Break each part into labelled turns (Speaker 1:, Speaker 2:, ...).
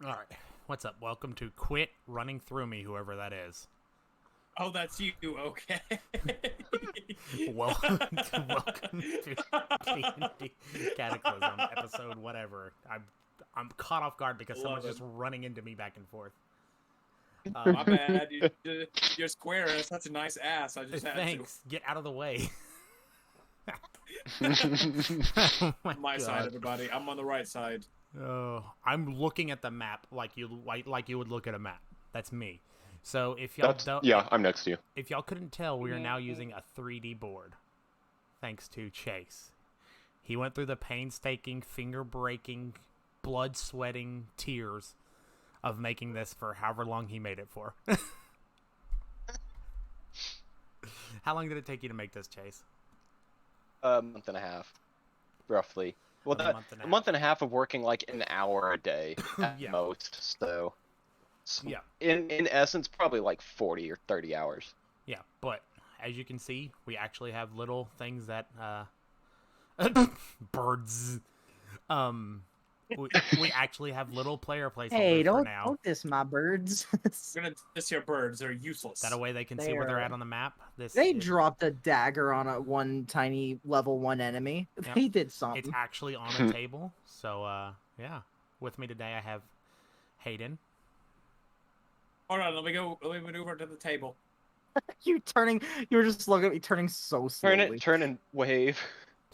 Speaker 1: All right. What's up? Welcome to Quit Running Through Me, whoever that is.
Speaker 2: Oh, that's you. Okay.
Speaker 1: Welcome to D&D Cataclysm, episode whatever. I'm caught off guard because
Speaker 2: Love
Speaker 1: someone's
Speaker 2: it.
Speaker 1: just running into me back and forth.
Speaker 2: My bad. You're square ass. That's a nice ass. I just had
Speaker 1: Thanks. Get out of the way.
Speaker 2: to.
Speaker 1: Oh my
Speaker 2: My
Speaker 1: God.
Speaker 2: side, everybody. I'm on the right side.
Speaker 1: Oh, I'm looking at the map like you would look at a map. That's me. So if y'all don't,
Speaker 3: I'm next to you.
Speaker 1: if y'all couldn't tell, we are now using a 3D board, thanks to Chase. He went through the painstaking, finger-breaking, blood-sweating tears of making this for however long he made it for. How long did it take you to make this, Chase?
Speaker 3: A month and a half, roughly. Well,
Speaker 1: A month and a
Speaker 3: a month and a half of working like an hour a day at
Speaker 1: Yeah.
Speaker 3: most. So,
Speaker 1: Yeah.
Speaker 3: in essence, probably like 40 or 30 hours.
Speaker 1: Yeah, but as you can see, we actually have little things that birds. We actually have little player placeholders
Speaker 4: Hey,
Speaker 1: for
Speaker 4: don't
Speaker 1: now.
Speaker 4: don't diss my birds.
Speaker 2: We're gonna diss your birds. They're useless.
Speaker 1: That a way they can see where they're at on the map.
Speaker 4: They dropped a dagger on a one tiny level 1 enemy.
Speaker 1: Yep.
Speaker 4: They did
Speaker 1: It's
Speaker 4: something.
Speaker 1: actually on a table. So yeah. With me today I have Hayden.
Speaker 2: Hold on. Let me maneuver to the table.
Speaker 4: You were just looking at me turning so slowly.
Speaker 3: Turn and wave.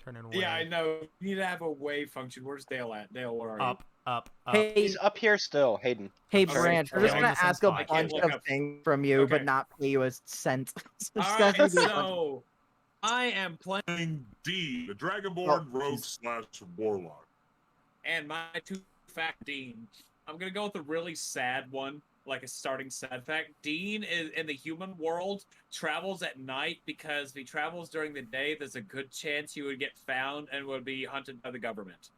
Speaker 1: Turn and
Speaker 2: Yeah, I
Speaker 1: wave.
Speaker 2: know. You need to have a wave function. Where's Dale at? Dale, where are you?
Speaker 1: Up.
Speaker 4: Hey,
Speaker 3: He's up here still, Hayden.
Speaker 4: hey,
Speaker 2: sorry.
Speaker 4: Branch, we're
Speaker 1: We're
Speaker 4: just
Speaker 1: on
Speaker 4: gonna
Speaker 1: the same
Speaker 4: ask a
Speaker 1: spot. I
Speaker 2: can't
Speaker 4: bunch
Speaker 2: look
Speaker 4: of
Speaker 2: up.
Speaker 4: things from you, but
Speaker 2: Okay.
Speaker 4: not pay you a cent. Just
Speaker 2: All
Speaker 4: gotta
Speaker 2: right,
Speaker 4: do a bunch of-
Speaker 2: so I am playing,
Speaker 5: Dean, the Dragonborn
Speaker 4: Oh,
Speaker 5: rogue
Speaker 4: jeez.
Speaker 5: / warlock.
Speaker 2: and my two-fact Dean. I'm gonna go with a really sad one, like a starting sad fact. Dean is in the human world, travels at night because if he travels during the day, there's a good chance he would get found and would be hunted by the government.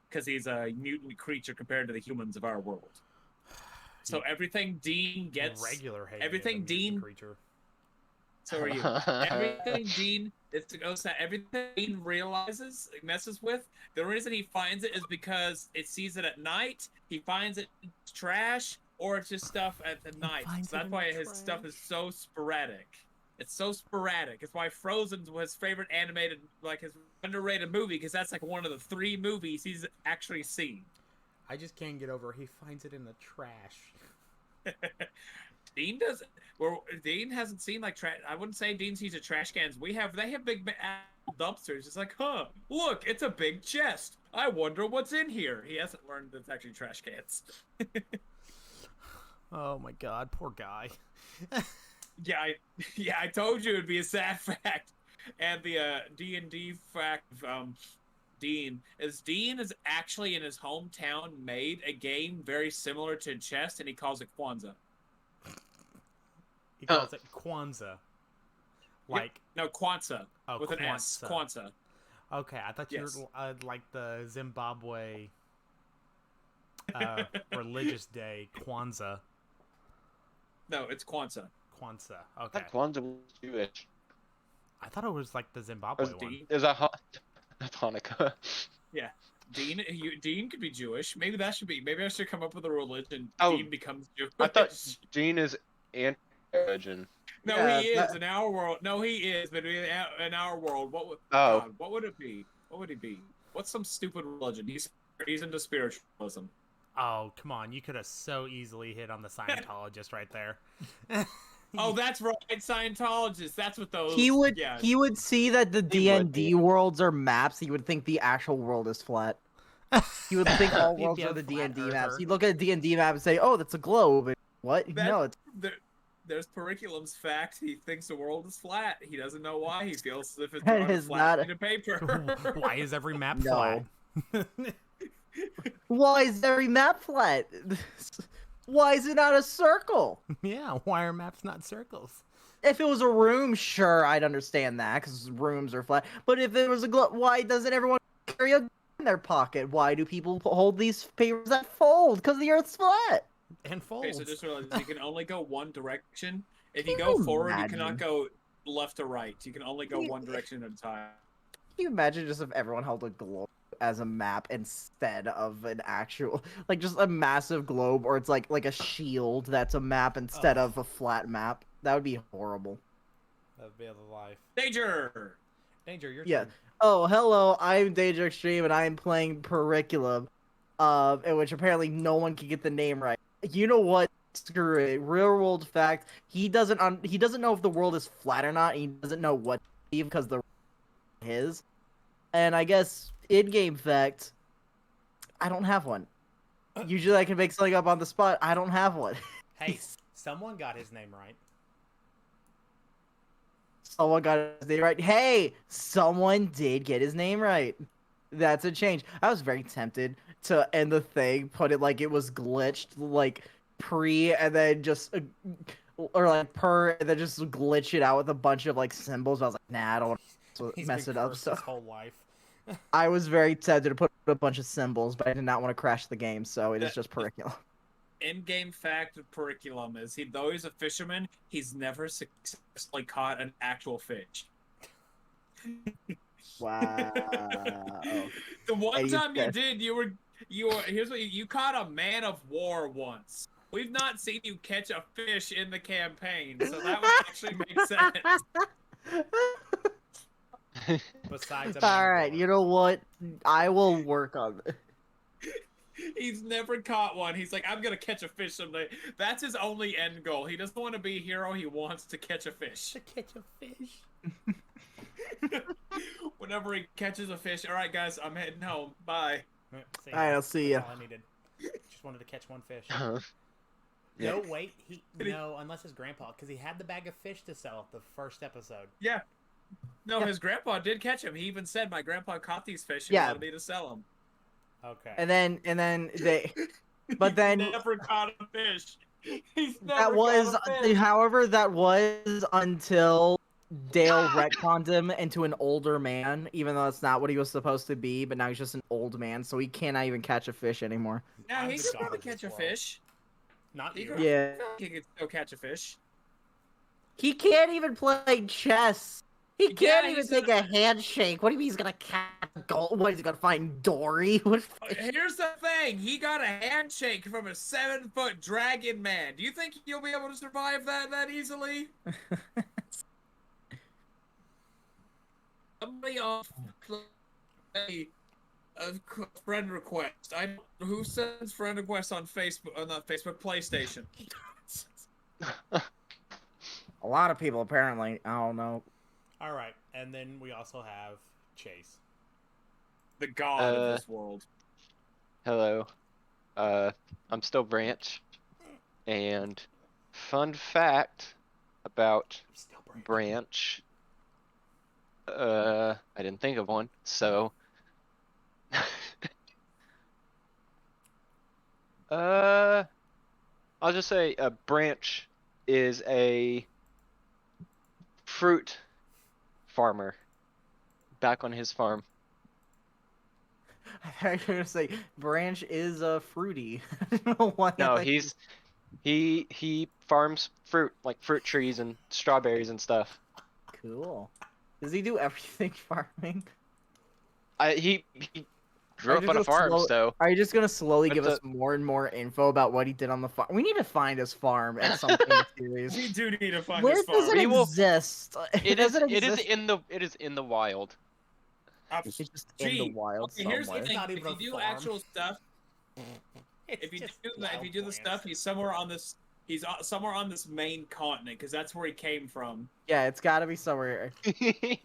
Speaker 2: Because he's a mutant creature compared to the humans of our world. So everything Dean gets,
Speaker 1: regular Hayden.
Speaker 2: everything
Speaker 1: is a mutant
Speaker 2: Dean-
Speaker 1: creature.
Speaker 2: so are you. Everything Dean everything Dean realizes, messes with, the reason he finds it is because it sees it at night. He finds it trash, or it's just stuff at the night.
Speaker 1: finds
Speaker 2: So
Speaker 1: it
Speaker 2: that's
Speaker 1: in
Speaker 2: why
Speaker 1: the
Speaker 2: his stuff is
Speaker 1: trash.
Speaker 2: so sporadic. It's so sporadic. It's why Frozen's his favorite animated, like his underrated movie, because that's like one of the 3 movies he's actually seen.
Speaker 1: I just can't get over he finds it in the trash.
Speaker 2: Dean doesn't. Well, Dean hasn't seen like trash. I wouldn't say Dean sees the trash cans. They have big dumpsters. It's like, huh? Look, it's a big chest. I wonder what's in here. He hasn't learned that it's actually trash cans.
Speaker 1: Oh my God, poor guy.
Speaker 2: I told you it'd be a sad fact. And the D&D fact of Dean is actually in his hometown made a game very similar to chess, and he calls it Kwanzaa.
Speaker 1: He calls it Kwanzaa. Like,
Speaker 2: No, Kwanzaa
Speaker 1: oh,
Speaker 2: with an S. Kwanzaa.
Speaker 1: Okay, I thought
Speaker 2: Yes.
Speaker 1: you were like the Zimbabwe religious day, Kwanzaa.
Speaker 2: No, it's Kwanzaa.
Speaker 1: Kwanzaa.
Speaker 3: I
Speaker 1: Okay.
Speaker 3: thought Kwanzaa was Jewish.
Speaker 1: I thought it was like the Zimbabwe
Speaker 2: Was
Speaker 1: one.
Speaker 2: Dean?
Speaker 3: Is that that's Hanukkah?
Speaker 2: Dean could be Jewish. Maybe that should be. Maybe I should come up with a religion.
Speaker 3: Oh,
Speaker 2: Dean becomes Jewish.
Speaker 3: I thought Dean is anti-religion.
Speaker 2: No,
Speaker 4: Yeah,
Speaker 2: he is in our world. No, he is. But in our world, what would?
Speaker 3: Oh.
Speaker 2: God, what would it be? What would he be? What's some stupid religion? He's into spiritualism.
Speaker 1: Oh, come on. You could have so easily hit on the Scientologist right there.
Speaker 2: Oh, that's right, Scientologists. That's what those.
Speaker 4: He would
Speaker 2: Yeah.
Speaker 4: he would see that the
Speaker 3: He would
Speaker 4: D&D
Speaker 3: be.
Speaker 4: worlds are maps. He would think the actual world is flat. He would think all
Speaker 1: He'd
Speaker 4: worlds
Speaker 1: be
Speaker 4: are
Speaker 1: a
Speaker 4: the
Speaker 1: flat
Speaker 4: D&D maps.
Speaker 1: earther.
Speaker 4: He'd look at a D&D map and say, "Oh, that's a globe." And what?
Speaker 2: That-
Speaker 4: No, it's
Speaker 2: There's Periculum's fact. He thinks the world is flat. He doesn't know why. He feels as if it's
Speaker 4: That
Speaker 2: on a
Speaker 4: is
Speaker 2: flat
Speaker 4: not a-
Speaker 2: sheet of paper.
Speaker 1: Why is every map
Speaker 4: No.
Speaker 1: flat?
Speaker 4: why is every map flat? Why is it not a circle?
Speaker 1: Yeah, why are maps not circles?
Speaker 4: If it was a room, sure, I'd understand that because rooms are flat. But if it was a globe, why doesn't everyone carry a gun in their pocket? Why do people hold these papers that fold? Because the Earth's flat.
Speaker 1: And folds.
Speaker 2: Okay, so just realize you can only go one direction. If you
Speaker 4: Can
Speaker 2: go
Speaker 4: you
Speaker 2: forward, you
Speaker 4: imagine?
Speaker 2: cannot go left or right. You can only go
Speaker 4: You-
Speaker 2: one direction at a time.
Speaker 4: Can you imagine just if everyone held a globe as a map instead of an actual, like, just a massive globe, or it's like a shield that's a map instead
Speaker 1: Ugh.
Speaker 4: of a flat map. That would be horrible.
Speaker 1: That'd be the life.
Speaker 2: Danger.
Speaker 1: Danger, your
Speaker 4: Yeah.
Speaker 1: turn.
Speaker 4: Oh, hello, I'm Danger Extreme, and I'm playing Periculum, in which apparently no one can get the name right. You know what? Screw it. Real world fact: he doesn't know if the world is flat or not. And he doesn't know what to believe because the his. And I guess in-game fact: I don't have one. Usually I can make something up on the spot. I don't have one.
Speaker 1: Hey, someone got his name right.
Speaker 4: Someone got his name right. Hey, someone did get his name right. That's a change. I was very tempted to end the thing, put it like it was glitched, like pre, and then just, or like per, and then just glitch it out with a bunch of like symbols. I was like, nah, I don't want to
Speaker 1: He's
Speaker 4: mess
Speaker 1: been
Speaker 4: it up.
Speaker 1: cursed
Speaker 4: So
Speaker 1: his whole life.
Speaker 4: I was very tempted to put a bunch of symbols, but I did not want to crash the game, so it is just Periculum.
Speaker 2: In-game fact of Periculum is though he's a fisherman, he's never successfully caught an actual fish.
Speaker 4: Wow.
Speaker 2: The one
Speaker 4: And you
Speaker 2: time you
Speaker 4: said-
Speaker 2: did, you were here's what you caught a man of war once. We've not seen you catch a fish in the campaign, so that would actually make sense.
Speaker 1: Besides,
Speaker 4: All right, you know what? I will work on it.
Speaker 2: He's never caught one. He's like, I'm gonna catch a fish someday. That's his only end goal. He doesn't want to be a hero. He wants to catch a fish.
Speaker 1: to catch a fish.
Speaker 2: Whenever he catches a fish, all right, guys, I'm heading home. Bye.
Speaker 1: See,
Speaker 4: All right, I'll see
Speaker 1: that's
Speaker 4: ya.
Speaker 1: all I needed. Just wanted to catch one fish.
Speaker 3: Yeah.
Speaker 1: No, wait, no, unless his grandpa, because he had the bag of fish to sell at the first episode.
Speaker 2: Yeah. No,
Speaker 4: Yeah.
Speaker 2: his grandpa did catch him. He even said, "My grandpa caught these fish and
Speaker 4: Yeah.
Speaker 2: wanted me to sell them."
Speaker 1: Okay.
Speaker 4: And then they, but then
Speaker 2: He's never caught a fish. He's never
Speaker 4: that was,
Speaker 2: caught a fish.
Speaker 4: however, that was until Dale retconned him into an older man, even though that's not what he was supposed to be. But now he's just an old man, so he cannot even catch a fich anymore.
Speaker 2: Yeah,
Speaker 1: I'm
Speaker 2: he
Speaker 1: the
Speaker 2: could
Speaker 1: god
Speaker 2: probably
Speaker 1: of this
Speaker 2: catch a
Speaker 1: world.
Speaker 2: fish.
Speaker 1: Not
Speaker 2: He
Speaker 1: you.
Speaker 2: could,
Speaker 4: Yeah.
Speaker 2: I feel like he could still catch a fish.
Speaker 4: He can't even play chess. He
Speaker 2: Yeah,
Speaker 4: can't even
Speaker 2: he's
Speaker 4: take a handshake. What do you mean he's gonna catch gold? What is he gonna find Dory? What?
Speaker 2: Here's the thing: he got a handshake from a 7-foot dragon man. Do you think you'll be able to survive that easily? Somebody off a friend request. Who sends friend requests on Facebook? Not Facebook, PlayStation.
Speaker 4: A lot of people apparently. I don't know.
Speaker 1: All right, and then we also have Chase.
Speaker 2: The god of this world.
Speaker 3: Hello. I'm still Branch. And fun fact about
Speaker 1: Still brave.
Speaker 3: Branch. I didn't think of one, so I'll just say a Branch is a fruit farmer back on his farm.
Speaker 4: I thought you were gonna say Branch is a fruity. I don't know why.
Speaker 3: No,
Speaker 4: I-
Speaker 3: he farms fruit, like fruit trees and strawberries and stuff.
Speaker 4: cool. Does he do everything farming?
Speaker 3: He grew
Speaker 4: Are
Speaker 3: up
Speaker 4: you
Speaker 3: on a
Speaker 4: just
Speaker 3: farm,
Speaker 4: slow-
Speaker 3: so
Speaker 4: Are you just gonna slowly
Speaker 3: But
Speaker 4: give us
Speaker 3: the-
Speaker 4: more and more info about what he did on the farm? We need to find his farm at some point in the series.
Speaker 2: We do need to find
Speaker 4: Where
Speaker 2: this
Speaker 4: does
Speaker 2: farm.
Speaker 4: it
Speaker 3: We will-
Speaker 4: exist?
Speaker 3: it
Speaker 4: does
Speaker 3: is
Speaker 4: it
Speaker 3: it is
Speaker 4: exist?
Speaker 3: in the wild.
Speaker 4: It's just in the
Speaker 2: Gee,
Speaker 4: wild
Speaker 2: okay, here's the
Speaker 4: somewhere.
Speaker 2: thing:
Speaker 1: Not
Speaker 2: if
Speaker 1: even
Speaker 2: you
Speaker 1: a
Speaker 2: do
Speaker 1: farm.
Speaker 2: actual stuff,
Speaker 1: It's
Speaker 2: if you
Speaker 1: just
Speaker 2: do
Speaker 1: wild
Speaker 2: the
Speaker 1: plants.
Speaker 2: stuff, he's somewhere on this. He's somewhere on this main continent because that's where he came from.
Speaker 4: Yeah, it's got to be somewhere. I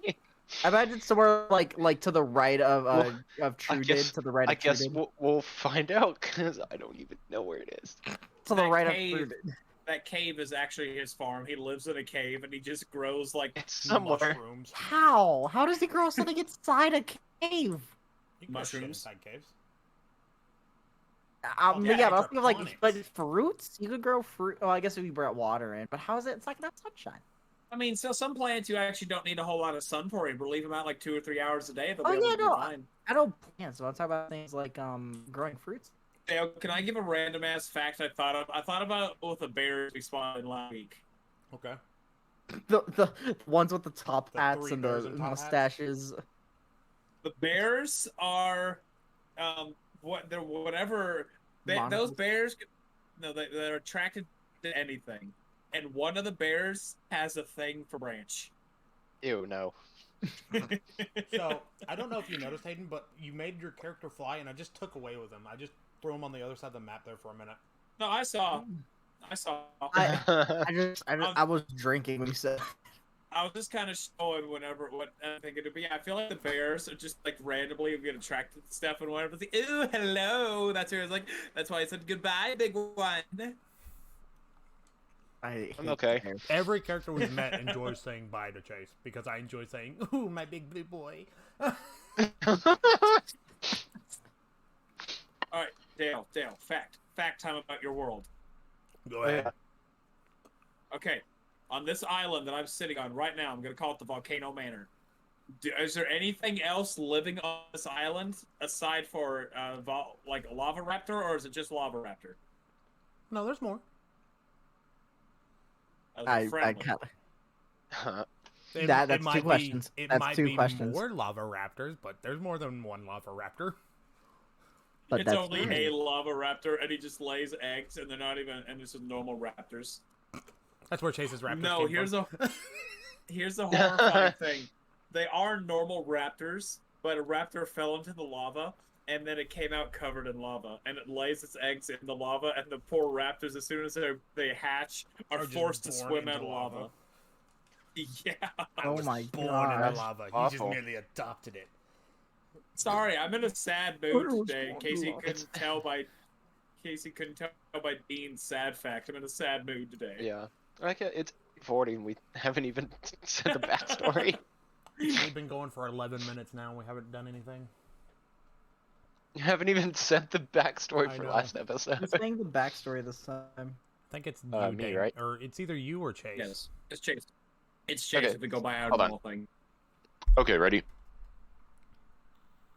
Speaker 4: imagine somewhere like to the right of
Speaker 3: I
Speaker 4: Trudid,
Speaker 3: guess-
Speaker 4: to the right
Speaker 3: I
Speaker 4: of
Speaker 3: guess
Speaker 4: Trudid,
Speaker 3: we'll find out because I don't even know where it is.
Speaker 4: to the
Speaker 2: that
Speaker 4: right
Speaker 2: cave-
Speaker 4: of Trudid.
Speaker 2: That cave is actually his farm. He lives in a cave and he just grows like
Speaker 3: It's somewhere.
Speaker 1: Mushrooms.
Speaker 4: How? How does he grow something inside a cave?
Speaker 1: You can grow shit
Speaker 2: Mushrooms.
Speaker 1: inside caves.
Speaker 2: Yeah,
Speaker 4: Yeah, but I was thinking like,
Speaker 1: hydroponics.
Speaker 4: but fruits. You could grow fruit. Oh, I guess if you brought water in. But how is it? It's like not sunshine.
Speaker 2: I mean, so some plants you actually don't need a whole lot of sun for. You leave them out like 2 or 3 hours a day. They'll
Speaker 4: Oh,
Speaker 2: be able
Speaker 4: yeah,
Speaker 2: to be
Speaker 4: no,
Speaker 2: fine.
Speaker 4: I don't plants. So I'm talking about things like growing fruits.
Speaker 2: Dale, can I give a random ass fact I thought of? I thought about with the bears we spawned in last week.
Speaker 1: Okay.
Speaker 4: The ones with the top
Speaker 1: The
Speaker 4: hats
Speaker 1: three
Speaker 4: and
Speaker 1: bears
Speaker 4: the
Speaker 1: in top hats?
Speaker 4: mustaches.
Speaker 2: The bears are, whatever. Those
Speaker 4: Monocles.
Speaker 2: bears, no, they're attracted to anything, and one of the bears has a thing for Branch.
Speaker 3: Ew, no.
Speaker 1: So, I don't know if you noticed, Hayden, but you made your character fly, and I just took away with him. I just threw him on the other side of the map there for a minute.
Speaker 2: No, I saw.
Speaker 4: I was drinking when you said.
Speaker 2: I was just kind of showing what I'm thinking to be. I feel like the bears are just like randomly get attracted to stuff and whatever. It's like, ooh, hello. That's where it's like. That's why I said goodbye, big one.
Speaker 4: I'm
Speaker 3: okay.
Speaker 1: Every character we've met enjoys saying bye to Chase, because I enjoy saying, ooh, my big blue boy.
Speaker 2: All right, Dale, fact time about your world.
Speaker 1: Go ahead.
Speaker 2: Okay, on this island that I'm sitting on right now, I'm gonna call it the Volcano Manor. Is there anything else living on this island aside for like a lava raptor, or is it just lava raptor?
Speaker 1: No, there's more.
Speaker 4: I
Speaker 2: Friendly.
Speaker 4: can't.
Speaker 1: It
Speaker 4: That's
Speaker 1: might
Speaker 4: two
Speaker 1: be-
Speaker 4: questions.
Speaker 1: It
Speaker 4: That's
Speaker 1: might
Speaker 4: two
Speaker 1: be
Speaker 4: questions.
Speaker 1: more lava raptors, but there's more than one lava raptor.
Speaker 4: But
Speaker 2: It's
Speaker 4: that's
Speaker 2: only a lava raptor, and he just lays eggs, and they're not even, and it's just normal raptors.
Speaker 1: That's where Chase's raptors
Speaker 2: No,
Speaker 1: came
Speaker 2: here's
Speaker 1: from.
Speaker 2: here's the horrifying thing. They are normal raptors, but a raptor fell into the lava, and then it came out covered in lava, and it lays its eggs in the lava, and the poor raptors, as soon as they hatch, are
Speaker 1: just
Speaker 2: forced to
Speaker 1: born
Speaker 2: swim
Speaker 1: into
Speaker 2: out of lava.
Speaker 1: lava.
Speaker 2: Yeah.
Speaker 1: I
Speaker 4: Oh
Speaker 1: was
Speaker 4: my
Speaker 1: born
Speaker 4: gosh.
Speaker 1: into lava. You just
Speaker 3: Awful.
Speaker 1: merely adopted it.
Speaker 2: Sorry, I'm in a sad mood
Speaker 4: Who was
Speaker 2: today. In
Speaker 4: born
Speaker 2: case
Speaker 4: to
Speaker 2: you
Speaker 4: lava?
Speaker 2: couldn't tell by Dean's sad fact, I'm in a sad mood today.
Speaker 3: Yeah. It's 40 and we haven't even said the backstory.
Speaker 1: We've been going for 11 minutes now, and we haven't done anything.
Speaker 3: You haven't even said the backstory
Speaker 1: I
Speaker 3: for
Speaker 1: know.
Speaker 3: last episode.
Speaker 4: Who's saying the backstory this time?
Speaker 1: I think it's
Speaker 3: Me,
Speaker 1: you, Dane,
Speaker 3: right?
Speaker 1: or it's either you or Chase.
Speaker 2: Yes, it's Chase. It's Chase
Speaker 3: Okay,
Speaker 2: if we go by our
Speaker 3: hold on.
Speaker 2: normal thing.
Speaker 3: Okay, ready?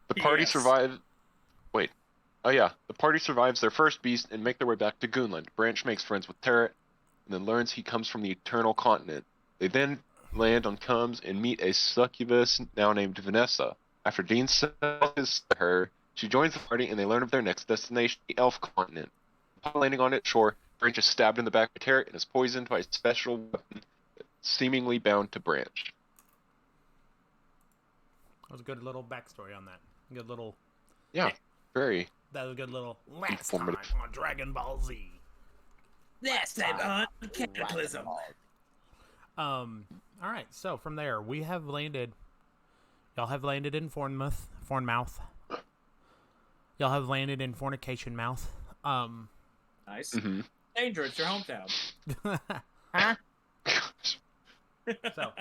Speaker 3: The party
Speaker 2: Yes.
Speaker 3: survives. Wait. Oh yeah. The party survives their first beast and make their way back to Goonland. Branch makes friends with Terret, and then learns he comes from the Eternal Continent. They then land on Cums and meet a succubus now named Vanessa. After Dean sells her, she joins the party and they learn of their next destination, the Elf Continent. Upon landing on its shore, Branch is stabbed in the back by Terret and is poisoned by a special weapon seemingly bound to Branch.
Speaker 1: That was a good little backstory on that. Good little.
Speaker 3: Yeah, very.
Speaker 1: That was a good little last time
Speaker 3: Informative.
Speaker 1: on Dragon Ball Z.
Speaker 2: Last time on Cataclysm.
Speaker 1: All right. So from there, we have landed. Y'all have landed in Fournmouth. Y'all have landed in Fornication Mouth.
Speaker 2: Nice.
Speaker 3: Mm-hmm.
Speaker 2: Danger, it's your hometown.
Speaker 1: So,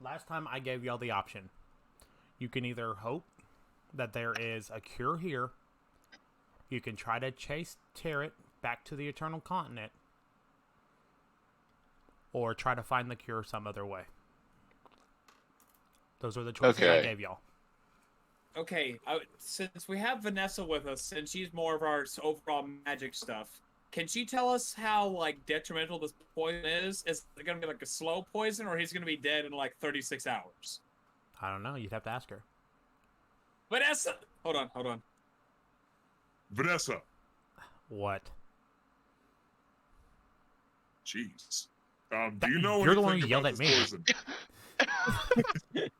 Speaker 1: last time I gave y'all the option. You can either hope that there is a cure here. You can try to chase Terret back to the Eternal Continent. Or try to find the cure some other way. Those are the choices I
Speaker 3: Okay.
Speaker 1: gave y'all.
Speaker 2: Okay, since we have Vanessa with us, and she's more of our overall magic stuff, can she tell us how like detrimental this poison is? Is it gonna be like a slow poison, or he's gonna be dead in like 36 hours?
Speaker 1: I don't know. You'd have to ask her.
Speaker 2: Vanessa, hold on.
Speaker 5: Vanessa.
Speaker 1: What?
Speaker 5: Jeez. Do you know
Speaker 1: You're the one
Speaker 5: anything
Speaker 1: who yelled
Speaker 5: about
Speaker 1: at
Speaker 5: this
Speaker 1: me.
Speaker 5: poison?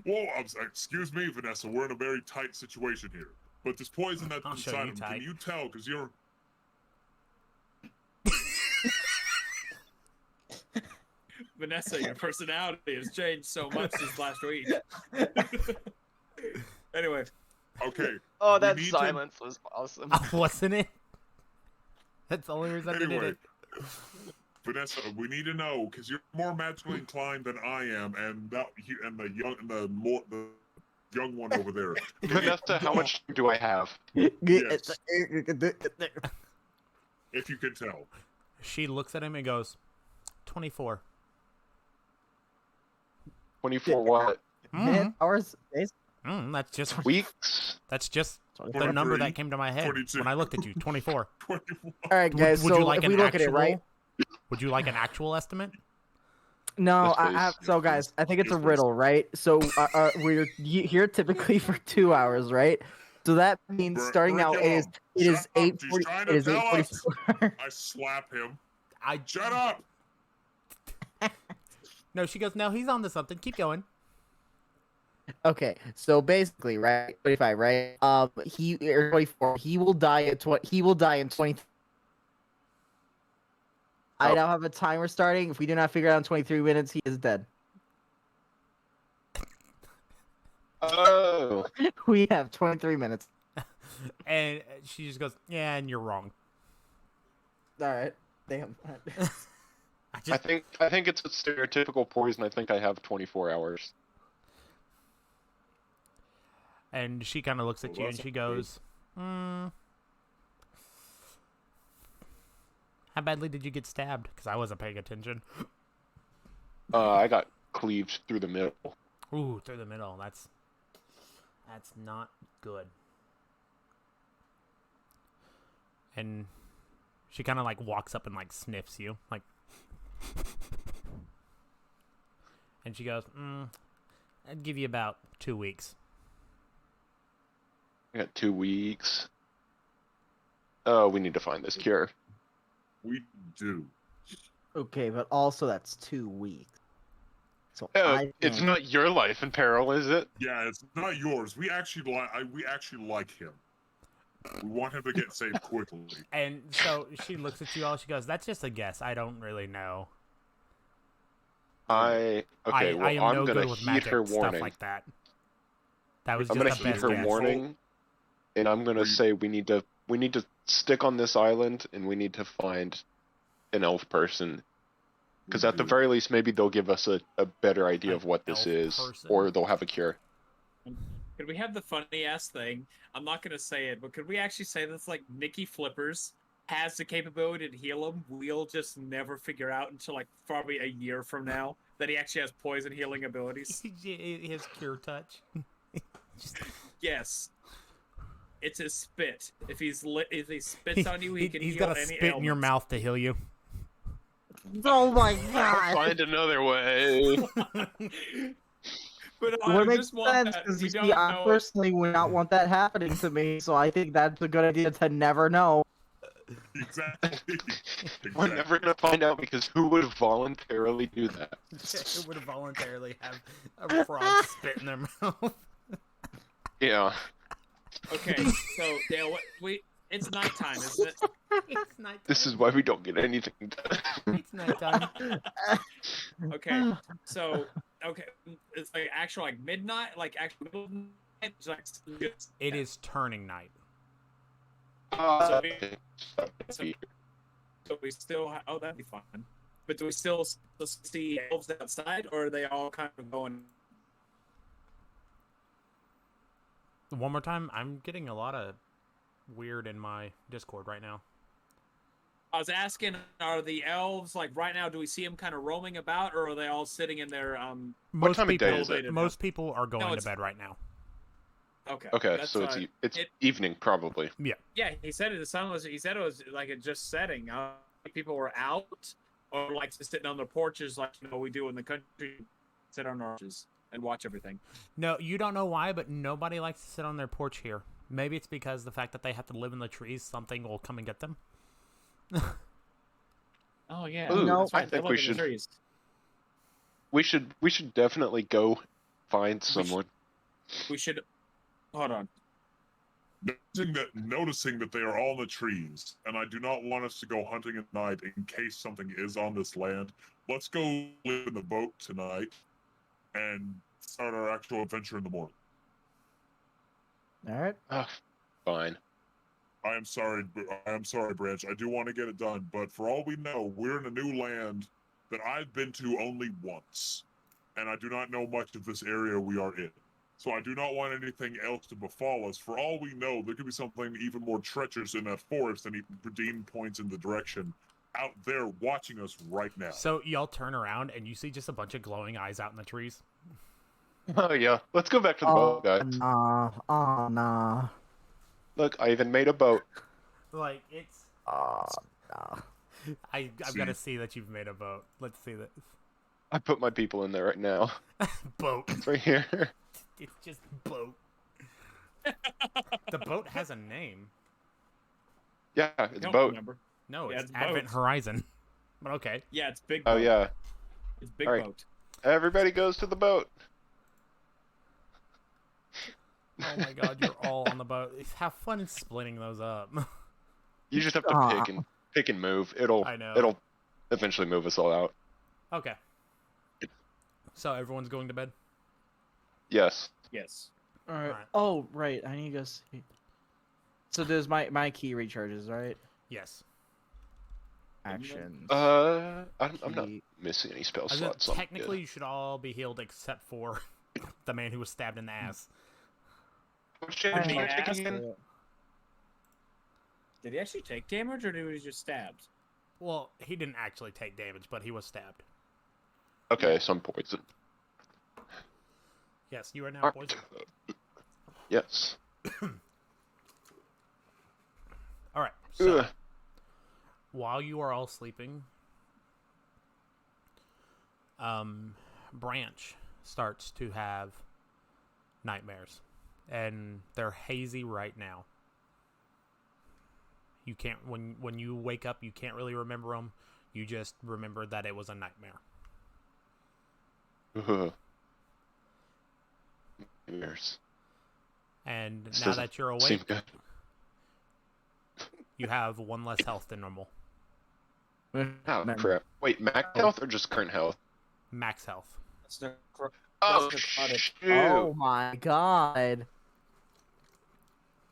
Speaker 5: Well, excuse me, Vanessa. We're in a very tight situation here. But this poison that's
Speaker 1: I'll show
Speaker 5: inside
Speaker 1: you
Speaker 5: him,
Speaker 1: tight.
Speaker 5: can you tell? Because you're...
Speaker 2: Vanessa, your personality has changed so much since last week. Anyway,
Speaker 5: Okay.
Speaker 3: Oh,
Speaker 5: We
Speaker 3: that
Speaker 5: need to-
Speaker 3: silence was awesome.
Speaker 1: Wasn't it? That's the only reason I did
Speaker 5: Anyway,
Speaker 1: it.
Speaker 5: Vanessa, we need to know because you're more magically inclined than I am, and the young one over there.
Speaker 3: Vanessa, how much do I have?
Speaker 5: Yes. If you can tell.
Speaker 1: She looks at him and goes, 24.
Speaker 3: 24 what?
Speaker 1: Mhm.
Speaker 4: Hours, days.
Speaker 3: Weeks?
Speaker 1: That's just the
Speaker 5: 23,
Speaker 1: number that came to my head
Speaker 5: 22.
Speaker 1: when I looked at you. 24.
Speaker 5: 24.
Speaker 4: All right, guys.
Speaker 1: Would
Speaker 4: so
Speaker 1: you like
Speaker 4: if
Speaker 1: an
Speaker 4: we look at
Speaker 1: actual?
Speaker 4: it, right?
Speaker 1: Would you like an actual estimate?
Speaker 4: No,
Speaker 3: This
Speaker 4: I
Speaker 3: place.
Speaker 4: have. So, guys, I think it's a
Speaker 5: Yes, please.
Speaker 4: riddle, right? So, we're here typically for 2 hours, right? So that means starting now. It is. It
Speaker 5: Shut
Speaker 4: is
Speaker 5: up,
Speaker 4: 8:40.
Speaker 5: she's trying
Speaker 4: It
Speaker 5: to
Speaker 4: is
Speaker 5: tell us.
Speaker 4: 8:44.
Speaker 5: I slap him.
Speaker 1: I
Speaker 5: Shut up!
Speaker 1: No, she goes. No, he's on to something. Keep going.
Speaker 4: Okay, so basically, right, 25, right? He or 24. He will die at 20. He will die in 20. I
Speaker 3: Oh.
Speaker 4: now have a timer starting. If we do not figure it out in 23 minutes, he is dead.
Speaker 3: Oh.
Speaker 4: We have 23 minutes.
Speaker 1: And she just goes, yeah, and you're wrong.
Speaker 4: All right. Damn.
Speaker 3: I think it's a stereotypical poison. I think I have 24 hours.
Speaker 1: And she kind of looks at
Speaker 5: Well,
Speaker 1: you and
Speaker 5: that's
Speaker 1: she
Speaker 5: not good.
Speaker 1: goes, how badly did you get stabbed? Because I wasn't paying attention.
Speaker 3: I got cleaved through the middle.
Speaker 1: Ooh, through the middle. That's not good. And she kind of like walks up and like sniffs you, like, and she goes, I'd give you about 2 weeks.
Speaker 3: I got 2 weeks. Oh, we need to find this cure.
Speaker 5: We do.
Speaker 4: Okay, but also that's 2 weeks. So
Speaker 3: Oh,
Speaker 4: I
Speaker 3: it's
Speaker 4: think-
Speaker 3: not your life in peril, is it?
Speaker 5: Yeah, it's not yours. We actually like him. We want him to get saved quickly.
Speaker 1: And so she looks at you all. She goes, "That's just a guess. I don't really know.
Speaker 3: Okay,
Speaker 1: I
Speaker 3: well,
Speaker 1: am
Speaker 3: I'm
Speaker 1: no
Speaker 3: gonna
Speaker 1: good with
Speaker 3: heed
Speaker 1: magic
Speaker 3: her
Speaker 1: stuff
Speaker 3: warning.
Speaker 1: like that. That was
Speaker 3: I'm
Speaker 1: just
Speaker 3: gonna
Speaker 1: a
Speaker 3: heed
Speaker 1: best
Speaker 3: her
Speaker 1: guess.
Speaker 3: warning, and I'm gonna say we need to stick on this island, and we need to find an elf person. Because at the very least, maybe they'll give us a better idea
Speaker 1: An
Speaker 3: of what this
Speaker 1: elf
Speaker 3: is,
Speaker 1: person?
Speaker 3: or they'll have a cure.
Speaker 2: Could we have the funny ass thing? I'm not gonna say it, but could we actually say this? Like Nikki Flippers has the capability to heal him. We'll just never figure out until like probably a year from now that he actually has poison healing abilities.
Speaker 1: His cure touch.
Speaker 2: Yes. It's his spit. If he spits on you, he can
Speaker 1: He's
Speaker 2: heal
Speaker 1: got to
Speaker 2: any
Speaker 1: spit in your
Speaker 2: ailments.
Speaker 1: mouth to heal you.
Speaker 4: Oh my
Speaker 3: I'll
Speaker 4: god!
Speaker 3: find another way.
Speaker 2: But
Speaker 4: It
Speaker 2: I
Speaker 4: would make
Speaker 2: just want
Speaker 4: sense
Speaker 2: that.
Speaker 4: because
Speaker 2: We
Speaker 4: you
Speaker 2: don't
Speaker 4: see, I
Speaker 2: know.
Speaker 4: personally would not want that happening to me, so I think that's a good idea to never know.
Speaker 5: Exactly.
Speaker 3: We're never gonna find out because who would voluntarily do that?
Speaker 1: Who would voluntarily have a frog spit in their mouth?
Speaker 3: Yeah.
Speaker 2: Okay, so Dale, it's nighttime, isn't it?
Speaker 1: It's nighttime.
Speaker 3: This is why we don't get anything done.
Speaker 1: It's nighttime.
Speaker 2: Okay, so it's like actual like midnight, like actual middle of the night. It's like
Speaker 1: It is turning night.
Speaker 3: Okay.
Speaker 2: So we still oh that'd be fun. But do we still see elves outside, or are they all kind of going?
Speaker 1: One more time. I'm getting a lot of weird in my Discord right now.
Speaker 2: I was asking, are the elves like right now? Do we see them kind of roaming about, or are they all sitting in their
Speaker 1: Most
Speaker 3: time of
Speaker 1: people,
Speaker 3: day is it?
Speaker 1: most people are going to
Speaker 2: it's-
Speaker 1: bed right now.
Speaker 2: Okay.
Speaker 3: Okay,
Speaker 2: that's
Speaker 3: so
Speaker 2: what
Speaker 3: it's
Speaker 2: it-
Speaker 3: evening probably.
Speaker 2: Yeah, he said it. The sun was. He said it was like it just setting. People were out or like just sitting on their porches, like we do in the country. Sit on our porches and watch everything.
Speaker 1: No, you don't know why, but nobody likes to sit on their porch here. Maybe it's because the fact that they have to live in the trees, something will come and get them.
Speaker 2: Oh yeah,
Speaker 3: Ooh,
Speaker 2: that's right.
Speaker 3: I
Speaker 2: They
Speaker 3: think
Speaker 2: live
Speaker 3: we
Speaker 2: in the
Speaker 3: should-
Speaker 2: trees.
Speaker 3: We should definitely go find someone.
Speaker 2: We should. Hold on.
Speaker 5: Noticing that they are all in the trees, and I do not want us to go hunting at night in case something is on this land. Let's go live in the boat tonight and start our actual adventure in the morning.
Speaker 4: All right.
Speaker 3: Ah, fine.
Speaker 5: I am sorry, Branch. I do want to get it done, but for all we know, we're in a new land that I've been to only once, and I do not know much of this area we are in. So I do not want anything else to befall us. For all we know, there could be something even more treacherous in that forest than even Dean points in the direction out there watching us right now.
Speaker 1: So y'all turn around and you see just a bunch of glowing eyes out in the trees.
Speaker 3: Oh yeah, let's go back to the boat, guys.
Speaker 4: Nah. Oh, nah.
Speaker 3: Look, I even made a boat.
Speaker 1: Like it's.
Speaker 4: Oh, nah.
Speaker 1: I've got to see that you've made a boat. Let's see this.
Speaker 3: I put my people in there right now.
Speaker 1: Boat.
Speaker 3: It's right here.
Speaker 1: It's just boat. The boat has a name.
Speaker 3: Yeah, it's
Speaker 2: Don't
Speaker 3: boat.
Speaker 2: remember.
Speaker 1: No,
Speaker 2: Yeah,
Speaker 1: it's
Speaker 2: it's
Speaker 1: Advent
Speaker 2: boat.
Speaker 1: Horizon. But okay.
Speaker 2: Yeah, it's big
Speaker 3: Oh
Speaker 2: boat.
Speaker 3: yeah.
Speaker 2: It's big
Speaker 3: Alright.
Speaker 2: boat.
Speaker 3: Everybody goes to the boat.
Speaker 1: Oh my god, you're all on the boat. Have fun splitting those up.
Speaker 3: You just have to
Speaker 4: Aw.
Speaker 3: pick and move. It'll
Speaker 1: I know.
Speaker 3: it'll eventually move us all out.
Speaker 1: Okay. So everyone's going to bed?
Speaker 3: Yes.
Speaker 2: Yes.
Speaker 4: All right.
Speaker 1: Alright.
Speaker 4: Oh, right. I need to go see. So there's my key recharges, right?
Speaker 1: Yes.
Speaker 4: Actions.
Speaker 3: I'm not
Speaker 4: Key.
Speaker 3: missing any spell
Speaker 1: I said,
Speaker 3: slots. So I'm
Speaker 1: technically,
Speaker 3: good.
Speaker 1: you should all be healed except for the man who was stabbed in the ass.
Speaker 3: Which
Speaker 4: I
Speaker 3: damage
Speaker 2: the
Speaker 3: did I take
Speaker 2: ass?
Speaker 3: again?
Speaker 2: Did he actually take damage, or did he just stabbed?
Speaker 1: Well, he didn't actually take damage, but he was stabbed.
Speaker 3: Okay, so I'm poisoned.
Speaker 1: Yes, you are now
Speaker 3: Alright.
Speaker 1: poisoned.
Speaker 3: Yes.
Speaker 1: Alright, so
Speaker 3: Ugh.
Speaker 1: while you are all sleeping, Branch starts to have nightmares. And they're hazy right now. You can't, when you wake up, you can't really remember them. You just remember that it was a nightmare.
Speaker 3: Ugh. Nightmares.
Speaker 1: And
Speaker 3: This
Speaker 1: now
Speaker 3: doesn't
Speaker 1: that you're
Speaker 3: Seem
Speaker 1: awake,
Speaker 3: good.
Speaker 1: you have one less health than normal.
Speaker 3: Oh crap! Wait, max health or just current health?
Speaker 1: Max health.
Speaker 2: That's necro-
Speaker 3: Oh
Speaker 2: That's necrotic.
Speaker 3: shoot!
Speaker 4: Oh my god.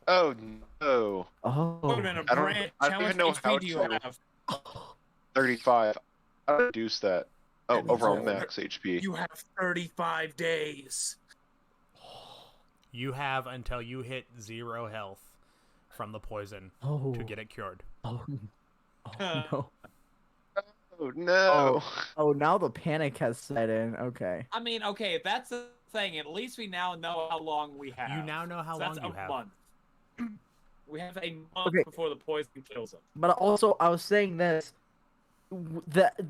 Speaker 3: Oh no!
Speaker 4: Oh.
Speaker 2: Wait a minute,
Speaker 3: I don't-
Speaker 2: Branch,
Speaker 3: I
Speaker 2: how
Speaker 3: don't
Speaker 2: much
Speaker 3: even know how
Speaker 2: HP do you
Speaker 3: to-
Speaker 2: have?
Speaker 3: 35. How do I reduce that? Oh,
Speaker 2: That means
Speaker 3: overall
Speaker 2: you're-
Speaker 3: max HP.
Speaker 2: You have 35 days.
Speaker 1: You have until you hit 0 health from the poison
Speaker 4: Oh.
Speaker 1: to get it cured.
Speaker 4: Oh. Oh no.
Speaker 3: Oh no!
Speaker 4: Oh, now the panic has set in. Okay.
Speaker 2: I mean, okay, if that's the thing, at least we now know how long we have.
Speaker 1: You now know how
Speaker 2: So
Speaker 1: long
Speaker 2: that's
Speaker 1: you
Speaker 2: a
Speaker 1: have.
Speaker 2: month. We have a month
Speaker 4: Okay.
Speaker 2: before the poison kills him.
Speaker 4: But also, I was saying this.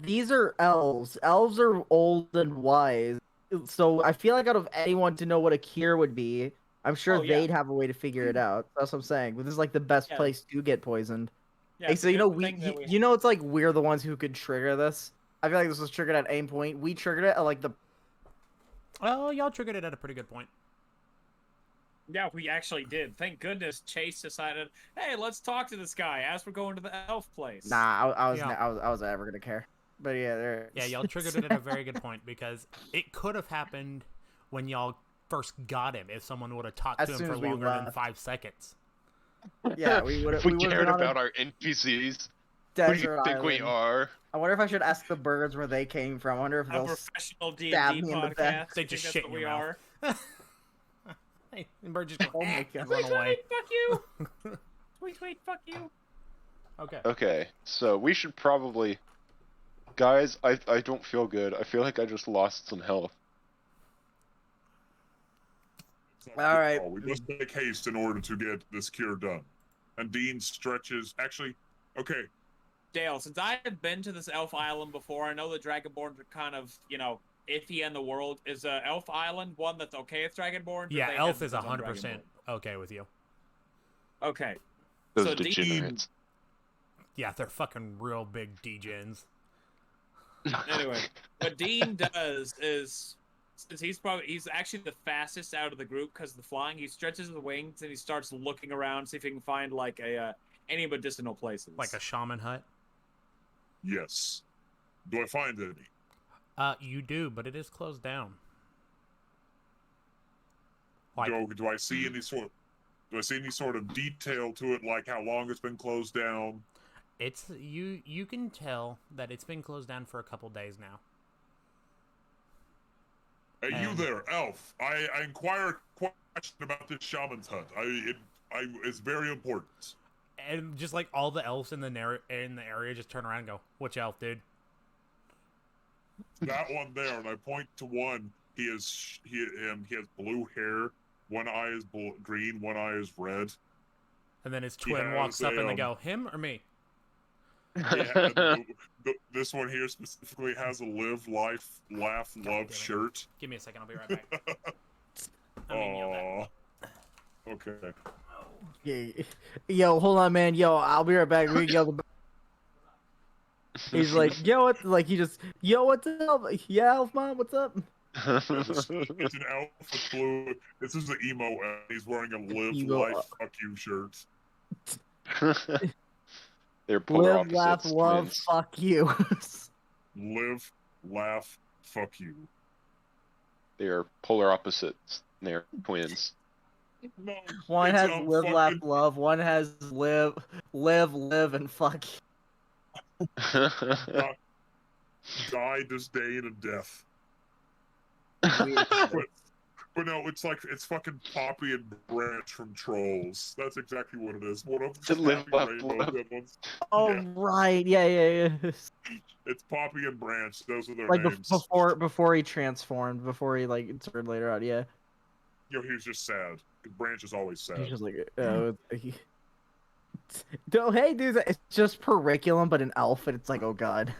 Speaker 4: These are elves. Elves are old and wise. So I feel like out of anyone to know what a cure would be, I'm sure
Speaker 2: Oh, yeah.
Speaker 4: they'd have a way to figure it out. That's what I'm saying. This is like the best
Speaker 2: Yeah.
Speaker 4: place to get poisoned.
Speaker 2: Yeah,
Speaker 4: Hey,
Speaker 2: it's
Speaker 4: so
Speaker 2: a
Speaker 4: you know
Speaker 2: good thing that we
Speaker 4: you know it's like we're the ones who could trigger this. I feel like this was triggered at aim point. We triggered it at like the
Speaker 1: Oh, y'all triggered it at a pretty good point.
Speaker 2: Yeah, we actually did. Thank goodness Chase decided, hey, let's talk to this guy as we're going to the elf place.
Speaker 4: Nah.
Speaker 1: Yeah.
Speaker 4: I was never gonna care. But yeah, there.
Speaker 1: Yeah, y'all triggered it at a very good point because it could have happened when y'all first got him if someone would have talked
Speaker 4: As
Speaker 1: to him
Speaker 4: soon
Speaker 1: for
Speaker 4: as we
Speaker 1: longer than
Speaker 4: left.
Speaker 1: 5 seconds.
Speaker 4: Yeah, we would have.
Speaker 3: If we
Speaker 4: We would have
Speaker 3: cared
Speaker 4: been on
Speaker 3: about
Speaker 4: a
Speaker 3: our NPCs, who
Speaker 4: desert
Speaker 3: do you think we
Speaker 4: island.
Speaker 3: are?
Speaker 4: I wonder if I should ask the birds where they came from. I wonder if
Speaker 2: A
Speaker 4: they'll.
Speaker 2: professional
Speaker 4: stab
Speaker 2: D&D
Speaker 4: me in the
Speaker 2: podcast.
Speaker 4: back.
Speaker 1: They
Speaker 2: You
Speaker 1: just
Speaker 2: think
Speaker 1: shit
Speaker 2: that's
Speaker 1: in
Speaker 2: what
Speaker 1: your
Speaker 2: we
Speaker 1: mouth.
Speaker 2: are?
Speaker 1: Hey, and Bird just go,
Speaker 4: Oh my god.
Speaker 1: run away.
Speaker 2: Fuck you! Tweet, fuck you!
Speaker 1: Okay.
Speaker 3: Okay, so we should probably, guys. I don't feel good. I feel like I just lost some health.
Speaker 5: It's not a
Speaker 4: All
Speaker 5: good
Speaker 4: right.
Speaker 5: call. We must make haste in order to get this cure done. And Dean stretches. Actually, okay.
Speaker 2: Dale, since I have been to this elf island before, I know the Dragonborns are kind of, iffy in the world. Is Elf Island one that's okay with Dragonborns? or
Speaker 1: Yeah,
Speaker 2: they
Speaker 1: Elf is
Speaker 2: hesitant on
Speaker 1: 100% okay with you.
Speaker 2: Dragonborn? Okay.
Speaker 3: Those
Speaker 2: So Dean-
Speaker 3: degenerates.
Speaker 1: Yeah, they're fucking real big degens.
Speaker 2: Anyway, what Dean does is, since he's actually the fastest out of the group because of the flying, he stretches his wings and he starts looking around, see if he can find like any medicinal places.
Speaker 1: Like a shaman hut.
Speaker 5: Yes. Do I find any?
Speaker 1: You do, but it is closed down. Like,
Speaker 5: Do I see any sort? Do I see any sort of detail to it, like how long it's been closed down?
Speaker 1: it's you can tell that it's been closed down for a couple days now.
Speaker 5: Hey, you
Speaker 1: And-
Speaker 5: there, elf? I inquire a question about this shaman's hut. It's very important.
Speaker 1: And just like all the elves in the area just turn around and go, "Which elf, dude?"
Speaker 5: That one there, and I point to one. He has blue hair. One eye is green. One eye is red.
Speaker 1: And then his
Speaker 5: He
Speaker 1: twin walks
Speaker 5: has
Speaker 1: up and they
Speaker 5: a,
Speaker 1: go, "Him or me?"
Speaker 5: Yeah, and this one here specifically has a live, life, laugh,
Speaker 1: God
Speaker 5: love
Speaker 1: damn it.
Speaker 5: shirt.
Speaker 1: Give me a second. I'll be right back. I mean, you know that.
Speaker 5: Aw. Okay.
Speaker 4: Yeah. Yo, hold on, man. Yo, I'll be right back. We can yell. He's like, yo, what? Like he just, yo, what's up? Yeah, Elf Mom, what's up?
Speaker 5: It's an elf with blue. This is the emo elf. He's wearing a live,
Speaker 4: Emo
Speaker 5: life,
Speaker 4: elf.
Speaker 5: fuck you shirt.
Speaker 3: They're polar
Speaker 4: Live, laugh,
Speaker 3: opposites.
Speaker 4: love,
Speaker 3: Twins.
Speaker 4: fuck you.
Speaker 5: Live, laugh, fuck you.
Speaker 3: They are polar opposites. They're twins.
Speaker 5: No,
Speaker 4: One
Speaker 5: it's
Speaker 4: has
Speaker 5: a
Speaker 4: live, laugh,
Speaker 5: fucking-
Speaker 4: love. One has live, and fuck you.
Speaker 5: Die, disdain, and death.
Speaker 4: Weird.
Speaker 5: But no, it's fucking Poppy and Branch from Trolls. That's exactly what it is. One of
Speaker 3: To
Speaker 5: them
Speaker 3: live,
Speaker 5: Happy
Speaker 3: laugh,
Speaker 5: Rainbow,
Speaker 3: love.
Speaker 5: the other one's-
Speaker 4: Oh
Speaker 5: Yeah,
Speaker 4: right, yeah.
Speaker 5: it's Poppy and Branch. Those are their
Speaker 4: Like
Speaker 5: names.
Speaker 4: before he transformed, before he like turned later on, yeah.
Speaker 5: Yo, he was just sad. 'Cause Branch is always sad.
Speaker 4: He's just like, oh, hey, dude, it's just Periculum, but an elf, and it's like, oh god,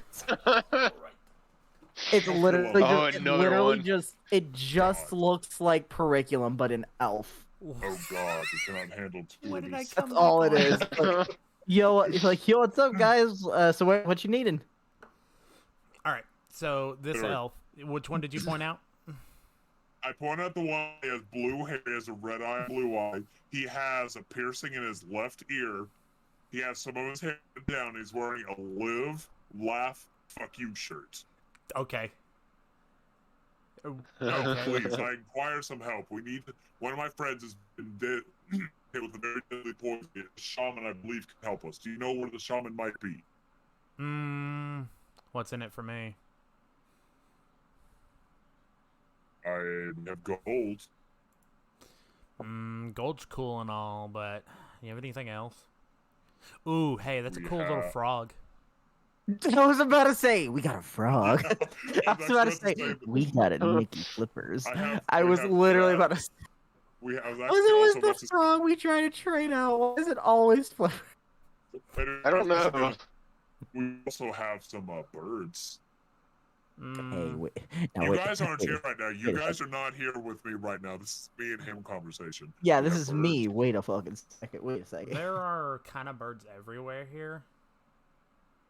Speaker 4: it's
Speaker 5: Oh,
Speaker 4: literally
Speaker 3: oh,
Speaker 4: just, it
Speaker 3: another
Speaker 4: literally
Speaker 3: one.
Speaker 4: just, it just
Speaker 5: God.
Speaker 4: looks like Periculum, but an elf.
Speaker 5: Oh god, we cannot handle two
Speaker 1: Where
Speaker 5: of
Speaker 1: did I
Speaker 5: these.
Speaker 1: come
Speaker 4: That's all it
Speaker 1: back
Speaker 4: is.
Speaker 1: on?
Speaker 4: Like, yo, like, yo, what's up, guys? So what you needing?
Speaker 1: All right. So this
Speaker 5: Alright.
Speaker 1: elf, which one did you point out?
Speaker 5: I point out the one he has blue hair, he has a red eye, blue eye. He has a piercing in his left ear. He has some of his hair down. He's wearing a live, laugh, fuck you shirt.
Speaker 1: Okay.
Speaker 5: No,
Speaker 1: Okay.
Speaker 5: please, I require some help. We need. One of my friends has been dead, hit with a very deadly poison. A shaman, I believe, can help us. Do you know where the shaman might be?
Speaker 1: What's in it for me?
Speaker 5: I have gold.
Speaker 1: Gold's cool and all, but you have anything else? Ooh, hey, that's a
Speaker 5: We
Speaker 1: cool little
Speaker 5: have-
Speaker 1: frog.
Speaker 4: I was about to say we got a frog. I was about to say
Speaker 5: but
Speaker 4: we got a Mickey Flippers. I was
Speaker 5: have
Speaker 4: literally
Speaker 5: that.
Speaker 4: about to.
Speaker 5: I was
Speaker 4: Was
Speaker 5: actually
Speaker 4: it
Speaker 5: also
Speaker 4: always
Speaker 5: about
Speaker 4: the
Speaker 5: to
Speaker 4: frog we try to train out? Why is it always Flippers?
Speaker 3: I don't know.
Speaker 5: We also have some birds.
Speaker 4: Hey, wait. Now,
Speaker 5: You
Speaker 4: wait,
Speaker 5: guys aren't
Speaker 4: wait,
Speaker 5: here right now. You
Speaker 4: wait a
Speaker 5: guys are not here with me right now. This is me and him conversation.
Speaker 4: Yeah,
Speaker 5: We
Speaker 4: this
Speaker 5: have
Speaker 4: is
Speaker 5: birds.
Speaker 4: me. Wait a fucking second. Wait a second.
Speaker 1: There are kind of birds everywhere here.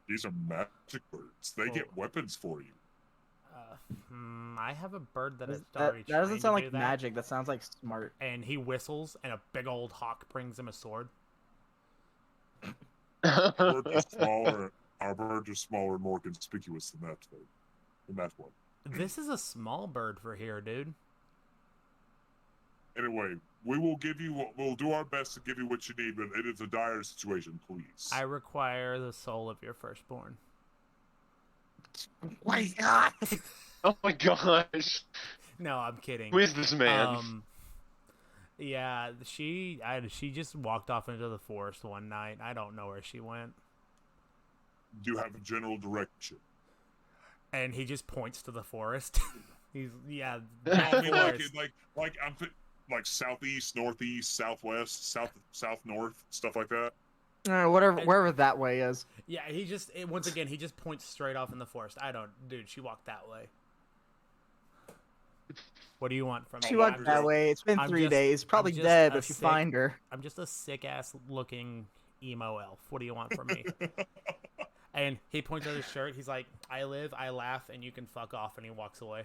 Speaker 5: These are magic birds. They get weapons for you.
Speaker 1: I have a bird that is
Speaker 4: That,
Speaker 1: already
Speaker 4: that doesn't
Speaker 1: trained
Speaker 4: sound
Speaker 1: to do
Speaker 4: like
Speaker 1: that,
Speaker 4: magic. That sounds like smart.
Speaker 1: and he whistles, and a big old hawk brings him a sword.
Speaker 5: Our birds are smaller. Our birds are smaller and more conspicuous than that. Than that one.
Speaker 1: This is a small bird for here, dude.
Speaker 5: Anyway, we'll do our best to give you what you need, but it is a dire situation, please.
Speaker 1: I require the soul of your firstborn.
Speaker 4: My God.
Speaker 3: Oh my gosh.
Speaker 1: No, I'm kidding.
Speaker 3: Who is this man?
Speaker 1: Yeah, she just walked off into the forest one night. I don't know where she went.
Speaker 5: Do you have a general direction?
Speaker 1: And he just points to the forest. He's
Speaker 5: No, I mean,
Speaker 1: forest.
Speaker 5: like southeast, northeast, southwest, south north, stuff like that.
Speaker 4: Wherever that way is.
Speaker 1: Yeah, once again, he just points straight off in the forest. Dude, she walked that way. What do you want from me?
Speaker 4: She went
Speaker 1: I'm
Speaker 4: that
Speaker 1: just-
Speaker 4: way. It's been
Speaker 1: I'm
Speaker 4: 3
Speaker 1: just-
Speaker 4: days. Probably
Speaker 1: I'm just
Speaker 4: dead
Speaker 1: a
Speaker 4: if you
Speaker 1: sick-
Speaker 4: find her.
Speaker 1: I'm just a sick ass looking emo elf. What do you want from me? And he points at his shirt. He's like, I live, I laugh, and you can fuck off. And he walks away.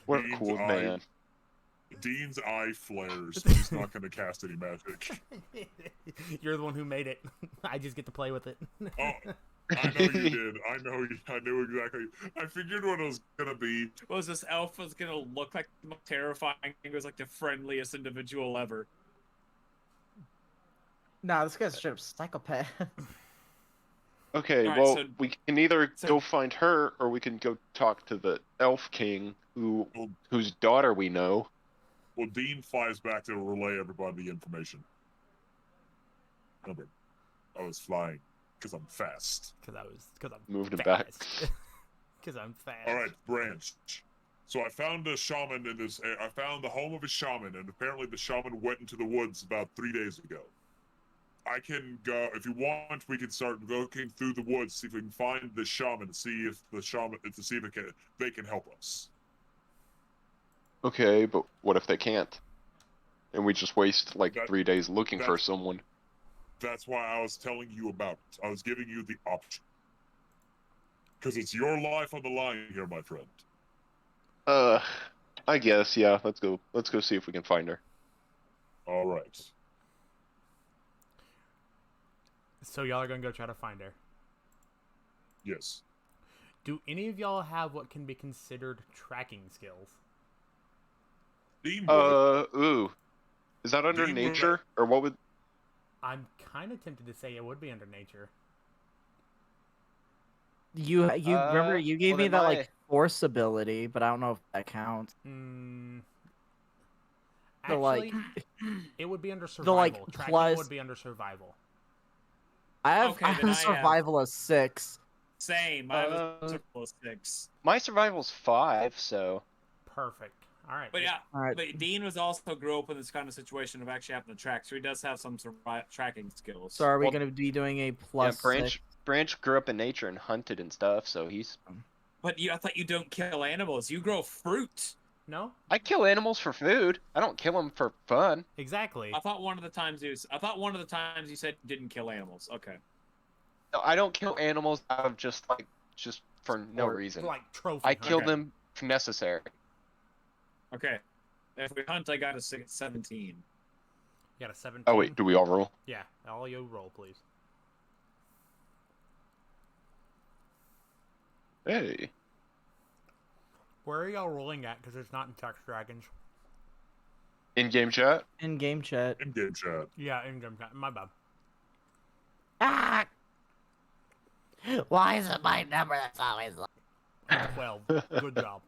Speaker 3: What a
Speaker 5: Dean's
Speaker 3: cool
Speaker 5: eye-
Speaker 3: man.
Speaker 5: Dean's eye flares. He's not going to cast any magic.
Speaker 1: You're the one who made it. I just get to play with it.
Speaker 5: Oh, I know you did. I knew exactly. I figured what it was going to be.
Speaker 2: Was this elf was gonna look like the most terrifying? It was like the friendliest individual ever.
Speaker 4: Nah, this guy's straight up psychopath.
Speaker 3: Okay,
Speaker 2: Alright,
Speaker 3: well,
Speaker 2: so-
Speaker 3: we can either
Speaker 2: so-
Speaker 3: go find her, or we can go talk to the Elf King, whose daughter we know.
Speaker 5: Well, Dean flies back to relay everybody the information. Remember, I was flying because I'm fast.
Speaker 1: Because I'm
Speaker 3: Moved him back.
Speaker 1: Because I'm fast.
Speaker 5: All right, Branch. So I found a shaman in this. I found the home of a shaman, and apparently the shaman went into the woods about 3 days ago. I can go if you want. We can start looking through the woods, see if we can find the shaman, to see if they can help us.
Speaker 3: Okay, but what if they can't? And we just waste like
Speaker 5: That-
Speaker 3: 3 days looking for
Speaker 5: that's-
Speaker 3: someone.
Speaker 5: That's why I was telling you about it. I was giving you the option. Because it's your life on the line here, my friend.
Speaker 3: I guess, yeah. Let's go. Let's go see if we can find her.
Speaker 5: All right.
Speaker 1: So y'all are gonna go try to find her.
Speaker 5: Yes.
Speaker 1: Do any of y'all have what can be considered tracking skills?
Speaker 5: Dean would.
Speaker 3: Ooh. Is that under
Speaker 5: Dean would-
Speaker 3: nature? Or what would...
Speaker 1: I'm kind of tempted to say it would be under nature.
Speaker 4: You remember you gave
Speaker 6: what
Speaker 4: me
Speaker 6: am
Speaker 4: that
Speaker 6: I?
Speaker 4: like force ability, but I don't know if that counts. The, like-
Speaker 1: Actually, it would be under
Speaker 4: the,
Speaker 1: survival.
Speaker 4: like,
Speaker 1: Tracking
Speaker 4: plus-
Speaker 1: would be under survival.
Speaker 4: I have
Speaker 2: Okay,
Speaker 4: I
Speaker 2: then
Speaker 4: have
Speaker 2: I have-
Speaker 4: survival as 6.
Speaker 2: Same. I was plus 6.
Speaker 6: My survival's 5, so
Speaker 1: Perfect. All right.
Speaker 2: But yeah,
Speaker 4: All right.
Speaker 2: but Dean was also grew up in this kind of situation of actually having to track, so he does have some tracking skills.
Speaker 4: So are we
Speaker 6: Well,
Speaker 4: going to be doing a
Speaker 6: yeah,
Speaker 4: plus
Speaker 6: Branch
Speaker 4: 6?
Speaker 6: Branch grew up in nature and hunted and stuff, so he's.
Speaker 2: But I thought you don't kill animals. You grow fruit.
Speaker 1: No,
Speaker 6: I kill animals for food. I don't kill them for fun.
Speaker 1: exactly.
Speaker 2: I thought one of the times you said you didn't kill animals. Okay.
Speaker 6: No, I don't kill animals out of just for no
Speaker 1: Or,
Speaker 6: reason.
Speaker 1: Like trophy.
Speaker 6: I kill
Speaker 2: Okay.
Speaker 6: them if necessary.
Speaker 2: Okay. If we hunt, I got a 17.
Speaker 1: You got a 17.
Speaker 3: Oh, wait. Do we all roll?
Speaker 1: Yeah. All you roll, please.
Speaker 3: Hey.
Speaker 1: Where are y'all rolling at? Because it's not in Text Dragons.
Speaker 3: In-game chat?
Speaker 4: In game chat.
Speaker 5: In-game chat.
Speaker 1: Yeah, in game chat. My bad.
Speaker 4: Ah! Why is it my number that's always like
Speaker 1: 12. Good job.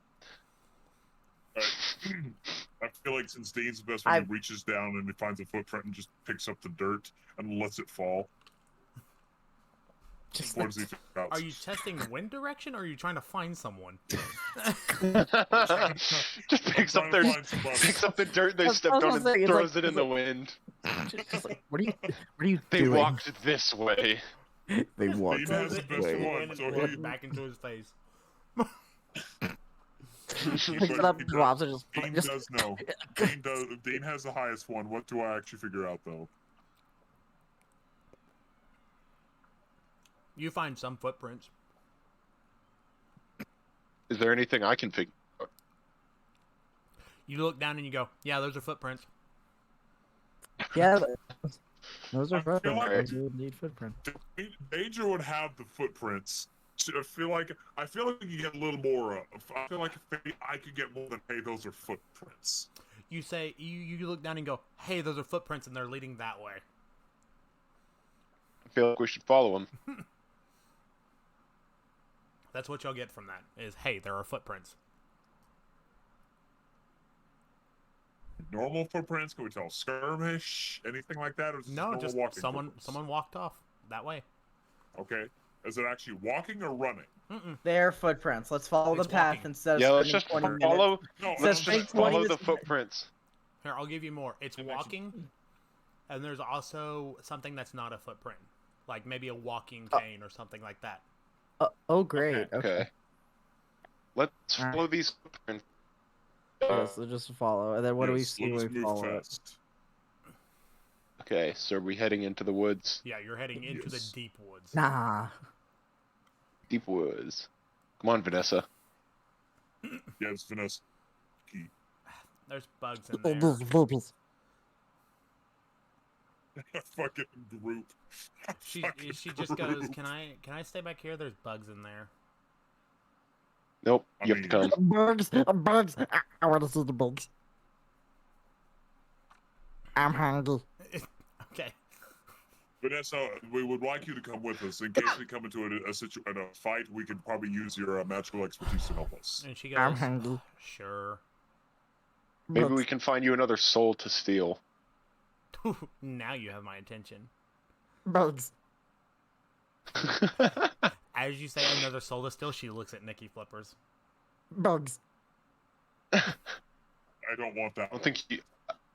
Speaker 5: I feel like since Dean's the best one,
Speaker 4: I-
Speaker 5: he reaches down and he finds a footprint and just picks up the dirt and lets it fall.
Speaker 4: just
Speaker 5: What does he figure out?
Speaker 1: Are you testing wind direction, or are you trying to find someone?
Speaker 3: Just picks up
Speaker 5: I'm
Speaker 3: their
Speaker 5: trying to find somebody.
Speaker 3: picks up the dirt they
Speaker 4: I was
Speaker 3: stepped on
Speaker 4: gonna
Speaker 3: and
Speaker 4: say, it's
Speaker 3: throws
Speaker 4: like-
Speaker 3: it in
Speaker 4: it's
Speaker 3: the
Speaker 4: like-
Speaker 3: wind.
Speaker 4: just like, what are you
Speaker 3: They
Speaker 4: doing?
Speaker 3: walked this way.
Speaker 4: They walked
Speaker 5: Dean
Speaker 1: Throws
Speaker 5: has
Speaker 1: it
Speaker 5: the
Speaker 1: into
Speaker 5: best
Speaker 1: the
Speaker 5: one,
Speaker 1: wind and
Speaker 5: so
Speaker 1: throws
Speaker 5: he-
Speaker 1: it back into his face.
Speaker 4: Picks it up, drops it,
Speaker 5: Dean
Speaker 4: just
Speaker 5: does know. Dean has the highest one. What do I actually figure out though?
Speaker 1: You find some footprints.
Speaker 3: Is there anything I can figure out?
Speaker 1: You look down and you go, yeah, those are footprints.
Speaker 4: yeah. Those are
Speaker 5: I feel
Speaker 4: footprints.
Speaker 5: like-
Speaker 4: Those would need footprints.
Speaker 5: Danger would have the footprints. I feel like you get a little more. I feel like I could get more than, hey, those are footprints.
Speaker 1: You say, you look down and go, hey, those are footprints and they're leading that way.
Speaker 3: I feel like we should follow him.
Speaker 1: That's what y'all get from that, is, hey, there are footprints.
Speaker 5: Normal footprints? Can we tell skirmish? Anything like that? Or is it
Speaker 1: No,
Speaker 5: normal
Speaker 1: just
Speaker 5: walking
Speaker 1: someone
Speaker 5: footprints?
Speaker 1: walked off that way.
Speaker 5: Okay. Is it actually walking or running?
Speaker 1: Mm-mm.
Speaker 4: They're footprints. Let's follow
Speaker 1: It's
Speaker 4: the path
Speaker 1: walking.
Speaker 4: instead of
Speaker 3: Yeah, let's
Speaker 4: spending
Speaker 3: just
Speaker 4: 20 minutes.
Speaker 3: follow.
Speaker 5: No,
Speaker 4: Says
Speaker 3: Let's
Speaker 4: take
Speaker 3: just
Speaker 4: 20
Speaker 3: follow the
Speaker 4: minutes-
Speaker 3: footprints.
Speaker 1: Here, I'll give you more. It's
Speaker 2: I'm actually-
Speaker 1: walking, and there's also something that's not a footprint. Like maybe a walking cane or something like that.
Speaker 4: Oh, great.
Speaker 2: Okay.
Speaker 4: Okay.
Speaker 3: Okay. Let's
Speaker 4: Alright.
Speaker 3: follow these footprints.
Speaker 4: Yeah, so just follow. And then what do we
Speaker 5: Yes,
Speaker 4: see
Speaker 5: let us
Speaker 4: when we
Speaker 5: move
Speaker 4: follow it?
Speaker 5: fast.
Speaker 3: Okay, so are we heading into the woods?
Speaker 1: Yeah, you're heading into
Speaker 5: Yes.
Speaker 1: the deep woods.
Speaker 4: Nah.
Speaker 3: Deep woods. Come on, Vanessa.
Speaker 5: Yeah, it's Vanessa.
Speaker 1: There's bugs in there.
Speaker 5: Fucking group.
Speaker 1: She
Speaker 5: Fucking
Speaker 1: just goes,
Speaker 5: group.
Speaker 1: can I stay back here? There's bugs in there.
Speaker 3: Nope,
Speaker 5: I
Speaker 3: you have to
Speaker 5: mean-
Speaker 3: come.
Speaker 4: Bugs. Bugs. I want to see the bugs. I'm hungry.
Speaker 1: Okay.
Speaker 5: Vanessa, we would like you to come with us in case we come into a fight. We could probably use your magical expertise to help us.
Speaker 1: And she goes,
Speaker 4: I'm hungry.
Speaker 1: sure.
Speaker 3: Maybe
Speaker 4: Bugs.
Speaker 3: we can find you another soul to steal.
Speaker 1: Now you have my attention.
Speaker 4: Bugs.
Speaker 1: As you say another soul to steal, she looks at Nikki Flippers.
Speaker 4: Bugs.
Speaker 5: I don't want that.
Speaker 3: I don't think you...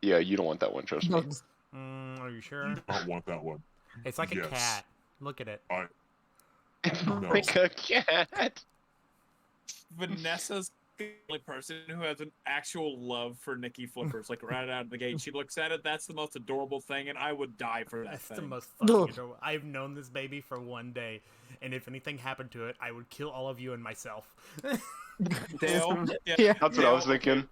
Speaker 3: Yeah, you don't want that one, trust me.
Speaker 4: Bugs.
Speaker 1: Are you sure?
Speaker 5: I don't want that one.
Speaker 1: It's like a
Speaker 5: Yes.
Speaker 1: cat. Look at it.
Speaker 5: No.
Speaker 3: Like a cat.
Speaker 2: Vanessa's the only person who has an actual love for Nikki Flippers. Like right out of the gate, she looks at it. That's the most adorable thing, and I would die for that
Speaker 1: That's
Speaker 2: thing.
Speaker 1: the most fucking adorable. I've known this baby for one day, and if anything happened to it, I would kill all of you and myself.
Speaker 2: Dale,
Speaker 4: Yeah.
Speaker 3: That's what I was thinking.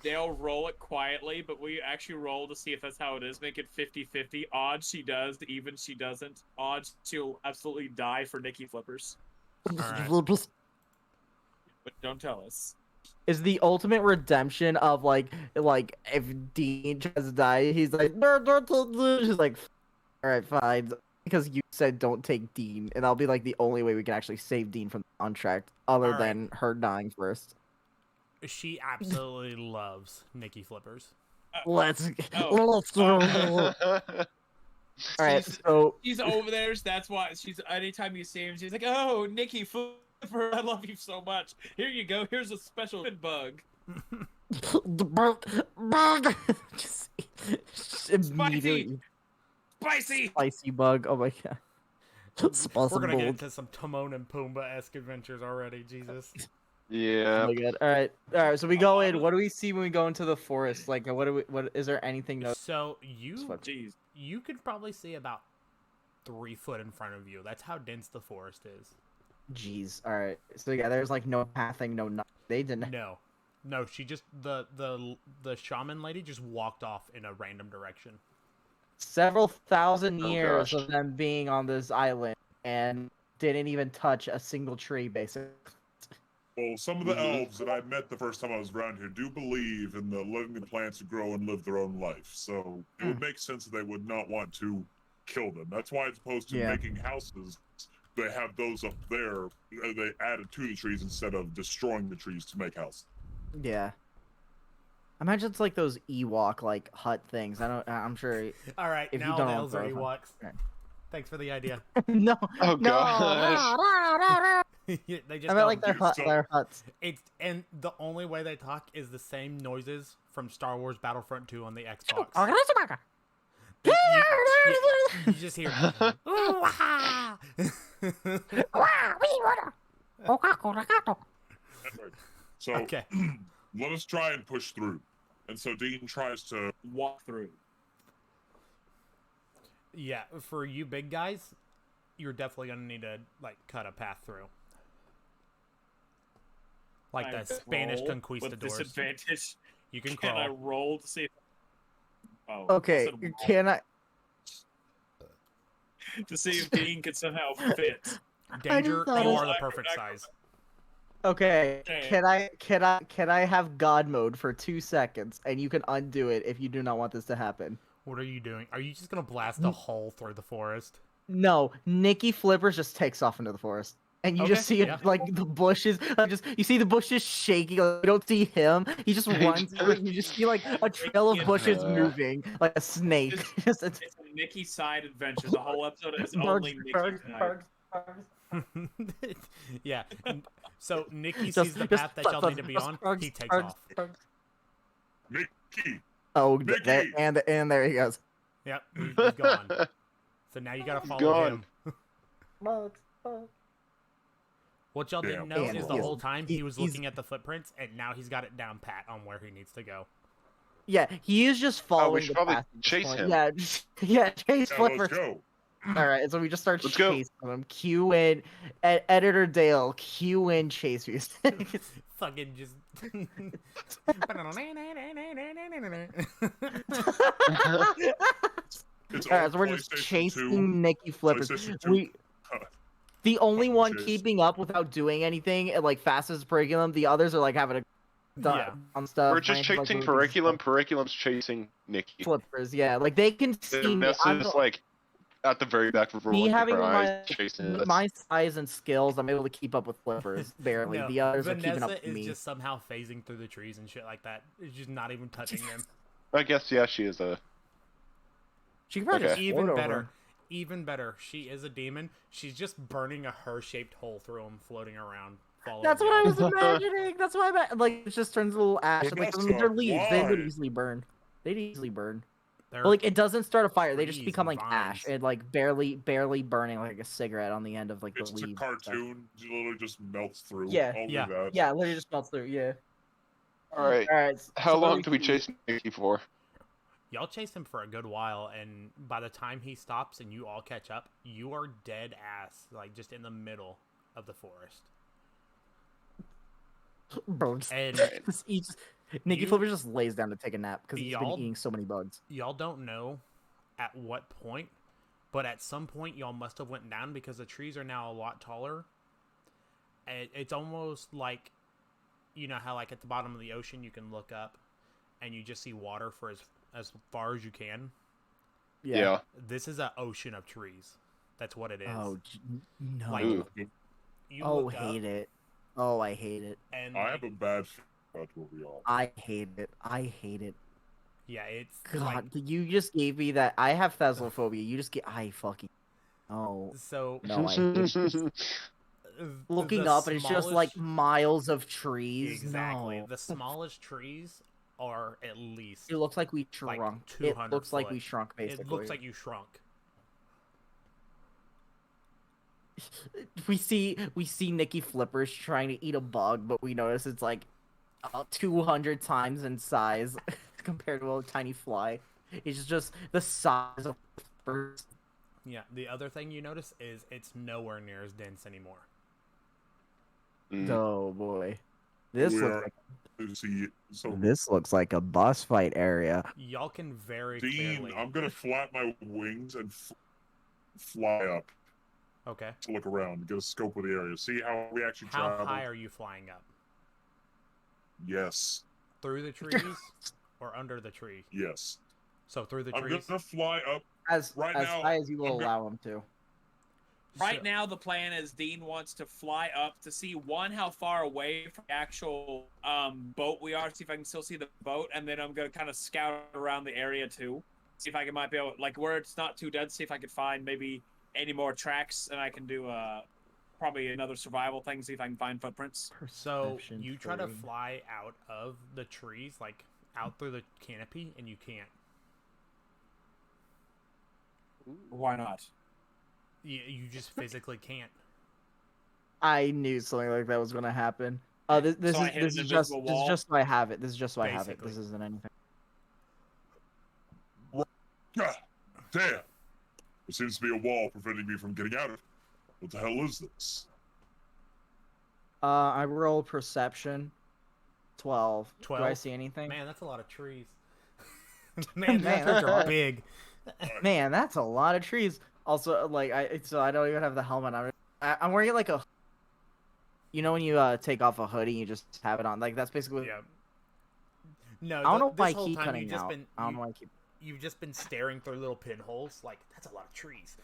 Speaker 2: They'll roll it quietly, but we actually roll to see if that's how it is. Make it 50-50. Odds she does, even she doesn't. Odds she'll absolutely die for Nikki Flippers.
Speaker 1: Alright.
Speaker 2: But don't tell us.
Speaker 4: Is the ultimate redemption of like if Dean tries to die, he's like, she's like, all right, fine, because you said don't take Dean, and that'll be like the only way we can actually save Dean from the contract, other
Speaker 1: All right.
Speaker 4: than her dying first.
Speaker 1: She absolutely loves Nikki Flippers.
Speaker 4: Let's
Speaker 2: Oh.
Speaker 4: all right. So
Speaker 2: She's over there. That's why she's. Anytime you see him, she's like, "Oh, Nikki Flipper, I love you so much. Here you go. Here's a special bug."
Speaker 4: just immediately
Speaker 2: Spicy.
Speaker 4: spicy bug. Oh my god.
Speaker 1: We're gonna get into some Timon and Pumbaa-esque adventures already. Jesus.
Speaker 4: Oh
Speaker 3: Yeah.
Speaker 4: my god. All right. So we go in. What do we see when we go into the forest? Like, what is there anything?
Speaker 1: So you
Speaker 2: Jeez.
Speaker 1: you could probably see about 3 foot in front of you. That's how dense the forest is.
Speaker 4: Jeez. All right. So yeah, there's like no pathing, no nothing. They didn't.
Speaker 1: No, she just the shaman lady just walked off in a random direction.
Speaker 4: Several thousand
Speaker 3: Oh,
Speaker 4: years
Speaker 3: gosh.
Speaker 4: of them being on this island and didn't even touch a single tree, basically.
Speaker 5: Well, some of the elves that I met the first time I was around here do believe in the letting the plants grow and live their own life. So it would make sense that they would not want to kill them. That's why, as opposed to
Speaker 4: Yeah.
Speaker 5: making houses, they have those up there. They added to the trees instead of destroying the trees to make houses.
Speaker 4: Yeah. Imagine it's like those Ewok like hut things. I'm sure.
Speaker 1: All right,
Speaker 4: If you
Speaker 1: now
Speaker 4: don't
Speaker 1: the
Speaker 4: know
Speaker 1: elves are
Speaker 4: both, huh?
Speaker 1: Ewoks.
Speaker 4: Right.
Speaker 1: Thanks for the idea.
Speaker 4: No.
Speaker 3: Oh,
Speaker 4: no.
Speaker 3: gosh.
Speaker 1: They just
Speaker 4: I
Speaker 1: go,
Speaker 4: meant like their
Speaker 5: dude, so-
Speaker 4: their huts.
Speaker 1: it's and the only way they talk is the same noises from Star Wars Battlefront 2 on the Xbox. You just hear. "Ooh-ah!"
Speaker 5: So
Speaker 1: Okay.
Speaker 5: let us try and push through. And so Dean tries to.
Speaker 2: Walk through.
Speaker 1: Yeah, for you big guys, you're definitely gonna need to like cut a path through, like
Speaker 2: I
Speaker 1: the Spanish
Speaker 2: roll with
Speaker 1: conquistadors.
Speaker 2: disadvantage.
Speaker 1: You can
Speaker 2: Can I
Speaker 1: crawl.
Speaker 2: roll to see? Oh,
Speaker 4: Okay.
Speaker 2: instead of roll,
Speaker 4: Can I?
Speaker 2: to see if Dean can somehow fit.
Speaker 1: Danger,
Speaker 4: thought
Speaker 1: you
Speaker 4: of-
Speaker 1: are the perfect size.
Speaker 4: Okay.
Speaker 2: Okay.
Speaker 4: Can I have God mode for 2 seconds, and you can undo it if you do not want this to happen.
Speaker 1: What are you doing? Are you just gonna blast a hole through the forest?
Speaker 4: No, Nikki Flippers just takes off into the forest, and you
Speaker 1: Okay,
Speaker 4: just see it
Speaker 1: yeah.
Speaker 4: like the bushes. You see the bushes shaking. Like, you don't see him. He just runs. You just see like a trail of bushes moving, like a snake. Just
Speaker 2: It's a Nikki side adventure. The whole episode is only Nikki side.
Speaker 1: Yeah. So Nikki
Speaker 4: Just-
Speaker 1: sees the
Speaker 4: just
Speaker 1: path that y'all need to be on. He takes off.
Speaker 5: Mickey!
Speaker 4: Oh,
Speaker 5: Nikki!
Speaker 4: and there he goes.
Speaker 1: Yep, he's gone. So now you gotta follow
Speaker 3: Gone.
Speaker 1: him. What y'all didn't know
Speaker 5: Damn.
Speaker 1: is the
Speaker 4: He's-
Speaker 1: whole time he was
Speaker 4: he's-
Speaker 1: looking at the footprints, and now he's got it down pat on where he needs to go.
Speaker 4: Yeah, he is just following
Speaker 3: should
Speaker 4: the
Speaker 3: probably
Speaker 4: path at this
Speaker 3: chase
Speaker 4: point.
Speaker 3: him.
Speaker 4: Yeah, yeah, chase
Speaker 5: Now
Speaker 4: Flippers.
Speaker 5: let's go.
Speaker 4: All right, so we just start
Speaker 3: Let's go.
Speaker 4: chasing him. Cue in, editor Dale. Cue in chase music.
Speaker 1: Fucking just.
Speaker 5: It's
Speaker 4: All right,
Speaker 5: all
Speaker 4: so we're just
Speaker 5: PlayStation
Speaker 4: chasing
Speaker 5: 2.
Speaker 4: Nikki Flippers.
Speaker 5: PlayStation 2.
Speaker 4: We, the only
Speaker 5: Fucking
Speaker 4: one
Speaker 5: chase.
Speaker 4: keeping up without doing anything, like fastest curriculum. The others are like having a
Speaker 1: Yeah.
Speaker 4: on stuff.
Speaker 3: We're just
Speaker 4: Brandon's, like,
Speaker 3: chasing
Speaker 4: doing things
Speaker 3: Periculum. Periculum's chasing Nikki.
Speaker 4: with Flippers. Yeah, like they can see me. I'm
Speaker 3: Vanessa's like at the very back of
Speaker 4: me
Speaker 3: rolling
Speaker 4: having
Speaker 3: her
Speaker 4: my
Speaker 3: eyes, chasing us.
Speaker 4: my size and skills. I'm able to keep up with Flippers barely.
Speaker 1: No,
Speaker 4: The others are keeping up
Speaker 1: Vanessa
Speaker 4: with
Speaker 1: is
Speaker 4: me.
Speaker 1: just somehow phasing through the trees and shit like that. It's just not even touching them.
Speaker 3: I guess yeah, she is a.
Speaker 4: She can probably
Speaker 3: Okay.
Speaker 4: just
Speaker 1: Even
Speaker 4: float
Speaker 1: better.
Speaker 4: over.
Speaker 1: Even better. She is a demon. She's just burning a her-shaped hole through them, floating around. following
Speaker 4: That's
Speaker 1: you.
Speaker 4: what I was imagining. That's why like it just turns a little ash. Like
Speaker 5: Vanessa,
Speaker 4: they're leaves. They would
Speaker 5: why?
Speaker 4: easily burn. They'd easily burn.
Speaker 1: They're
Speaker 4: But, like, it doesn't start a fire. They just
Speaker 1: trees
Speaker 4: become
Speaker 1: and
Speaker 4: like ash.
Speaker 1: vines.
Speaker 4: It like barely burning like a cigarette on the end of like the
Speaker 5: It's a
Speaker 4: leaves. and stuff.
Speaker 5: cartoon. It literally just melts through.
Speaker 4: Yeah.
Speaker 5: Only
Speaker 1: Yeah.
Speaker 5: that.
Speaker 4: Yeah, it literally just melts through. Yeah.
Speaker 3: All right.
Speaker 4: All right.
Speaker 3: How
Speaker 4: so what
Speaker 3: long do we
Speaker 4: see?
Speaker 3: chase Nikki for?
Speaker 1: Y'all chase him for a good while, and by the time he stops and you all catch up, you are dead ass, like just in the middle of the forest.
Speaker 4: Bro, just,
Speaker 1: And
Speaker 4: just eats. Nikki
Speaker 1: you-
Speaker 4: Flipper just lays down to take a nap because he's been
Speaker 1: Y'all-
Speaker 4: eating so many bugs.
Speaker 1: y'all don't know at what point, but at some point y'all must have went down because the trees are now a lot taller. And it's almost like, you know how like at the bottom of the ocean you can look up and you just see water for as far as you can.
Speaker 3: Yeah.
Speaker 1: This is an ocean of trees. That's what it is.
Speaker 4: Oh no.
Speaker 1: Like,
Speaker 3: Ooh.
Speaker 1: You
Speaker 4: Oh,
Speaker 1: look up
Speaker 4: hate it. Oh, I hate it.
Speaker 1: and
Speaker 5: I
Speaker 1: like,
Speaker 5: have a bad feeling about where we are.
Speaker 4: I hate it. I hate it.
Speaker 1: yeah, it's
Speaker 4: God,
Speaker 1: like
Speaker 4: you just gave me that. I have thasmophobia. You just get. I fucking. Oh
Speaker 1: so
Speaker 4: no, I hate it. Looking
Speaker 1: the
Speaker 4: up and it's just like
Speaker 1: smallest-
Speaker 4: miles of trees.
Speaker 1: exactly
Speaker 4: No.
Speaker 1: the smallest trees are at least
Speaker 4: It looks like we
Speaker 1: like
Speaker 4: shrunk.
Speaker 1: 200
Speaker 4: It looks like we
Speaker 1: foot.
Speaker 4: shrunk, basically.
Speaker 1: It looks like you shrunk.
Speaker 4: we see Nikki Flippers trying to eat a bug, but we notice it's like 200 times in size compared to a tiny fly. It's just the size of flippers.
Speaker 1: Yeah, the other thing you notice is it's nowhere near as dense anymore.
Speaker 3: Mm.
Speaker 4: Oh boy, this
Speaker 5: We
Speaker 4: looks
Speaker 5: are-
Speaker 4: like,
Speaker 5: So,
Speaker 4: this looks like a boss fight area.
Speaker 1: Y'all can very
Speaker 5: Dean,
Speaker 1: clearly.
Speaker 5: I'm gonna flap my wings and fly up
Speaker 1: Okay.
Speaker 5: to look around, get a scope of the area, see how we actually
Speaker 1: How
Speaker 5: travel.
Speaker 1: high are you flying up?
Speaker 5: Yes,
Speaker 1: Through the trees or under the tree?
Speaker 5: yes.
Speaker 1: So through the
Speaker 5: I'm
Speaker 1: trees.
Speaker 5: gonna fly up.
Speaker 4: As
Speaker 5: Right
Speaker 4: as
Speaker 5: now,
Speaker 4: high as you will
Speaker 5: I'm go-
Speaker 4: allow him to.
Speaker 2: Right
Speaker 1: So-
Speaker 2: now, the plan is Dean wants to fly up to see one how far away from the actual boat we are, see if I can still see the boat, and then I'm gonna kind of scout around the area too, see if I can might be able like where it's not too dead, see if I could find maybe any more tracks, and I can do probably another survival thing, see if I can find footprints.
Speaker 1: So
Speaker 4: Perception
Speaker 1: you try to
Speaker 4: three.
Speaker 1: fly out of the trees, like out through the canopy, and you can't.
Speaker 2: Why not?
Speaker 1: You just physically can't.
Speaker 4: I knew something like that was gonna happen. This
Speaker 2: So I
Speaker 4: is
Speaker 2: hit
Speaker 4: this
Speaker 2: an
Speaker 4: is just
Speaker 2: invisible
Speaker 4: this is
Speaker 2: wall?
Speaker 4: just so I have it. This is just so I have it.
Speaker 1: Basically.
Speaker 4: This isn't anything.
Speaker 5: God damn! There seems to be a wall preventing me from getting out of it. What the hell is this?
Speaker 4: I roll perception. 12. Do I
Speaker 1: 12?
Speaker 4: see anything?
Speaker 1: Man, that's a lot of trees. Man,
Speaker 4: Man,
Speaker 1: those are
Speaker 4: that's-
Speaker 1: big.
Speaker 4: Man, that's a lot of trees. Also, like so I don't even have the helmet. I'm wearing like a. You know when you take off a hoodie, you just have it on. Like that's basically.
Speaker 1: Yeah. No,
Speaker 4: I don't know
Speaker 1: this
Speaker 4: why I
Speaker 1: whole
Speaker 4: keep
Speaker 1: time
Speaker 4: cutting
Speaker 1: you've just
Speaker 4: out.
Speaker 1: been
Speaker 4: I don't know why I keep.
Speaker 1: you've just been staring through little pinholes. Like that's a lot of trees.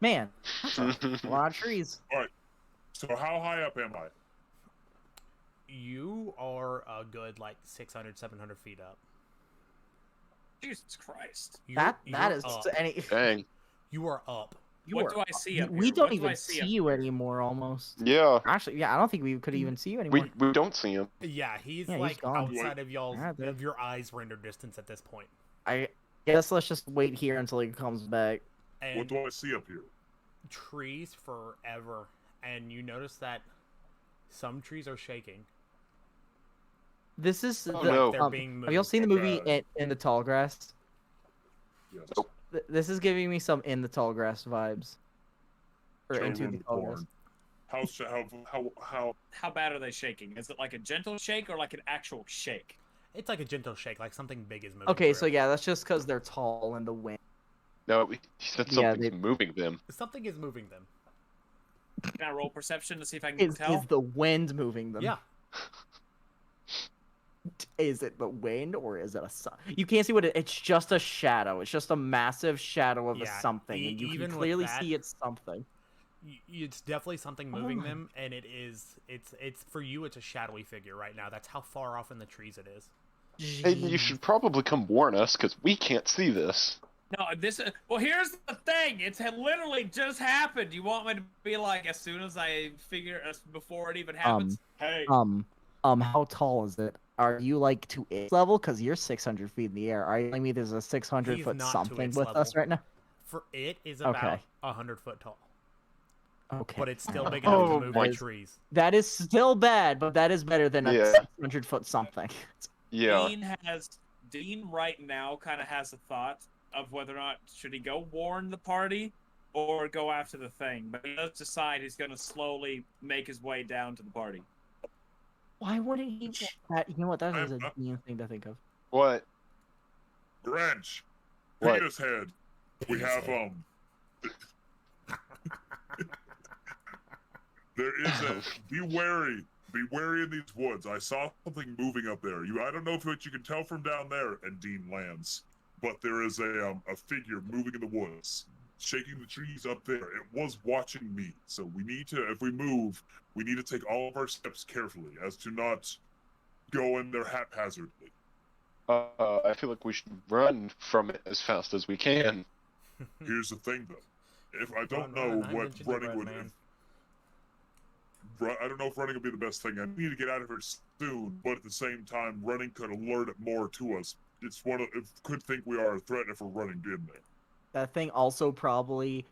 Speaker 4: Man, that's a lot of trees.
Speaker 5: So how high up am I?
Speaker 1: You are a good like 600, 700 feet up.
Speaker 2: Jesus Christ!
Speaker 4: That
Speaker 1: You're
Speaker 4: is
Speaker 1: up.
Speaker 4: any.
Speaker 3: Dang.
Speaker 1: You are up.
Speaker 4: You
Speaker 2: What
Speaker 4: are
Speaker 2: do I see up
Speaker 4: We
Speaker 2: here?
Speaker 4: don't
Speaker 2: What do I
Speaker 4: even
Speaker 2: see
Speaker 4: see
Speaker 2: up
Speaker 4: you anymore. Almost.
Speaker 3: Yeah.
Speaker 4: Actually, yeah, I don't think we could even see you anymore.
Speaker 3: We don't see him.
Speaker 1: Yeah, he's
Speaker 4: Yeah, he's
Speaker 1: like
Speaker 4: gone.
Speaker 1: outside of y'all's
Speaker 4: Yeah, dude.
Speaker 1: of your eyes render distance at this point.
Speaker 4: I guess let's just wait here until he comes back.
Speaker 1: And
Speaker 5: What do I see up here?
Speaker 1: trees forever, and you notice that some trees are shaking.
Speaker 4: This is
Speaker 3: Oh,
Speaker 4: the,
Speaker 3: no.
Speaker 1: They're
Speaker 4: um,
Speaker 1: being
Speaker 4: have y'all
Speaker 1: moved.
Speaker 4: seen the movie
Speaker 5: Okay.
Speaker 4: in the Tall Grass?
Speaker 5: Yes.
Speaker 3: Nope.
Speaker 4: This is giving me some In the Tall Grass vibes. Or
Speaker 5: Children
Speaker 4: Into the
Speaker 5: of
Speaker 4: Tall
Speaker 5: porn.
Speaker 4: Grass.
Speaker 5: How
Speaker 2: How bad are they shaking? Is it like a gentle shake or like an actual shake?
Speaker 1: It's like a gentle shake, like something big is moving.
Speaker 4: Okay,
Speaker 1: through
Speaker 4: so
Speaker 1: it.
Speaker 4: yeah, that's just because they're tall and the wind.
Speaker 3: No, he said
Speaker 4: Yeah,
Speaker 3: something's moving them.
Speaker 1: Something is moving them.
Speaker 2: Can I roll perception to see if I can
Speaker 4: Is
Speaker 2: tell?
Speaker 4: the wind moving them?
Speaker 1: Yeah.
Speaker 4: Is it the wind or is it a sun? You can't see what it's just a shadow. It's just a massive shadow of a
Speaker 1: Yeah,
Speaker 4: something, and you
Speaker 1: even
Speaker 4: can
Speaker 1: with
Speaker 4: clearly
Speaker 1: that-
Speaker 4: see it's something.
Speaker 1: It's definitely something moving
Speaker 4: Oh.
Speaker 1: them, and it's for you. It's a shadowy figure right now. That's how far off in the trees it is.
Speaker 3: Hey, you
Speaker 4: Jeez.
Speaker 3: should probably come warn us, because we can't see this.
Speaker 2: No, this. Well, here's the thing. It's had literally just happened. You want me to be like, as soon as I figure, before it even happens? Hey,
Speaker 4: How tall is it? are you like to its level? Because you're 600 feet in the air. Are you telling me there's a 600
Speaker 1: He's
Speaker 4: foot
Speaker 1: not to
Speaker 4: something
Speaker 1: its
Speaker 4: with
Speaker 1: level.
Speaker 4: us right now?
Speaker 1: For it is about
Speaker 4: Okay.
Speaker 1: 100 foot tall,
Speaker 4: Okay.
Speaker 1: but it's still big enough to
Speaker 3: Oh
Speaker 1: move
Speaker 3: my-
Speaker 1: the trees.
Speaker 4: That is still bad, but that is better than a
Speaker 3: Yeah.
Speaker 4: 600 foot something.
Speaker 3: Yeah.
Speaker 2: Dean right now kind of has a thought of whether or not should he go warn the party or go after the thing, but he does decide he's going to slowly make his way down to the party.
Speaker 4: Why wouldn't he want that? You know what? That is a
Speaker 5: I'm-
Speaker 4: mean thing to think of.
Speaker 3: What?
Speaker 5: Branch,
Speaker 3: What?
Speaker 5: penis head. We
Speaker 1: Penis
Speaker 5: have
Speaker 1: head.
Speaker 5: There is a be wary in these woods. I saw something moving up there. I don't know if you can tell from down there. And Dean lands, but there is a figure moving in the woods, shaking the trees up there. It was watching me, so we need to. If we move, we need to take all of our steps carefully, as to not go in there haphazardly.
Speaker 3: I feel like we should run from it as fast as we can.
Speaker 5: Here's the thing, though. If I don't
Speaker 1: Run,
Speaker 5: know
Speaker 1: I'm
Speaker 5: what
Speaker 1: a
Speaker 5: running
Speaker 1: gingerbread
Speaker 5: would.
Speaker 1: man.
Speaker 5: I don't know if running would be the best thing. I need to get out of here soon, but at the same time, running could alert it more to us. It could think we are a threat if we're running in there.
Speaker 4: That thing also probably,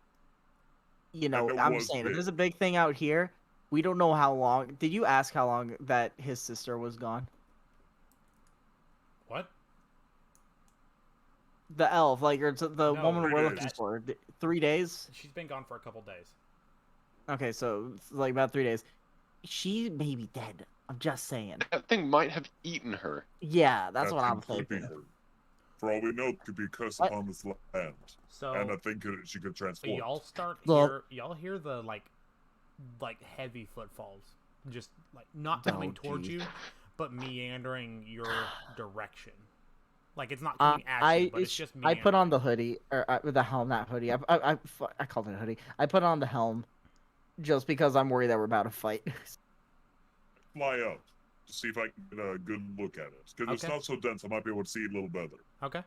Speaker 5: it
Speaker 4: I'm
Speaker 5: was
Speaker 4: saying, if
Speaker 5: big.
Speaker 4: there's a big thing out here, we don't know how long. Did you ask how long that his sister was gone?
Speaker 1: What?
Speaker 4: The elf, or the
Speaker 1: No,
Speaker 4: woman
Speaker 5: 3
Speaker 4: we're
Speaker 5: days.
Speaker 4: looking for. 3 days?
Speaker 1: She's been gone for a couple days.
Speaker 4: Okay, so it's like about 3 days. She may be dead. I'm just saying.
Speaker 3: That thing might have eaten her.
Speaker 4: Yeah, that's
Speaker 5: That
Speaker 4: what I'm
Speaker 5: thing could be
Speaker 4: thinking.
Speaker 5: her. For all we know, it could be a curse
Speaker 4: What?
Speaker 5: upon this land,
Speaker 1: So
Speaker 5: and I think she could transform.
Speaker 4: Well-
Speaker 1: y'all hear the like heavy footfalls, just like not
Speaker 4: Oh,
Speaker 1: coming towards
Speaker 4: geez.
Speaker 1: you, but meandering your direction. Like it's not
Speaker 4: Uh,
Speaker 1: coming at you, but it's just
Speaker 4: I
Speaker 1: meandering.
Speaker 4: put on the hoodie, or the helm, not hoodie. I called it a hoodie. I put on the helm just because I'm worried that we're about to fight.
Speaker 5: Fly up to see if I can get a good look at it, because it's
Speaker 1: Okay.
Speaker 5: not so dense. I might be able to see it a little better.
Speaker 1: Okay.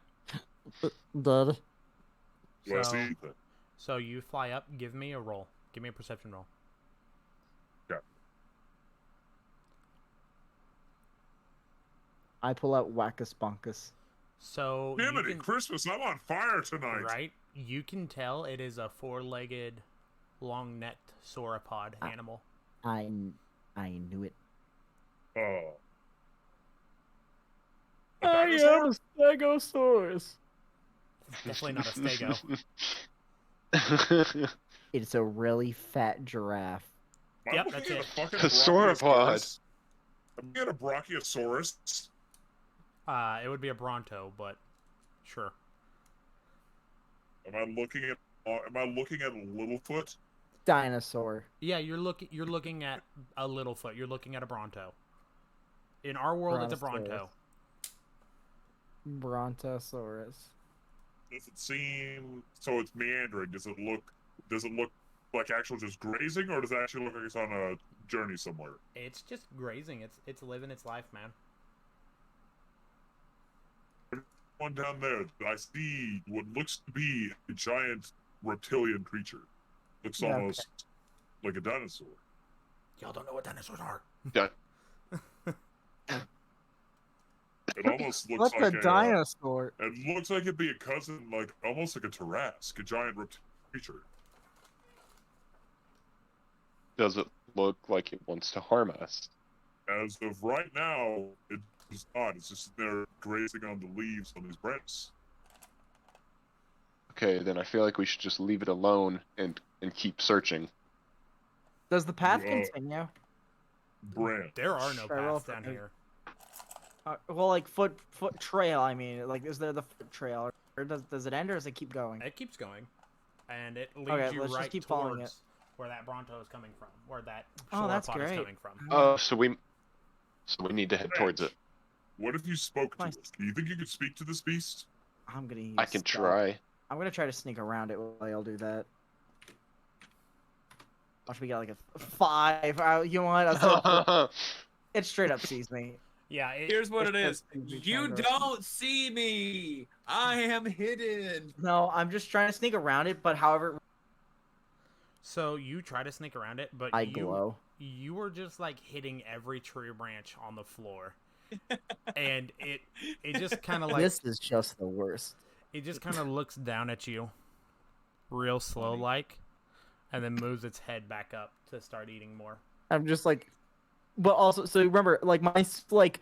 Speaker 4: Dead.
Speaker 5: Do I see
Speaker 1: So,
Speaker 5: anything?
Speaker 1: so you fly up. Give me a roll. Give me a perception roll.
Speaker 4: I pull out Wackus Bunkus.
Speaker 1: So you
Speaker 5: Jiminy
Speaker 1: can,
Speaker 5: Christmas! I'm on fire tonight.
Speaker 1: right? You can tell it is a four-legged, long-necked sauropod animal.
Speaker 4: I knew it.
Speaker 5: Oh. A dinosaur?
Speaker 4: Stegosaurus.
Speaker 1: Definitely not a stego.
Speaker 4: It's a really fat giraffe.
Speaker 5: Am I
Speaker 1: Yep,
Speaker 5: looking
Speaker 1: that's
Speaker 5: at
Speaker 1: it.
Speaker 5: a fucking
Speaker 3: A sauropod.
Speaker 5: Brachiosaurus? I'm looking at a Brachiosaurus.
Speaker 1: It would be a Bronto, but sure.
Speaker 5: Am I looking at a Littlefoot?
Speaker 4: Dinosaur.
Speaker 1: Yeah, you're looking at a Littlefoot. You're looking at a Bronto. In our world, it's a Bronto.
Speaker 4: Brontosaurus.
Speaker 5: Does it seem so? It's meandering. Does it look like actual just grazing, or does it actually look like it's on a journey somewhere?
Speaker 1: It's just grazing. It's living its life, man.
Speaker 5: One down there, I see what looks to be a giant reptilian creature. Looks
Speaker 4: Yeah, okay.
Speaker 5: almost like a dinosaur.
Speaker 1: Y'all don't know what dinosaurs are.
Speaker 3: Yeah.
Speaker 5: It almost looks
Speaker 4: What's
Speaker 5: like
Speaker 4: a dinosaur?
Speaker 5: It looks like it'd be a cousin, almost like a Tarrasque, a giant reptilian creature.
Speaker 3: Does it look like it wants to harm us?
Speaker 5: As of right now, it is not. It's just there grazing on the leaves on these branches.
Speaker 3: Okay, then I feel like we should just leave it alone and keep searching.
Speaker 4: Does the path
Speaker 5: You,
Speaker 4: continue?
Speaker 5: Branch.
Speaker 1: There are no
Speaker 4: Should I roll
Speaker 1: paths
Speaker 4: for
Speaker 1: down
Speaker 4: it?
Speaker 1: here.
Speaker 4: Well, like foot trail. I mean, like, is there the foot trail, or does it end, or does it keep going?
Speaker 1: It keeps going, and it leads
Speaker 4: Okay,
Speaker 1: you
Speaker 4: let's just
Speaker 1: right
Speaker 4: keep following
Speaker 1: towards where that Bronto is coming from, where that
Speaker 4: Oh, that's
Speaker 1: sauropod is
Speaker 4: great.
Speaker 1: coming from.
Speaker 3: Oh, so we need to head towards it.
Speaker 5: What if you spoke to
Speaker 4: Nice.
Speaker 5: it? Do you think you could speak to this beast?
Speaker 4: I'm gonna. Use
Speaker 3: I can
Speaker 4: stealth.
Speaker 3: try.
Speaker 4: I'm gonna try to sneak around it while I'll do that. Watch me get like a 5. You know what? It straight up sees me.
Speaker 1: Yeah,
Speaker 2: Here's what it
Speaker 4: It's
Speaker 2: is.
Speaker 4: just-
Speaker 2: You don't see me. I am hidden.
Speaker 4: No, I'm just trying to sneak around it, but however,
Speaker 1: so you try to sneak around it, but
Speaker 4: I glow.
Speaker 1: you were just like hitting every tree branch on the floor. and it just kind of like
Speaker 4: This is just the worst.
Speaker 1: it just kind of looks down at you, real slow like, and then moves its head back up to start eating more.
Speaker 4: I'm just like, but also, so remember, like mine's like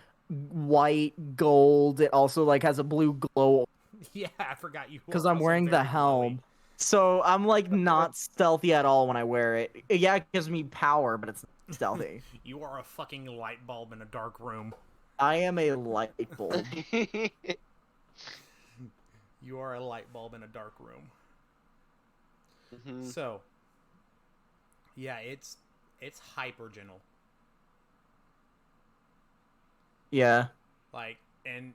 Speaker 4: white gold. It also like has a blue glow
Speaker 1: Yeah, I forgot you.
Speaker 4: because
Speaker 1: are
Speaker 4: I'm
Speaker 1: also
Speaker 4: wearing the
Speaker 1: very
Speaker 4: helm.
Speaker 1: glowy.
Speaker 4: So I'm like not stealthy at all when I wear it. Yeah, it gives me power, but it's not stealthy.
Speaker 1: You are a fucking light bulb in a dark room.
Speaker 4: I am a light bulb.
Speaker 1: You are a light bulb in a dark room.
Speaker 6: Mhm.
Speaker 1: So, yeah, it's hyper gentle.
Speaker 4: Yeah.
Speaker 1: Like, and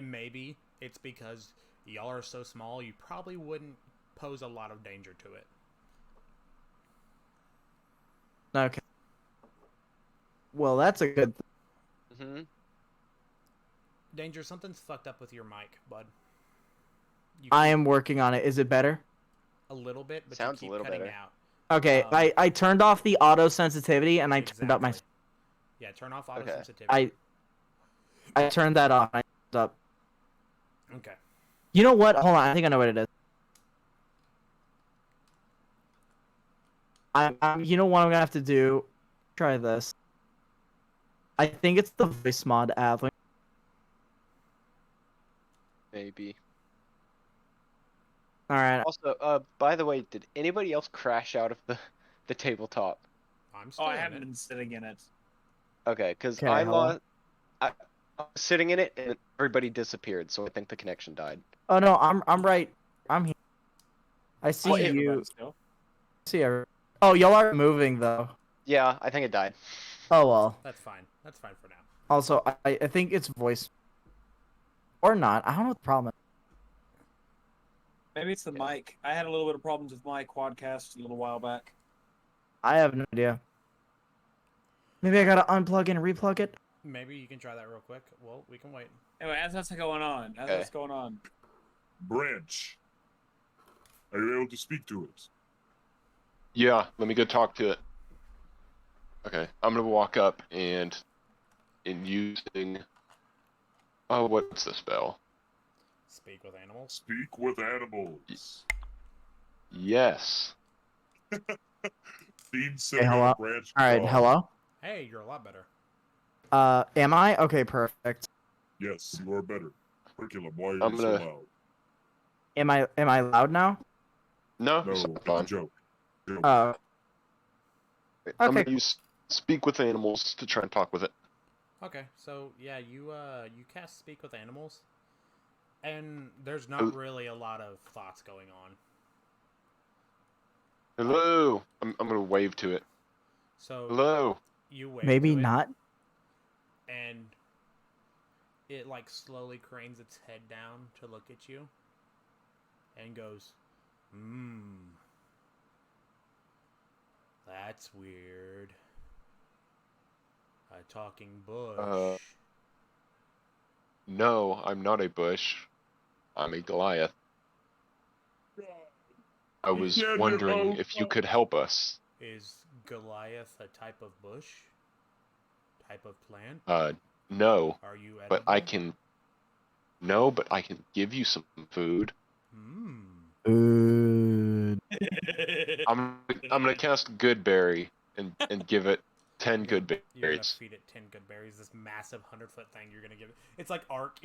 Speaker 1: maybe it's because y'all are so small, you probably wouldn't pose a lot of danger to it.
Speaker 4: Okay. Well, that's a good.
Speaker 6: Mhm.
Speaker 1: Danger, something's fucked up with your mic, bud. You
Speaker 4: I
Speaker 1: keep-
Speaker 4: am working on it. Is it better?
Speaker 1: a little bit, but
Speaker 6: Sounds a
Speaker 1: you keep
Speaker 6: little
Speaker 1: cutting
Speaker 6: better.
Speaker 1: out.
Speaker 4: Okay. I turned off the auto sensitivity and I turned up my.
Speaker 1: Exactly. Yeah, turn off auto
Speaker 6: Okay.
Speaker 1: sensitivity.
Speaker 4: I turned that off. I turned up.
Speaker 1: Okay.
Speaker 4: You know what? Hold on. I think I know what it is. You know what I'm gonna have to do? Try this. I think it's the voice mod app.
Speaker 6: Maybe.
Speaker 4: All right.
Speaker 6: Also, by the way, did anybody else crash out of the tabletop?
Speaker 1: I'm
Speaker 2: Oh,
Speaker 1: still
Speaker 2: I
Speaker 1: in
Speaker 2: haven't
Speaker 1: it.
Speaker 2: been sitting in it.
Speaker 6: Okay, because
Speaker 4: Okay,
Speaker 6: I
Speaker 4: hello?
Speaker 6: lost. I was sitting in it and everybody disappeared, so I think the connection died.
Speaker 4: Oh no, I'm right. I'm here. I see
Speaker 2: I see
Speaker 4: you.
Speaker 2: everybody still.
Speaker 4: See every- Oh, y'all are moving though.
Speaker 6: Yeah, I think it died.
Speaker 4: Oh well.
Speaker 1: That's fine. That's fine for now.
Speaker 4: Also, I think it's voice. Or not. I don't know what the problem is.
Speaker 2: Maybe it's the mic. I had a little bit of problems with my quadcast a little while back.
Speaker 4: I have no idea. Maybe I gotta unplug and replug it.
Speaker 1: Maybe you can try that real quick. Well, we can wait.
Speaker 2: Anyway, as that's going on, as
Speaker 6: Okay.
Speaker 2: that's going on.
Speaker 5: Branch. Are you able to speak to it?
Speaker 3: Yeah, let me go talk to it. Okay, I'm gonna walk up and in using. Oh, what's the spell?
Speaker 1: Speak with animals.
Speaker 5: Speak with animals.
Speaker 3: Yes.
Speaker 5: Dean sitting
Speaker 4: hello?
Speaker 5: on a branch.
Speaker 4: All right.
Speaker 5: jaw.
Speaker 4: Hello.
Speaker 1: Hey, you're a lot better.
Speaker 4: Am I? Okay. Perfect.
Speaker 5: Yes, you are better. Curriculum, why are
Speaker 3: I'm
Speaker 5: you so
Speaker 3: gonna-
Speaker 5: loud?
Speaker 4: Am I loud now?
Speaker 3: No,
Speaker 5: No,
Speaker 3: it's
Speaker 5: it's a
Speaker 3: fine.
Speaker 5: joke. Joke.
Speaker 4: Oh.
Speaker 3: I'm
Speaker 4: Okay.
Speaker 3: gonna use speak with animals to try and talk with it.
Speaker 1: Okay, so yeah, you cast speak with animals, and there's not really a lot of thoughts going on.
Speaker 3: Hello. I'm gonna wave to it.
Speaker 1: So
Speaker 3: Hello.
Speaker 1: you wave
Speaker 4: Maybe
Speaker 1: to it,
Speaker 4: not.
Speaker 1: and it like slowly cranes its head down to look at you, and goes, that's weird. A talking bush.
Speaker 3: No, I'm not a bush. I'm a Goliath. I was
Speaker 5: Yeah,
Speaker 3: wondering
Speaker 5: no.
Speaker 3: if you could help us.
Speaker 1: Is Goliath a type of bush? Type of plant?
Speaker 3: No,
Speaker 1: Are you edible?
Speaker 3: but I can. No, but I can give you some food. I'm gonna cast Goodberry and give it 10 good
Speaker 1: You're gonna
Speaker 3: berries.
Speaker 1: feed it 10 good berries. This massive 100-foot thing. You're gonna give it. It's like Ark.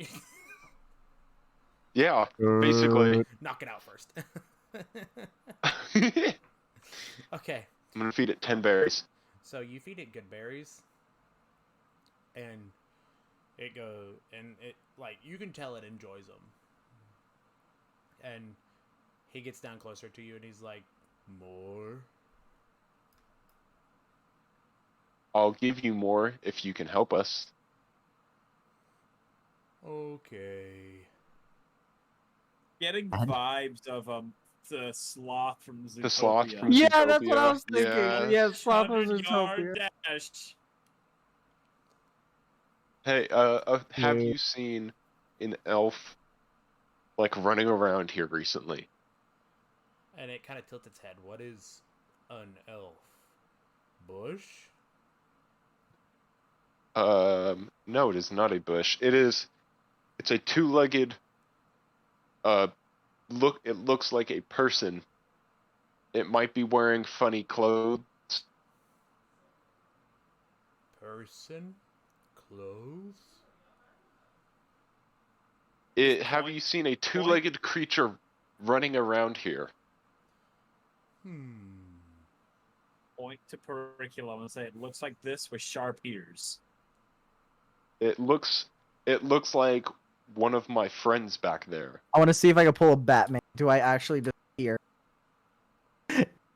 Speaker 3: Yeah, basically.
Speaker 1: Knock it out first.
Speaker 3: I'm
Speaker 1: Okay,
Speaker 3: gonna feed it 10 berries.
Speaker 1: so you feed it good berries, and it like you can tell it enjoys them. And he gets down closer to you, and he's like, "More."
Speaker 3: I'll give you more if you can help us.
Speaker 1: Okay.
Speaker 2: Getting vibes of the sloth from Zootopia.
Speaker 3: The sloth from
Speaker 4: Yeah, that's what I
Speaker 3: Zootopia.
Speaker 4: was thinking.
Speaker 3: Yeah.
Speaker 4: Yeah, Sloth was
Speaker 2: 100-yard
Speaker 4: Zootopia.
Speaker 2: dash.
Speaker 3: Hey, have you seen an elf like running around here recently?
Speaker 1: And it kind of tilts its head. What is an elf? Bush?
Speaker 3: No, it is not a bush. It's a two-legged, it looks like a person. It might be wearing funny clothes.
Speaker 1: Person, clothes.
Speaker 3: Have you seen a two-legged creature running around here?
Speaker 2: Point to Periculum and say it looks like this with sharp ears.
Speaker 3: It looks like one of my friends back there.
Speaker 4: I want to see if I can pull a Batman. Do I actually disappear?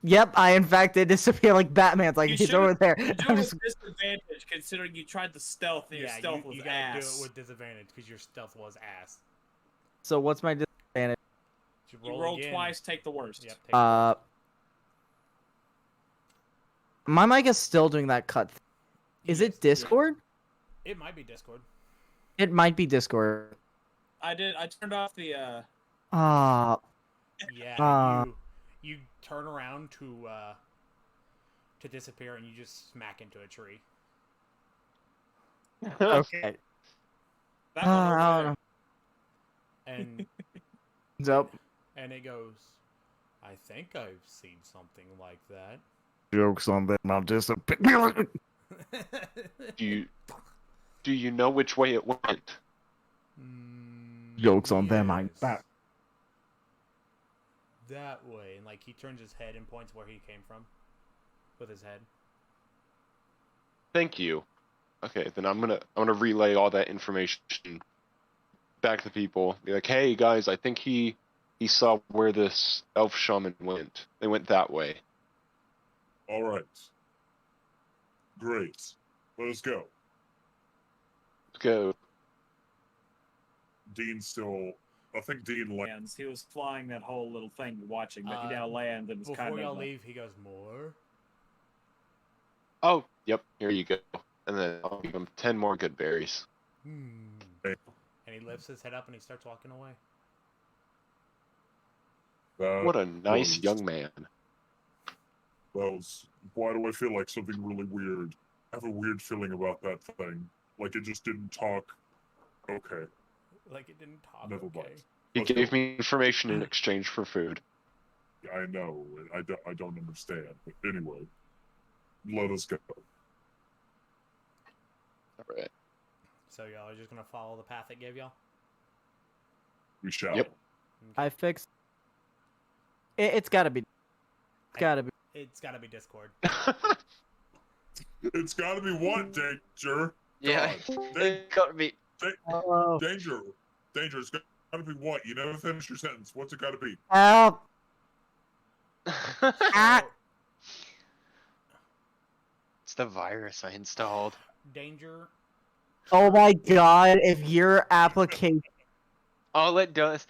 Speaker 4: Yep, I in fact did disappear like Batman's. Like,
Speaker 2: You
Speaker 4: he's
Speaker 2: should've-
Speaker 4: over there.
Speaker 2: You do
Speaker 4: I'm
Speaker 2: it
Speaker 4: just...
Speaker 2: with disadvantage considering you tried the stealth and your stealth was
Speaker 1: you gotta
Speaker 2: ass.
Speaker 1: do it with disadvantage because your stealth was ass.
Speaker 4: So what's my disadvantage?
Speaker 2: You roll twice, take the worst.
Speaker 1: Yep, take the worst.
Speaker 4: My mic is still doing that cut. Is
Speaker 1: Yes,
Speaker 4: it Discord?
Speaker 1: It might be Discord.
Speaker 4: It might be Discord.
Speaker 2: I turned off the
Speaker 1: Yeah, you turn around to disappear and you just smack into a tree.
Speaker 4: Okay.
Speaker 2: that one over
Speaker 4: I
Speaker 2: there.
Speaker 4: don't know.
Speaker 1: And
Speaker 4: Nope.
Speaker 1: and it goes, I think I've seen something like that.
Speaker 4: Jokes on them. I'll disappear.
Speaker 3: Do you know which way it went?
Speaker 4: Jokes on them. I'm
Speaker 1: Yes.
Speaker 4: back.
Speaker 1: That way, and like he turns his head and points where he came from with his head.
Speaker 3: Thank you. Okay, then I'm gonna relay all that information back to people. Be like, hey guys, I think he saw where this elf shaman went. They went that way.
Speaker 5: All right. Great. Let us go.
Speaker 3: Let's go.
Speaker 5: Dean still. I think Dean lands.
Speaker 2: lands. He was flying that whole little thing watching, but he now lands and it's
Speaker 1: Before
Speaker 2: kind of
Speaker 1: y'all
Speaker 2: like,
Speaker 1: leave, he goes, more.
Speaker 3: Oh, yep. Here you go. And then I'll give him 10 more good berries.
Speaker 5: Hey.
Speaker 1: And he lifts his head up and he starts walking away.
Speaker 3: What a nice
Speaker 5: was-
Speaker 3: young man.
Speaker 5: Why do I feel like something really weird? I have a weird feeling about that thing. Like it just didn't talk. Okay.
Speaker 1: Like it didn't talk.
Speaker 5: Never
Speaker 1: Okay.
Speaker 5: mind.
Speaker 3: He
Speaker 5: Let's
Speaker 3: gave
Speaker 5: go.
Speaker 3: me information in exchange for food.
Speaker 5: I know. I don't understand. But anyway, let us go.
Speaker 3: Alright.
Speaker 1: So y'all are just gonna follow the path it gave y'all.
Speaker 5: We shall.
Speaker 3: Yep.
Speaker 4: I fixed. It's gotta be. It's gotta be.
Speaker 1: It's gotta be Discord.
Speaker 5: It's got to be what, Danger?
Speaker 6: Yeah,
Speaker 5: God,
Speaker 6: it got me.
Speaker 4: Hello.
Speaker 5: Danger. Danger. It's got to be what? You never finished your sentence. What's it got to be?
Speaker 4: Help! Ah!
Speaker 6: It's the virus I installed.
Speaker 1: Danger.
Speaker 4: Oh my god! If your application.
Speaker 6: All it does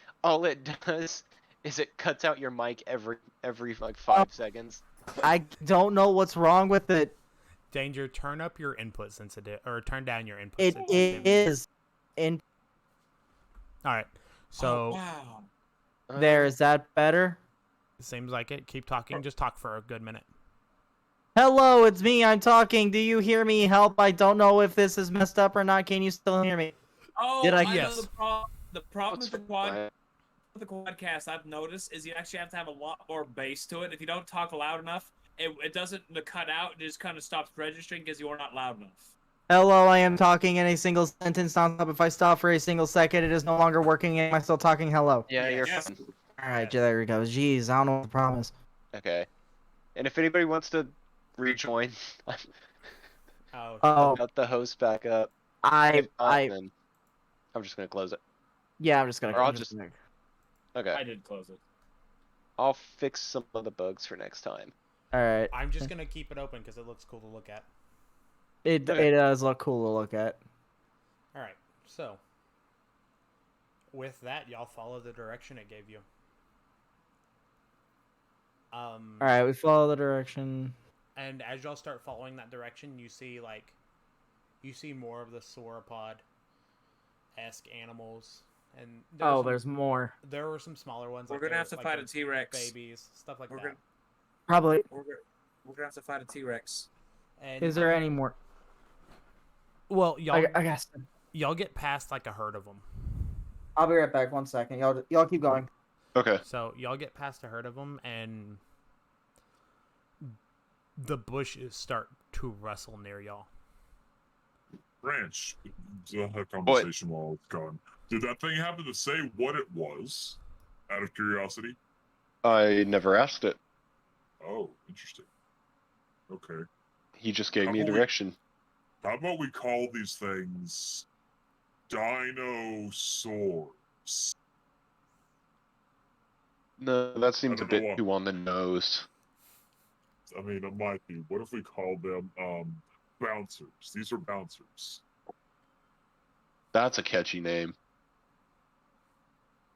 Speaker 6: is it cuts out your mic every like 5 seconds.
Speaker 4: I don't know what's wrong with it.
Speaker 1: Danger. Turn up your input sensitive, or turn down your input
Speaker 4: It
Speaker 1: sensitivity.
Speaker 4: is. In
Speaker 1: All right. So
Speaker 2: oh, wow.
Speaker 4: there. Is that better?
Speaker 1: seems like it. Keep talking. Just talk for a good minute.
Speaker 4: Hello, it's me. I'm talking. Do you hear me? Help! I don't know if this is messed up or not. Can you still hear me?
Speaker 2: Oh,
Speaker 4: Did I-
Speaker 2: know
Speaker 1: Yes.
Speaker 2: the problem
Speaker 3: Let's
Speaker 2: with the quadcast I've noticed is you actually have to have a lot more bass to it. If you don't talk loud enough, it doesn't cut out. It just kind of stops registering because you are not loud enough.
Speaker 4: Hello, I am talking in a single sentence nonstop. If I stop for a single second, it is no longer working. Am I still talking? Hello.
Speaker 6: Yeah, you're
Speaker 2: Yes.
Speaker 6: fine.
Speaker 4: All right, there we go. Jeez, I don't know what the problem is.
Speaker 6: Okay. And if anybody wants to rejoin,
Speaker 1: Oh.
Speaker 4: Oh,
Speaker 6: got the host back up. If not, then I'm just gonna close it.
Speaker 4: yeah, I'm just gonna.
Speaker 6: Or I'll
Speaker 4: I'm
Speaker 6: just-
Speaker 4: gonna-
Speaker 6: Okay.
Speaker 2: I did close it.
Speaker 6: I'll fix some of the bugs for next time.
Speaker 4: All right.
Speaker 1: I'm just gonna keep it open because it looks cool to look at.
Speaker 4: It does look cool to look at.
Speaker 1: All right. So with that, y'all follow the direction it gave you.
Speaker 4: All right, we follow the direction.
Speaker 1: And as y'all start following that direction, you see more of the sauropod-esque animals, and
Speaker 4: There's more.
Speaker 1: there were some smaller ones.
Speaker 2: We're
Speaker 1: like
Speaker 2: gonna
Speaker 1: there
Speaker 2: have to
Speaker 1: was,
Speaker 2: fight a
Speaker 1: like,
Speaker 2: T-Rex.
Speaker 1: babies, stuff like
Speaker 2: We're
Speaker 1: that.
Speaker 2: gonna
Speaker 4: Probably.
Speaker 2: we're gonna have to fight a T-Rex.
Speaker 1: And
Speaker 4: Is there any more?
Speaker 1: Well,
Speaker 4: I guess.
Speaker 1: y'all get past like a herd of them.
Speaker 4: I'll be right back. 1 second. Y'all keep going.
Speaker 3: Okay.
Speaker 1: So y'all get past a herd of them, and the bushes start to rustle near y'all.
Speaker 5: Branch, a conversation while it's gone. Did that thing happen to say what it was? Out of curiosity.
Speaker 3: I never asked it.
Speaker 5: Oh, interesting. Okay.
Speaker 3: He just gave
Speaker 5: How
Speaker 3: me a
Speaker 5: about we-
Speaker 3: direction.
Speaker 5: How about we call these things dinosaurs?
Speaker 3: No, that seems a
Speaker 5: don't know
Speaker 3: bit
Speaker 5: what.
Speaker 3: too on the nose.
Speaker 5: I mean, it might be. What if we call them bouncers? These are bouncers.
Speaker 3: That's a catchy name.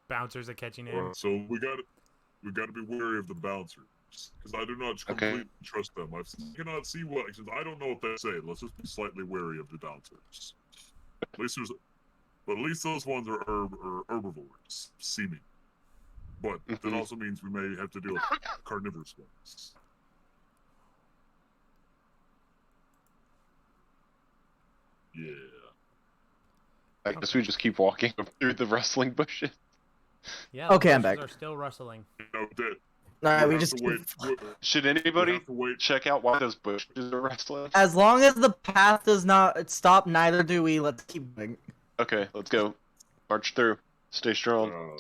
Speaker 1: Bouncer's a catchy name.
Speaker 5: So we got to be wary of the bouncers because I do not completely trust them. I cannot see what since I don't know what they say. Let's just be slightly wary of the bouncers. At least those ones are herbivores, seeming. But that also means we may have to deal with carnivorous ones. Yeah.
Speaker 3: I guess we just keep walking through the rustling bushes.
Speaker 1: Yeah. The
Speaker 4: Okay, I'm
Speaker 1: bushes
Speaker 4: back.
Speaker 1: are still rustling.
Speaker 5: No, that
Speaker 4: Alright, we
Speaker 5: have
Speaker 4: just
Speaker 5: to
Speaker 4: keep...
Speaker 5: wait.
Speaker 3: Should
Speaker 5: We
Speaker 3: anybody
Speaker 5: have to wait.
Speaker 3: check out why those bushes are rustling?
Speaker 4: As long as the path does not stop, neither do we. Let's keep going.
Speaker 3: Okay, let's go. March through. Stay strong.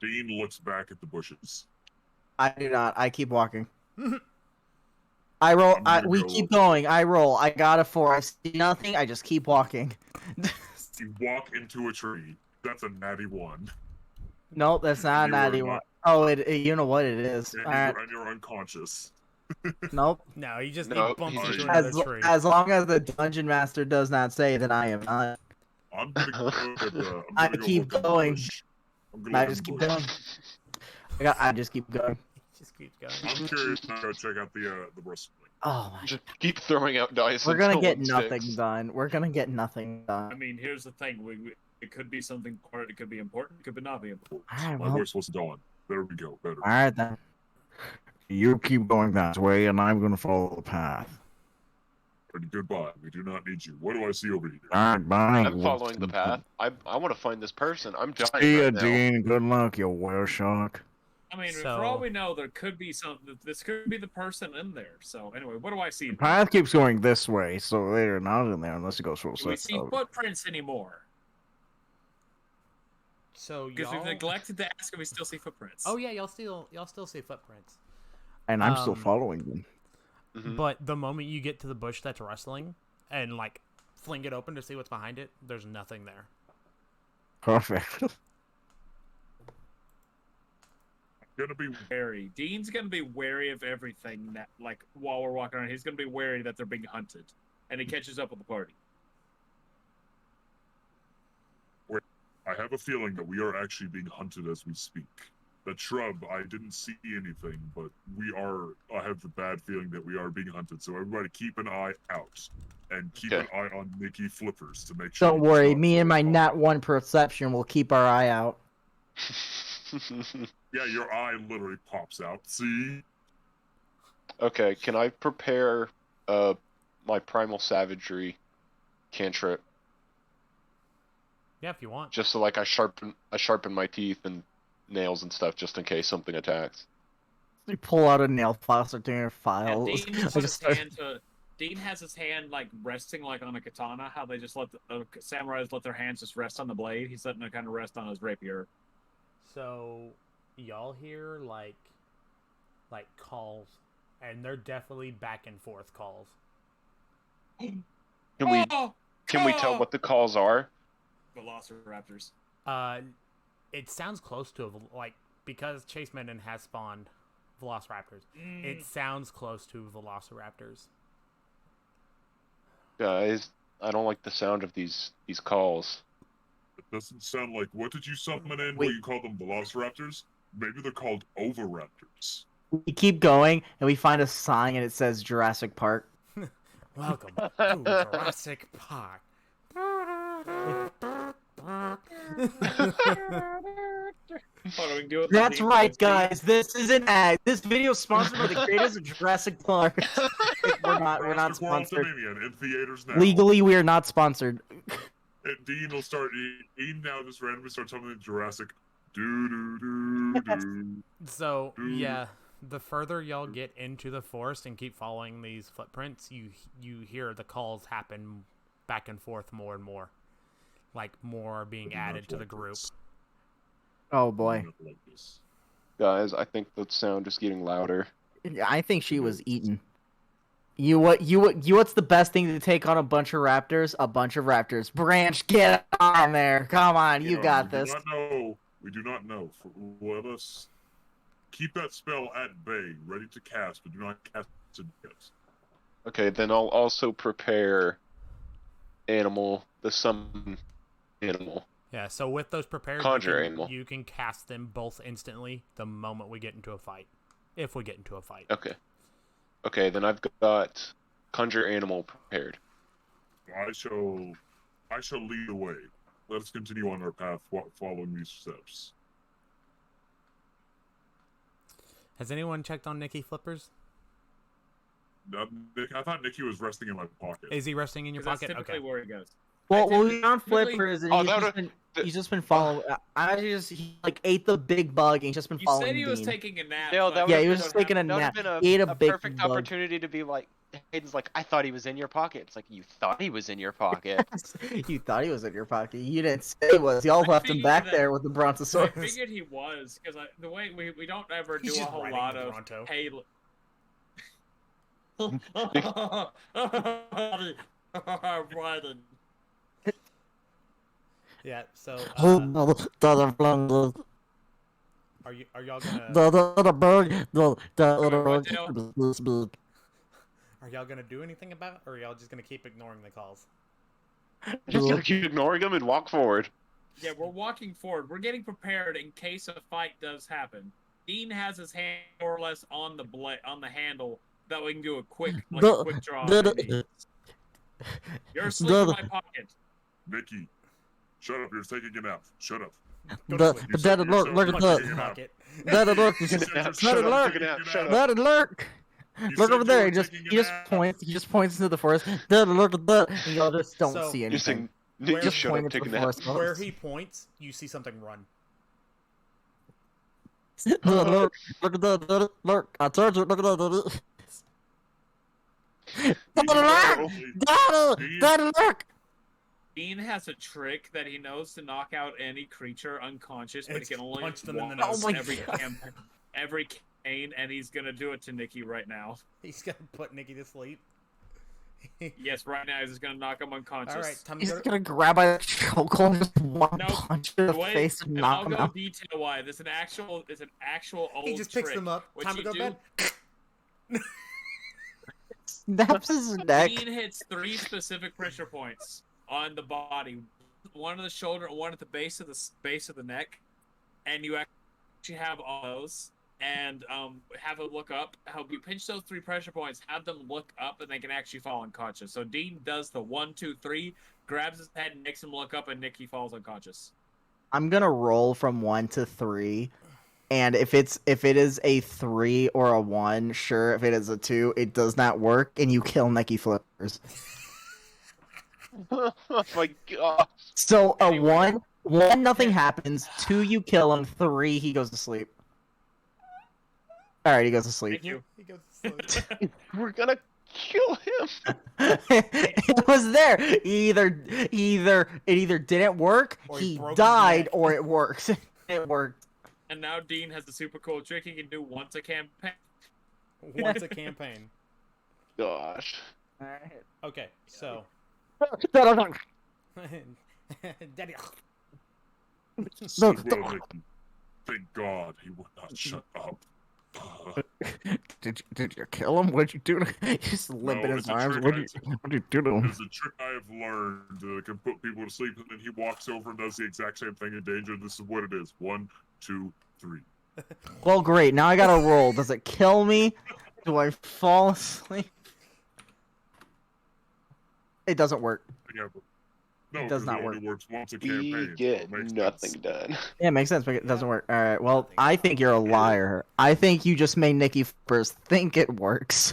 Speaker 5: Dean looks back at the bushes.
Speaker 4: I do not. I keep walking. I roll.
Speaker 5: I'm gonna
Speaker 4: We
Speaker 5: go
Speaker 4: keep
Speaker 5: with-
Speaker 4: going. I roll. I got a 4. I see nothing. I just keep walking.
Speaker 5: You walk into a tree. That's a natty 1.
Speaker 4: Nope, that's not
Speaker 5: You
Speaker 4: an
Speaker 5: are
Speaker 4: natty
Speaker 5: not-
Speaker 4: one. Oh, you know what it is.
Speaker 5: And,
Speaker 4: Alright.
Speaker 5: you're unconscious.
Speaker 4: Nope.
Speaker 1: No, he just
Speaker 3: No,
Speaker 1: he bumps
Speaker 3: he's
Speaker 1: into
Speaker 3: just-
Speaker 1: another tree.
Speaker 4: As long as the dungeon master does not say that I am not.
Speaker 5: I'm gonna go with the.
Speaker 4: I
Speaker 5: I'm gonna
Speaker 4: keep
Speaker 5: go look in the
Speaker 4: going.
Speaker 5: bush. I'm gonna
Speaker 4: I
Speaker 5: look
Speaker 4: just
Speaker 5: in
Speaker 4: keep
Speaker 5: the bush.
Speaker 4: going. I just keep going.
Speaker 1: He just keeps going.
Speaker 5: I'm curious to go check out the rustling.
Speaker 4: Oh my.
Speaker 3: Just keep throwing out dice.
Speaker 4: We're gonna
Speaker 3: until
Speaker 4: get
Speaker 3: one
Speaker 4: nothing
Speaker 3: sticks.
Speaker 4: done. We're gonna get nothing
Speaker 2: I
Speaker 4: done.
Speaker 2: mean, here's the thing. It could be something important. It could be important. It could not be important.
Speaker 4: Alright,
Speaker 5: My
Speaker 4: well.
Speaker 5: voice wasn't on. There we go. Better.
Speaker 4: Alright then.
Speaker 7: You keep going that way, and I'm going to follow the path.
Speaker 5: And goodbye. We do not need you. What do I see over here?
Speaker 7: All right, bye.
Speaker 3: I'm following the path. I want to find this person. I'm dying
Speaker 7: See ya,
Speaker 3: right now.
Speaker 7: Dean. Good luck, you were shark.
Speaker 2: I mean,
Speaker 1: So-
Speaker 2: for all we know, there could be something. This could be the person in there. So anyway, what do I see?
Speaker 7: The path keeps going this way, so they're not in there unless it goes full
Speaker 2: Do we see
Speaker 7: circle.
Speaker 2: footprints anymore?
Speaker 1: So
Speaker 2: Because we've
Speaker 1: y'all.
Speaker 2: neglected to ask if we still see footprints.
Speaker 1: Oh yeah, y'all still see footprints.
Speaker 7: And I'm still
Speaker 1: Um,
Speaker 7: following them.
Speaker 3: Mhm.
Speaker 1: But the moment you get to the bush that's rustling and like fling it open to see what's behind it, there's nothing there.
Speaker 7: Perfect.
Speaker 5: Gonna be
Speaker 2: Wary. Dean's gonna be wary of everything that, like, while we're walking around, he's gonna be wary that they're being hunted, and he catches up with the party.
Speaker 5: I have a feeling that we are actually being hunted as we speak. That shrub, I didn't see anything, but I have the bad feeling that we are being hunted. So everybody keep an eye out. And keep an eye on Mickey Flippers to make sure.
Speaker 4: Don't
Speaker 5: he does
Speaker 4: worry,
Speaker 5: not
Speaker 4: me and my
Speaker 5: fall.
Speaker 4: nat 1 perception will keep our eye out.
Speaker 5: Yeah, your eye literally pops out. See?
Speaker 3: Okay, can I prepare my primal savagery cantrip
Speaker 1: Yeah, if you want.
Speaker 3: just so like I sharpen my teeth and nails and stuff just in case something attacks.
Speaker 4: We pull out a nail file, start doing our
Speaker 2: And
Speaker 4: files.
Speaker 2: Dean
Speaker 4: I
Speaker 2: has
Speaker 4: just
Speaker 2: his
Speaker 4: start...
Speaker 2: hand Dean has his hand like resting like on a katana. How they just let the samurais let their hands just rest on the blade. He's letting it kind of rest on his rapier.
Speaker 1: So y'all hear like calls, and they're definitely back and forth calls.
Speaker 3: Can we tell what the calls are?
Speaker 2: Velociraptors.
Speaker 1: It sounds close to like because Chase Menden has spawned Velociraptors. It sounds close to Velociraptors.
Speaker 3: Guys, I don't like the sound of these calls.
Speaker 5: It doesn't sound like. What did you summon in?
Speaker 4: Wait.
Speaker 5: What you call them? Velociraptors? Maybe they're called Oviraptors.
Speaker 4: We keep going, and we find a sign, and it says Jurassic Park.
Speaker 1: Welcome to Jurassic Park.
Speaker 2: Hold on, we can do it with
Speaker 4: That's
Speaker 2: the
Speaker 4: right,
Speaker 2: DSP.
Speaker 4: guys. This is an ad. This video is sponsored by the creators of Jurassic Park. we're not
Speaker 5: Jurassic World
Speaker 4: sponsored.
Speaker 5: Dominion in theaters now.
Speaker 4: Legally, we are not sponsored.
Speaker 5: And Dean will start. Dean now just randomly starts telling Jurassic. Do do do do.
Speaker 1: So yeah, the further y'all get into the forest and keep following these footprints, you hear the calls happen back and forth more and more, like more are being added to the group.
Speaker 4: Oh boy,
Speaker 3: Guys, I think the sound is getting louder.
Speaker 4: I think she was eaten. What's the best thing to take on a bunch of raptors? A bunch of raptors. Branch, get on there. Come on, you got this.
Speaker 5: We do not know. Let us keep that spell at bay, ready to cast, but do not cast it yet.
Speaker 3: Okay, then I'll also prepare animal, the summon animal.
Speaker 1: Yeah, so with those prepared,
Speaker 3: Conjure animal.
Speaker 1: you can cast them both instantly the moment we get into a fight. If we get into a fight.
Speaker 3: Okay. Okay, then I've got conjure animal prepared.
Speaker 5: I shall lead the way. Let us continue on our path following these steps.
Speaker 1: Has anyone checked on Nikki Flippers?
Speaker 5: I thought Nikki was resting in my pocket.
Speaker 1: Is he resting in your
Speaker 2: 'Cause that's
Speaker 1: pocket?
Speaker 2: typically
Speaker 1: Okay.
Speaker 2: where he goes.
Speaker 4: Well,
Speaker 2: I
Speaker 4: we found
Speaker 2: typically-
Speaker 4: Flippers, and
Speaker 3: Oh,
Speaker 4: he's just been following. He like ate the big bug, and he's just been
Speaker 2: You
Speaker 4: following
Speaker 2: said he was
Speaker 4: Dean.
Speaker 2: taking a nap.
Speaker 6: No,
Speaker 2: but
Speaker 6: that
Speaker 4: Yeah,
Speaker 6: would've
Speaker 4: he was
Speaker 6: been
Speaker 4: just taking a
Speaker 6: That would
Speaker 4: nap.
Speaker 6: have
Speaker 4: He ate
Speaker 6: been
Speaker 4: a
Speaker 6: a
Speaker 4: big
Speaker 6: perfect
Speaker 4: bug.
Speaker 6: opportunity to be like, Hayden's like, I thought he was in your pocket. It's like, you thought he was in your pocket.
Speaker 4: You thought he was in your pocket. You didn't say he was. Y'all left him
Speaker 2: figured
Speaker 4: back
Speaker 2: that-
Speaker 4: there with the
Speaker 2: I
Speaker 4: Brontosaurus.
Speaker 2: figured he was because the way we don't ever
Speaker 1: He's
Speaker 2: do a
Speaker 1: just
Speaker 2: whole
Speaker 1: riding
Speaker 2: lot
Speaker 1: the
Speaker 2: of
Speaker 1: Bronto.
Speaker 2: hey. Riding.
Speaker 1: Yeah, so
Speaker 7: Oh,
Speaker 1: are y'all gonna are y'all gonna do anything about it, or are y'all just gonna keep ignoring the calls?
Speaker 3: Just gonna keep ignoring them and walk forward.
Speaker 2: Yeah, we're walking forward. We're getting prepared in case a fight does happen. Dean has his hand more or less on the handle that we can do a quick draw. if he needs. You're asleep in my pocket.
Speaker 5: Nikki, shut up. You're taking a nap. Shut up.
Speaker 1: Go to sleep.
Speaker 5: Look at
Speaker 1: Punch
Speaker 5: that.
Speaker 1: his pocket.
Speaker 5: Shut up.
Speaker 7: Let it lurk.
Speaker 5: You
Speaker 7: Look
Speaker 5: said
Speaker 7: over there.
Speaker 5: you were
Speaker 7: He
Speaker 5: taking a
Speaker 7: just
Speaker 5: nap.
Speaker 7: points. He just points into the forest. Look at that. And y'all just don't
Speaker 1: So-
Speaker 7: see
Speaker 3: You're
Speaker 7: anything.
Speaker 3: saying,
Speaker 1: Where-
Speaker 3: Nick, just shut
Speaker 7: Point
Speaker 3: up,
Speaker 7: into
Speaker 3: take a
Speaker 7: the
Speaker 3: nap.
Speaker 7: forest.
Speaker 1: Where he points, you see something run.
Speaker 7: Look at that. Look. I told you. Look at that. Look.
Speaker 2: Dean has a trick that he knows to knock out any creature unconscious, but
Speaker 1: It's
Speaker 2: he can only
Speaker 1: punch them in the
Speaker 2: once
Speaker 1: nose.
Speaker 4: Oh my
Speaker 2: every
Speaker 4: God.
Speaker 2: every cane, and he's gonna do it to Nikki right now.
Speaker 1: He's gonna put Nikki to sleep.
Speaker 2: Yes, right now he's just gonna knock him unconscious.
Speaker 1: All right, time to
Speaker 7: He's
Speaker 1: go to...
Speaker 7: gonna grab by the chokehold and just one
Speaker 2: No,
Speaker 7: punch in the
Speaker 2: Wait,
Speaker 7: face and
Speaker 2: and I'll
Speaker 7: knock him
Speaker 2: go
Speaker 7: out.
Speaker 2: detail why. It's an actual old
Speaker 1: He just picks
Speaker 2: trick.
Speaker 1: them up.
Speaker 2: What
Speaker 1: Time to
Speaker 2: you
Speaker 1: go to
Speaker 2: do-
Speaker 1: bed.
Speaker 4: Snaps his neck.
Speaker 2: Dean hits 3 specific pressure points on the body. One on the shoulder, one at the base of the neck, and you actually have all those. And have them look up. How you pinch those 3 pressure points, have them look up, and they can actually fall unconscious. So Dean does the 1, 2, 3, grabs his head, and makes him look up, and Nikki falls unconscious.
Speaker 4: I'm gonna roll from 1 to 3, and if it is a 3 or a 1, sure. If it is a 2, it does not work, and you kill Nikki Flippers.
Speaker 3: Oh my god.
Speaker 4: So a
Speaker 2: Anyway.
Speaker 4: 1, nothing happens. 2, you kill him. 3, he goes to sleep. All right, he goes to sleep.
Speaker 2: Thank you.
Speaker 1: He goes to sleep.
Speaker 3: We're gonna kill him.
Speaker 4: It was there. It either didn't work,
Speaker 1: Or he
Speaker 4: he
Speaker 1: broke his
Speaker 4: died,
Speaker 1: neck.
Speaker 4: or it worked. It worked.
Speaker 2: And now Dean has the super cool trick he can do once a campaign.
Speaker 1: Once a campaign.
Speaker 3: Gosh.
Speaker 1: Okay, so... Daddy...
Speaker 5: Sleep well, Nikki. Thank God he would not shut up.
Speaker 7: Did you kill him? What'd you do? You just limp in
Speaker 5: No,
Speaker 7: his
Speaker 5: it's a
Speaker 7: arms.
Speaker 5: trick
Speaker 7: What'd you do to him?
Speaker 5: It's a trick I have learned that can put people to sleep, and then he walks over and does the exact same thing in danger. This is what it is. 1, 2, 3.
Speaker 4: Well, great. Now I gotta roll. Does it kill me? Do I fall asleep? It doesn't work.
Speaker 5: Yeah, No,
Speaker 4: It does
Speaker 5: because
Speaker 4: not
Speaker 5: it
Speaker 4: work.
Speaker 5: only works once a
Speaker 3: We
Speaker 5: campaign. so
Speaker 3: get
Speaker 5: it makes
Speaker 3: nothing
Speaker 5: sense.
Speaker 3: done.
Speaker 4: Yeah, it makes sense, but it doesn't work. All right. Well,
Speaker 1: Nothing
Speaker 4: I
Speaker 1: about
Speaker 4: think you're a liar. I think you just made Nikki first think it works.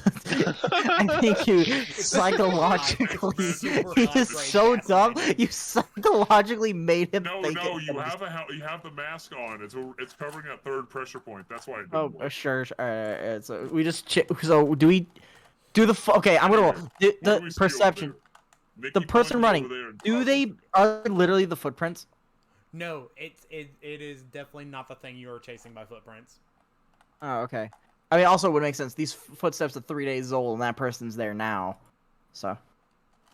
Speaker 4: I think you psychologically.
Speaker 1: Super
Speaker 4: He
Speaker 1: high
Speaker 4: is
Speaker 1: grade
Speaker 4: so dumb.
Speaker 1: gaslighting.
Speaker 4: You psychologically made him
Speaker 5: No,
Speaker 4: think
Speaker 5: no,
Speaker 4: it.
Speaker 5: you have the mask on. It's covering that third pressure point. That's why it
Speaker 4: Oh,
Speaker 5: didn't work.
Speaker 4: sure. All right. So we just so do we do the okay? I'm gonna roll
Speaker 5: What do
Speaker 4: the
Speaker 5: we see
Speaker 4: perception.
Speaker 5: over there?
Speaker 4: The
Speaker 5: Nikki
Speaker 4: person
Speaker 5: pointed
Speaker 4: running.
Speaker 5: over there and
Speaker 4: Do
Speaker 5: Todd
Speaker 4: they
Speaker 5: looked
Speaker 4: are they literally the footprints?
Speaker 1: No, it is definitely not the thing you are chasing by footprints.
Speaker 4: Oh, okay. I mean, also it would make sense. These footsteps are 3 days old, and that person's there now. So, all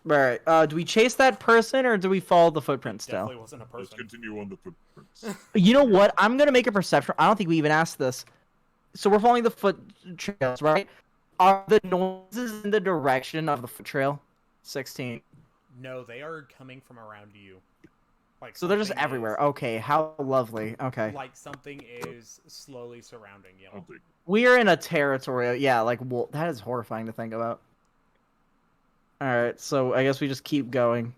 Speaker 4: right. Do we chase that person or do we follow the footprints still?
Speaker 1: Definitely wasn't a
Speaker 5: Let's
Speaker 1: person.
Speaker 5: continue on the footprints.
Speaker 4: You know what? I'm gonna make a perception. I don't think we even asked this. So we're following the foot trails, right? Are the noises in the direction of the foot trail? 16.
Speaker 1: No, they are coming from around you. Like
Speaker 4: So they're just
Speaker 1: something
Speaker 4: everywhere.
Speaker 1: is-
Speaker 4: Okay, how lovely. Okay.
Speaker 1: Like something is slowly surrounding you.
Speaker 5: I don't think.
Speaker 4: We are in a territory. Yeah, like that is horrifying to think about. All right, so I guess we just keep going.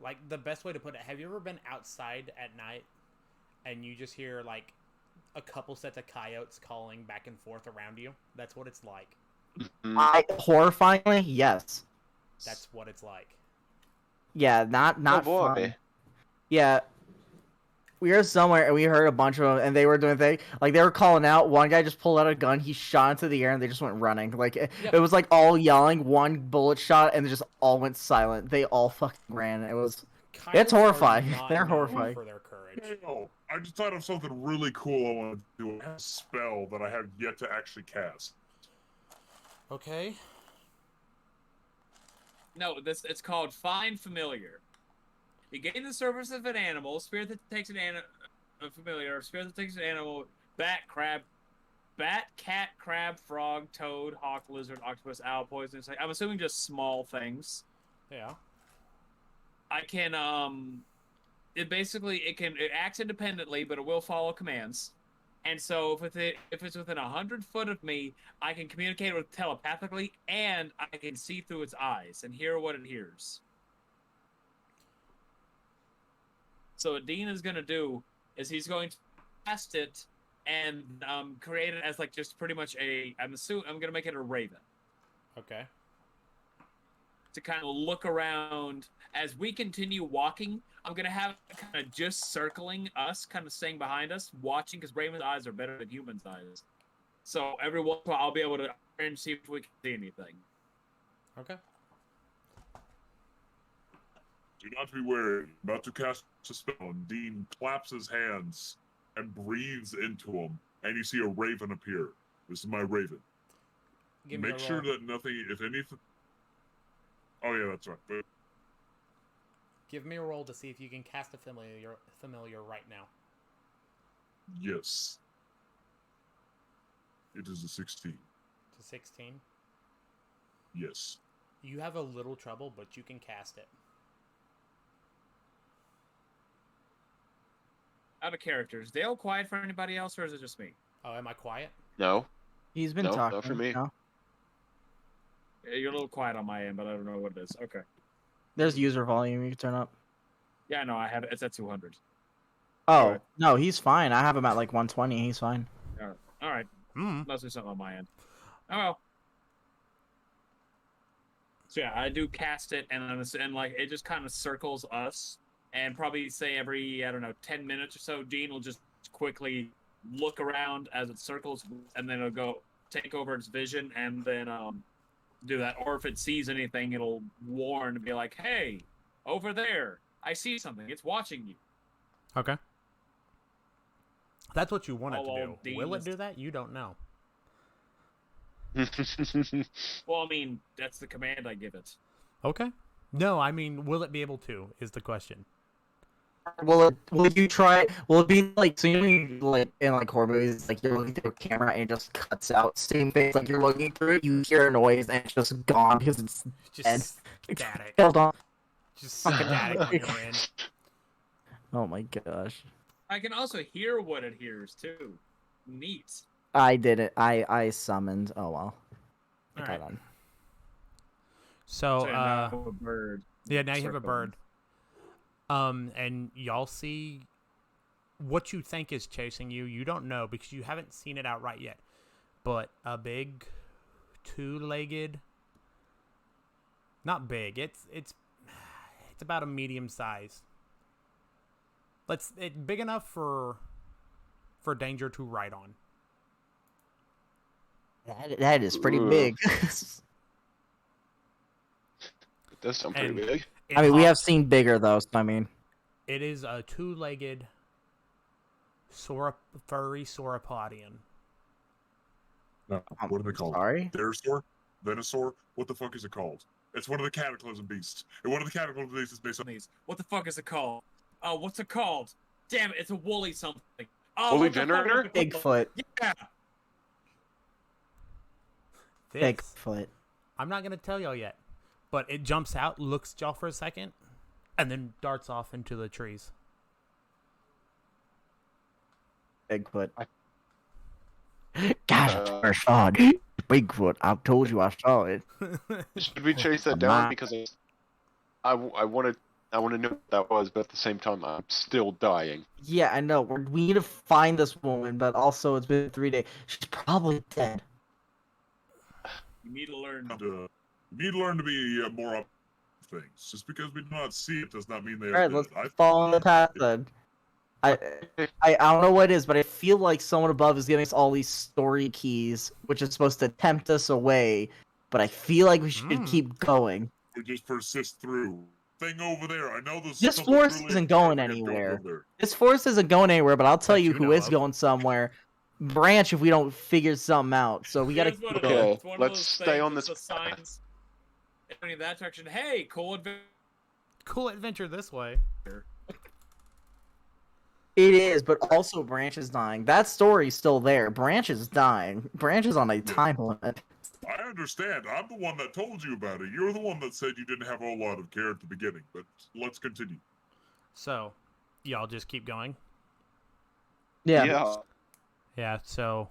Speaker 1: Like the best way to put it, have you ever been outside at night and you just hear like a couple sets of coyotes calling back and forth around you? That's what it's like.
Speaker 4: Horrifyingly, yes.
Speaker 1: That's what it's like.
Speaker 4: Yeah, not
Speaker 3: Oh boy.
Speaker 4: fun. Yeah. We were somewhere and we heard a bunch of them and they were doing things like they were calling out. One guy just pulled out a gun, he shot into the air and they just went running. Like it was like all yelling, one bullet shot, and they just all went silent. They all fucking ran. It was
Speaker 1: Coyotes
Speaker 4: horrifying.
Speaker 1: are not
Speaker 4: They're
Speaker 1: known
Speaker 4: horrifying.
Speaker 1: for their courage.
Speaker 5: No, I just thought of something really cool I want to do. I have a spell that I have yet to actually cast.
Speaker 1: Okay.
Speaker 2: No, it's called Find Familiar. You gain the service of an animal, spirit that takes a familiar, spirit that takes an animal, bat, cat, crab, frog, toad, hawk, lizard, octopus, owl, poison. I'm assuming just small things.
Speaker 1: Yeah.
Speaker 2: I can it acts independently, but it will follow commands. And so if it's within 100 foot of me, I can communicate with it telepathically, and I can see through its eyes and hear what it hears. So what Dean is going to do is he's going to test it and create it as like just pretty much I'm going to make it a raven.
Speaker 1: Okay.
Speaker 2: To kind of look around as we continue walking. I'm going to have it kind of just circling us, kind of staying behind us, watching, because raven's eyes are better than humans' eyes. So every once in a while I'll be able to see if we can see anything.
Speaker 1: Okay.
Speaker 5: Do not be wary. I'm about to cast a spell, and Dean claps his hands and breathes into him, and you see a raven appear. This is my raven.
Speaker 1: Give me
Speaker 5: Make
Speaker 1: a
Speaker 5: sure
Speaker 1: roll.
Speaker 5: that nothing, if anything. Oh yeah, that's right. But
Speaker 1: Give me a roll to see if you can cast a familiar right now.
Speaker 5: yes, it is a 16.
Speaker 1: To 16.
Speaker 5: Yes.
Speaker 1: You have a little trouble, but you can cast it.
Speaker 2: Out of character, is Dale quiet for anybody else, or is it just me?
Speaker 1: Oh, am I quiet?
Speaker 3: No.
Speaker 4: He's been
Speaker 3: No,
Speaker 4: talking.
Speaker 3: not for me.
Speaker 4: No?
Speaker 2: Yeah, you're a little quiet on my end, but I don't know what it is. Okay.
Speaker 4: There's user volume you can turn up.
Speaker 2: Yeah, no, I have it. It's at 200.
Speaker 4: Oh,
Speaker 2: Alright.
Speaker 4: no, he's fine. I have him at like 120. He's fine.
Speaker 2: All right.
Speaker 1: Hmm.
Speaker 2: Must be something on my end. Oh well. So yeah, I do cast it, and like it just kind of circles us, and probably say every 10 minutes or so, Dean will just quickly look around as it circles, and then it'll go take over its vision, and then do that. Or if it sees anything, it'll warn and be like, "Hey, over there, I see something. It's watching you."
Speaker 1: Okay. That's what you want it
Speaker 2: Oh,
Speaker 1: to
Speaker 2: well,
Speaker 1: do. Will it
Speaker 2: Dean
Speaker 1: do that? You don't know.
Speaker 2: Well, I mean, that's the command I give it.
Speaker 1: Okay. No, I mean, will it be able to, is the question.
Speaker 4: Will you try? Will it be like so? You know, like in like horror movies, like you're looking through a camera and it just cuts out. Same thing. Like you're looking through it, you hear a noise and it's just gone because it's dead.
Speaker 1: Just static.
Speaker 4: Held on.
Speaker 1: Just static on your end.
Speaker 4: Oh my gosh!
Speaker 2: I can also hear what it hears too. Neat.
Speaker 4: I did it. I summoned. Oh well. I got
Speaker 1: Alright.
Speaker 4: on.
Speaker 1: So,
Speaker 2: So now a bird.
Speaker 1: yeah, now you have a
Speaker 2: circling.
Speaker 1: bird. And y'all see what you think is chasing you. You don't know because you haven't seen it outright yet. But a big, two-legged, not big. It's about a medium size. It's big enough for danger to ride on.
Speaker 4: That is pretty
Speaker 3: Ooh.
Speaker 4: big.
Speaker 3: It does sound pretty
Speaker 1: And
Speaker 3: big.
Speaker 4: I mean, we have seen bigger though. So I mean,
Speaker 1: It is a two-legged furry sauropodian.
Speaker 5: No, what are they called?
Speaker 4: sorry.
Speaker 5: Pterosaur? Venusaur? What the fuck is it called? It's one of the cataclysm beasts. And one of the cataclysm beasts is based on
Speaker 2: These. What the fuck is it called? Oh, what's it called? Damn it, it's a woolly something. Oh,
Speaker 3: Woolly
Speaker 2: what the fuck
Speaker 3: Venerator?
Speaker 2: was it called?
Speaker 4: Bigfoot.
Speaker 2: Yeah.
Speaker 1: This,
Speaker 4: Bigfoot.
Speaker 1: I'm not going to tell y'all yet, but it jumps out, looks at y'all for a second, and then darts off into the trees.
Speaker 4: Bigfoot.
Speaker 3: I-
Speaker 7: Gosh, I saw it. Bigfoot. I told you I saw it.
Speaker 3: Should we chase that
Speaker 7: I'm
Speaker 3: down?
Speaker 7: not-
Speaker 3: Because I want to know what that was, but at the same time, I'm still dying.
Speaker 4: Yeah, I know. We need to find this woman, but also it's been 3 days. She's probably dead.
Speaker 2: You need to learn.
Speaker 5: to be more up things. Just because we do not see it does not mean they are
Speaker 4: All right,
Speaker 5: dead.
Speaker 4: let's follow the path then. I don't know what it is, but I feel like someone above is giving us all these story keys, which is supposed to tempt us away. But I feel like we should keep going.
Speaker 5: We just persist through. Thing over there. I know
Speaker 4: This forest isn't going anywhere. This forest isn't going anywhere, but I'll tell
Speaker 1: That
Speaker 4: you
Speaker 1: you
Speaker 4: who
Speaker 1: know
Speaker 4: is
Speaker 1: of.
Speaker 4: going somewhere. Branch if we don't figure something out. So we gotta
Speaker 2: Here's what
Speaker 4: keep
Speaker 2: it is.
Speaker 3: Okay,
Speaker 2: It's one of
Speaker 3: let's
Speaker 2: those
Speaker 3: stay
Speaker 2: things
Speaker 3: on
Speaker 2: that
Speaker 3: this
Speaker 2: the signs pointing in that direction. Hey, cool adventure.
Speaker 1: Cool adventure this way.
Speaker 4: It is, but also Branch is dying. That story's still there. Branch is dying. Branch is on a time limit.
Speaker 5: I understand. I'm the one that told you about it. You're the one that said you didn't have a whole lot of care at the beginning, but let's continue.
Speaker 1: So, y'all just keep going.
Speaker 4: Yeah.
Speaker 1: Yeah, so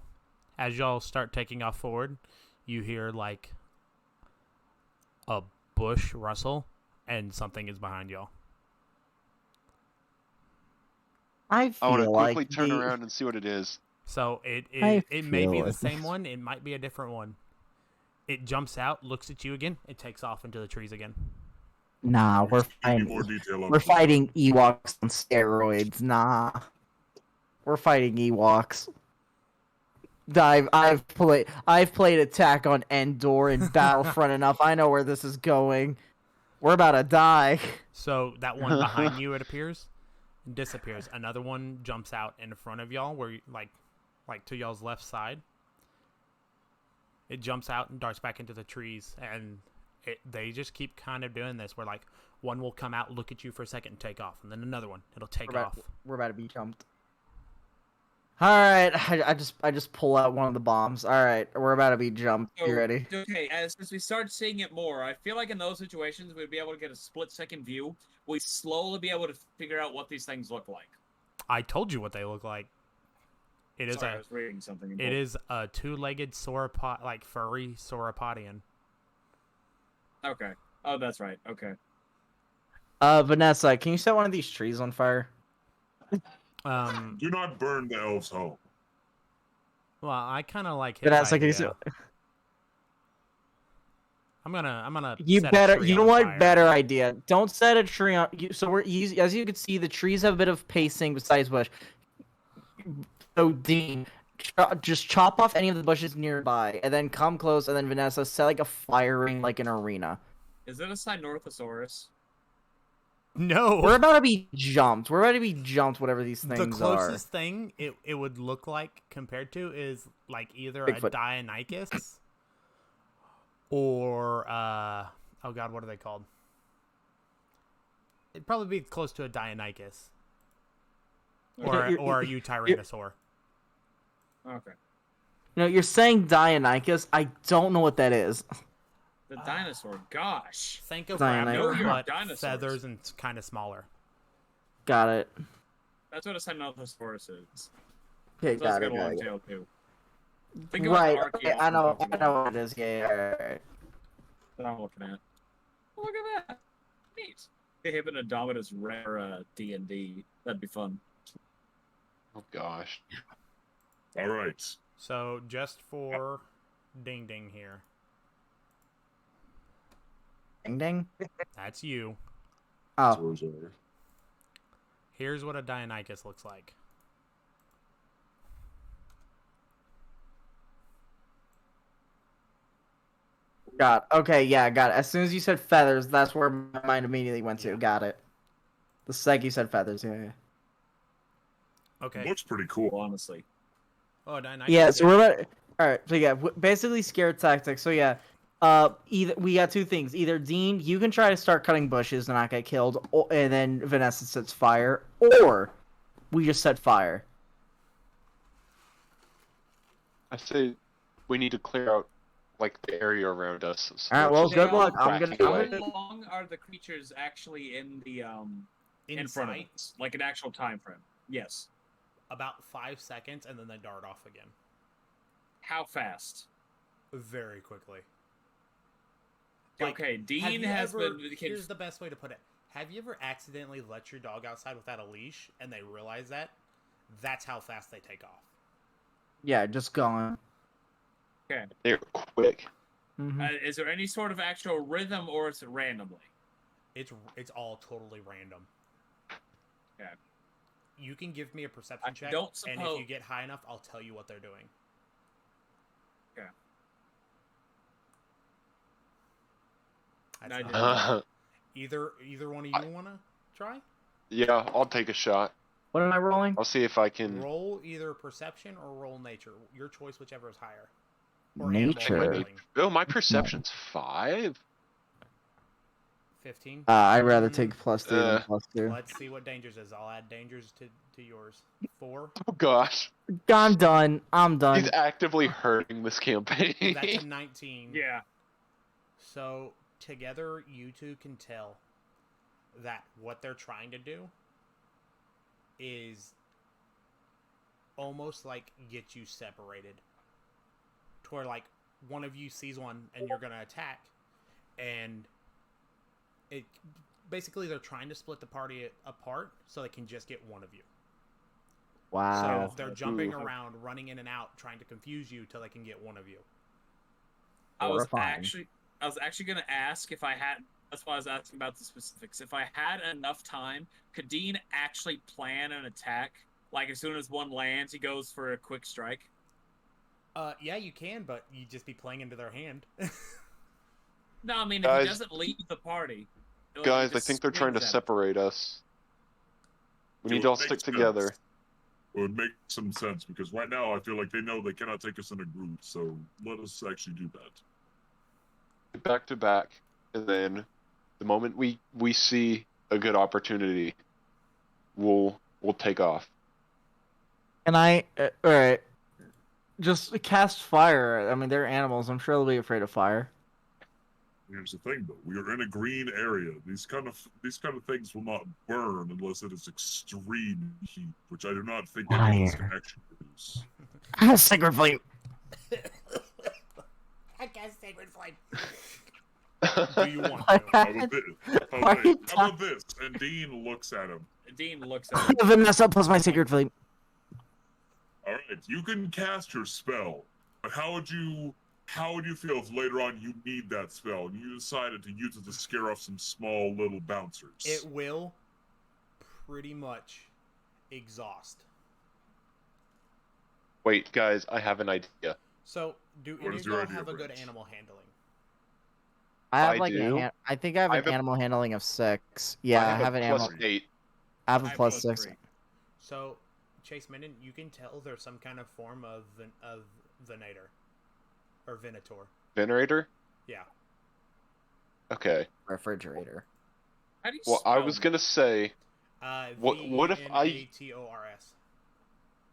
Speaker 1: as y'all start taking off forward, you hear like a bush rustle and something is behind y'all.
Speaker 4: I
Speaker 3: I want to
Speaker 4: feel
Speaker 3: quickly
Speaker 4: like
Speaker 3: turn around and see what it is.
Speaker 1: So
Speaker 4: I
Speaker 1: it may
Speaker 4: feel
Speaker 1: be the
Speaker 4: like-
Speaker 1: same one, it might be a different one. It jumps out, looks at you again, it takes off into the trees again.
Speaker 4: Nah, we're
Speaker 5: Just give me more
Speaker 4: fighting.
Speaker 5: detail on
Speaker 4: We're
Speaker 5: this.
Speaker 4: fighting Ewoks on steroids. Nah, we're fighting Ewoks. I've played Attack on Endor and Battlefront enough. I know where this is going. We're about to die.
Speaker 1: So that one behind you, it appears, disappears. Another one jumps out in front of y'all, where like to y'all's left side. It jumps out and darts back into the trees, and they just keep kind of doing this, where like one will come out, look at you for a second, and take off, and then another one, it'll take off.
Speaker 4: We're about to be jumped. All right, I just pull out one of the bombs. All right, we're about to be jumped. You ready?
Speaker 2: Okay, as we start seeing it more, I feel like in those situations we'd be able to get a split-second view. We slowly be able to figure out what these things look like.
Speaker 1: I told you what they look like. It is
Speaker 2: Sorry, I was reading something.
Speaker 1: it is a two-legged sauropod, like furry sauropodian.
Speaker 2: Okay. Oh, that's right. Okay.
Speaker 4: Vanessa, can you set one of these trees on fire?
Speaker 5: Do not burn the elves' home.
Speaker 1: Well, I kind of like his
Speaker 4: Vanessa, can you
Speaker 1: idea.
Speaker 4: set...
Speaker 1: I'm gonna.
Speaker 4: You
Speaker 1: set a
Speaker 4: better.
Speaker 1: tree
Speaker 4: You know
Speaker 1: on
Speaker 4: what?
Speaker 1: fire.
Speaker 4: Better idea. Don't set a tree on. So as you can see, the trees have a bit of pacing besides bush. So Dean, just chop off any of the bushes nearby, and then come close, and then Vanessa set like a fire ring, like an arena.
Speaker 2: Is it a Sinorthosaurus?
Speaker 1: No.
Speaker 4: We're about to be jumped. We're about to be jumped. Whatever these things
Speaker 1: The
Speaker 4: are.
Speaker 1: closest thing it would look like compared to is like either
Speaker 4: Bigfoot.
Speaker 1: a Deinonychus or oh god, what are they called? It'd probably be close to a Deinonychus or
Speaker 4: You're-
Speaker 1: or a Tyrannosaur.
Speaker 2: Okay.
Speaker 4: You know, you're saying Deinonychus. I don't know what that is.
Speaker 2: The dinosaur. Gosh.
Speaker 1: Think of
Speaker 4: Deinonychus.
Speaker 1: raptor,
Speaker 2: You're
Speaker 1: but
Speaker 2: dinosaurs.
Speaker 1: feathers and kind of smaller.
Speaker 4: Got it.
Speaker 2: That's what a Sinorthosaurus is.
Speaker 4: Okay,
Speaker 2: So
Speaker 4: got
Speaker 2: it's
Speaker 4: it.
Speaker 2: got a long
Speaker 4: Got it.
Speaker 2: tail too. Think about
Speaker 4: Right.
Speaker 2: the
Speaker 4: Okay, I know.
Speaker 2: Archaeopteryx
Speaker 4: I know what it is. Yeah. All right.
Speaker 2: that I'm looking at. Look at that. Neat. Him and Indominus rare D&D. That'd be fun.
Speaker 3: Oh gosh.
Speaker 5: All right.
Speaker 1: So just for Ding Ding here,
Speaker 4: Ding ding.
Speaker 1: that's you.
Speaker 4: Oh,
Speaker 5: Zora's over.
Speaker 1: Here's what a Dionychus looks like.
Speaker 4: got. Okay, yeah, got it. As soon as you said feathers, that's where my mind immediately went to.
Speaker 1: Yeah.
Speaker 4: Got it. The second you said feathers, yeah.
Speaker 1: Okay.
Speaker 5: Looks pretty cool.
Speaker 2: Honestly.
Speaker 1: Oh, Dionychus.
Speaker 4: Yeah, so we're not. All right, so yeah, basically scare tactics. So yeah, either we got two things. Either Dean, you can try to start cutting bushes and not get killed, and then Vanessa sets fire, or we just set fire.
Speaker 3: I say we need to clear out like the area around us. So
Speaker 4: All right, well,
Speaker 3: it's
Speaker 4: good
Speaker 3: just
Speaker 4: luck. I'm
Speaker 3: cracking
Speaker 4: gonna-
Speaker 3: away.
Speaker 2: How long are the creatures actually in the in
Speaker 1: In
Speaker 2: front of
Speaker 1: sight,
Speaker 2: us? Like an actual time frame? Yes.
Speaker 1: about 5 seconds, and then they dart off again.
Speaker 2: How fast?
Speaker 1: Very quickly. Like,
Speaker 2: Okay,
Speaker 1: Have
Speaker 2: Dean
Speaker 1: you
Speaker 2: has
Speaker 1: ever-
Speaker 2: been.
Speaker 1: Here's the best way to put it. Have you ever accidentally let your dog outside without a leash, and they realize that? That's how fast they take off.
Speaker 4: Yeah, just gone.
Speaker 3: They're quick.
Speaker 4: Mm-hmm.
Speaker 2: Is there any sort of actual rhythm, or is it randomly?
Speaker 1: It's all totally random.
Speaker 2: Okay.
Speaker 1: You can give me a perception
Speaker 2: I
Speaker 1: check,
Speaker 2: don't
Speaker 1: and if
Speaker 2: suppose-
Speaker 1: you get high enough, I'll tell you what they're doing.
Speaker 2: Okay.
Speaker 1: That's
Speaker 2: No, I
Speaker 1: not
Speaker 2: didn't.
Speaker 1: bad. Either one of you want to try?
Speaker 3: Yeah, I'll take a shot.
Speaker 4: What am I rolling?
Speaker 3: I'll see if I can.
Speaker 1: Roll either perception or roll nature. Your choice, whichever is higher. Or animal
Speaker 7: Nature.
Speaker 1: handling.
Speaker 3: Oh, my perception's 5.
Speaker 1: 15.
Speaker 4: I'd rather take +2 than +2.
Speaker 1: Let's see what dangers is. I'll add dangers to yours. 4.
Speaker 3: Oh gosh,
Speaker 4: I'm done. I'm done.
Speaker 3: he's actively hurting this campaign.
Speaker 1: That's a 19.
Speaker 2: Yeah.
Speaker 1: So together, you two can tell that what they're trying to do is almost like get you separated. To where like one of you sees one and you're gonna attack, and it basically they're trying to split the party apart so they can just get one of you.
Speaker 4: Wow.
Speaker 1: So they're jumping
Speaker 3: Ooh.
Speaker 1: around, running in and out, trying to confuse you till they can get one of you.
Speaker 2: I was
Speaker 4: Horrifying.
Speaker 2: actually gonna ask if I had. That's why I was asking about the specifics. If I had enough time, could Dean actually plan an attack? Like as soon as one lands, he goes for a quick strike.
Speaker 1: Yeah, you can, but you just be playing into their hand.
Speaker 2: No, I mean if
Speaker 3: Guys-
Speaker 2: he doesn't leave the party. like, he
Speaker 3: Guys, I
Speaker 2: just
Speaker 3: think they're trying to
Speaker 2: swings at it.
Speaker 3: separate us. We
Speaker 5: It
Speaker 3: need to all
Speaker 5: would
Speaker 3: stick
Speaker 5: make sense.
Speaker 3: together.
Speaker 5: It would make some sense because right now I feel like they know they cannot take us in a group. So let us actually do that.
Speaker 3: Back to back, and then the moment we see a good opportunity, we'll take off.
Speaker 4: Can I? All right. Just cast fire. I mean, they're animals. I'm sure they'll be afraid of fire.
Speaker 5: Here's the thing, though: we are in a green area. These kind of things will not burn unless it is extreme heat, which I do not think any of us can actually produce.
Speaker 7: Sacred flame.
Speaker 1: I guess sacred flame. Do you want
Speaker 4: What?
Speaker 1: to?
Speaker 5: How about this?
Speaker 4: Why are you
Speaker 5: How about this? And Dean looks at him.
Speaker 2: Dean looks at it.
Speaker 7: Vanessa plus my sacred flame.
Speaker 5: All right, you can cast your spell, but how would you feel if later on you need that spell and you decided to use it to scare off some small little bouncers?
Speaker 1: It will pretty much exhaust.
Speaker 3: Wait, guys, I have an idea.
Speaker 1: So, do
Speaker 5: What
Speaker 1: any
Speaker 5: is
Speaker 1: of
Speaker 5: your
Speaker 1: y'all
Speaker 5: idea,
Speaker 1: have a good
Speaker 5: Branch?
Speaker 1: animal handling?
Speaker 4: I have
Speaker 3: I
Speaker 4: like
Speaker 3: do.
Speaker 4: I think I have
Speaker 3: I
Speaker 4: an
Speaker 3: have a-
Speaker 4: animal handling of 6. Yeah, I have
Speaker 3: a
Speaker 4: an animal.
Speaker 3: +8.
Speaker 4: I have a
Speaker 2: I have
Speaker 4: +6.
Speaker 2: +3.
Speaker 1: So, Chase Minden, you can tell there's some kind of form of venator or venator.
Speaker 3: Venerator?
Speaker 1: Yeah.
Speaker 3: Okay.
Speaker 4: Refrigerator.
Speaker 2: How do you
Speaker 3: Well, I
Speaker 2: spell
Speaker 3: was
Speaker 2: that?
Speaker 3: gonna say, What if I-
Speaker 1: Venators.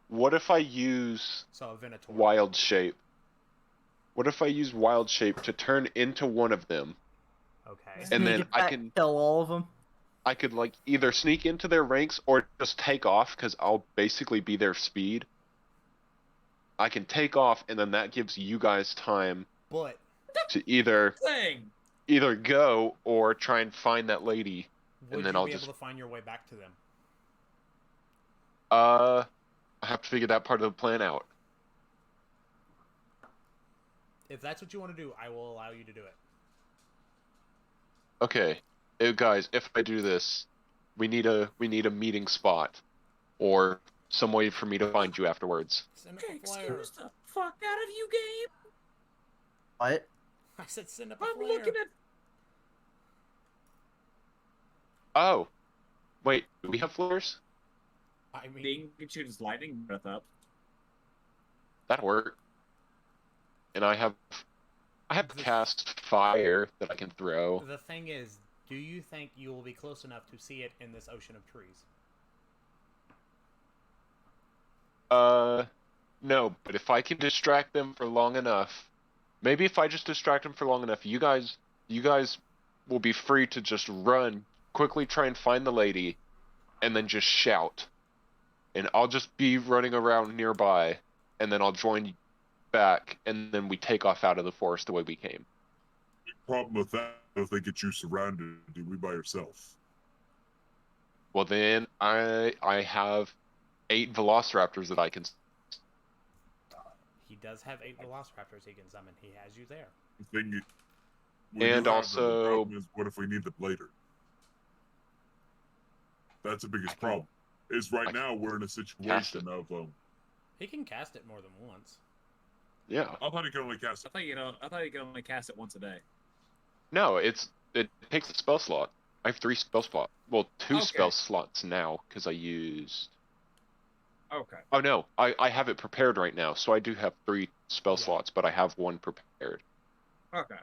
Speaker 3: what if I use
Speaker 1: So a venator.
Speaker 3: Wild Shape? What if I use Wild Shape to turn into one of them,
Speaker 1: Okay.
Speaker 3: and then
Speaker 4: Sneak
Speaker 3: I
Speaker 4: attack,
Speaker 3: can
Speaker 4: kill all of them.
Speaker 3: I could like either sneak into their ranks or just take off because I'll basically be their speed. I can take off, and then that gives you guys time
Speaker 1: But
Speaker 3: to either
Speaker 2: Thing.
Speaker 3: go or try and find that lady.
Speaker 1: Would
Speaker 3: then
Speaker 1: you
Speaker 3: I'll
Speaker 1: be
Speaker 3: just
Speaker 1: able to find your way back to them?
Speaker 3: I have to figure that part of the plan out.
Speaker 1: If that's what you want to do, I will allow you to do it.
Speaker 3: Okay, guys, if I do this, we need a meeting spot, or some way for me to find you afterwards.
Speaker 1: Send up
Speaker 2: Okay,
Speaker 1: a flare.
Speaker 2: excuse the fuck out of you, game.
Speaker 4: What?
Speaker 1: I said send up a
Speaker 2: I'm
Speaker 1: flare.
Speaker 2: looking at.
Speaker 3: Oh, wait, do we have flares?
Speaker 1: I mean,
Speaker 2: Ding can shoot his lightning breath up.
Speaker 3: That'll work. And I have cast fire that I can throw.
Speaker 1: the thing is, do you think you will be close enough to see it in this ocean of trees?
Speaker 3: No, but if I can distract them for long enough, maybe if I just distract them for long enough, you guys will be free to just run, quickly try and find the lady, and then just shout. And I'll just be running around nearby, and then I'll join back, and then we take off out of the forest the way we came.
Speaker 5: Problem with that, if they get you surrounded, you'll be by yourself.
Speaker 3: Well, then I have 8 velociraptors that I can.
Speaker 1: He does have 8 velociraptors he can summon. He has you there.
Speaker 5: The thing we
Speaker 3: And
Speaker 5: do have,
Speaker 3: also-
Speaker 5: the problem is, what if we need them later? That's the biggest problem. Is right now we're in a situation of
Speaker 1: He can cast it more than once.
Speaker 3: Yeah.
Speaker 5: I thought he could only cast
Speaker 2: I thought you could only cast it once a day.
Speaker 3: No, it takes a spell slot. I have 3 spell slots. Well, 2
Speaker 2: Okay.
Speaker 3: spell slots now because I used.
Speaker 2: Okay.
Speaker 3: Oh no, I have it prepared right now, so I do have 3 spell
Speaker 1: Yeah.
Speaker 3: slots, but I have 1 prepared.
Speaker 2: Okay.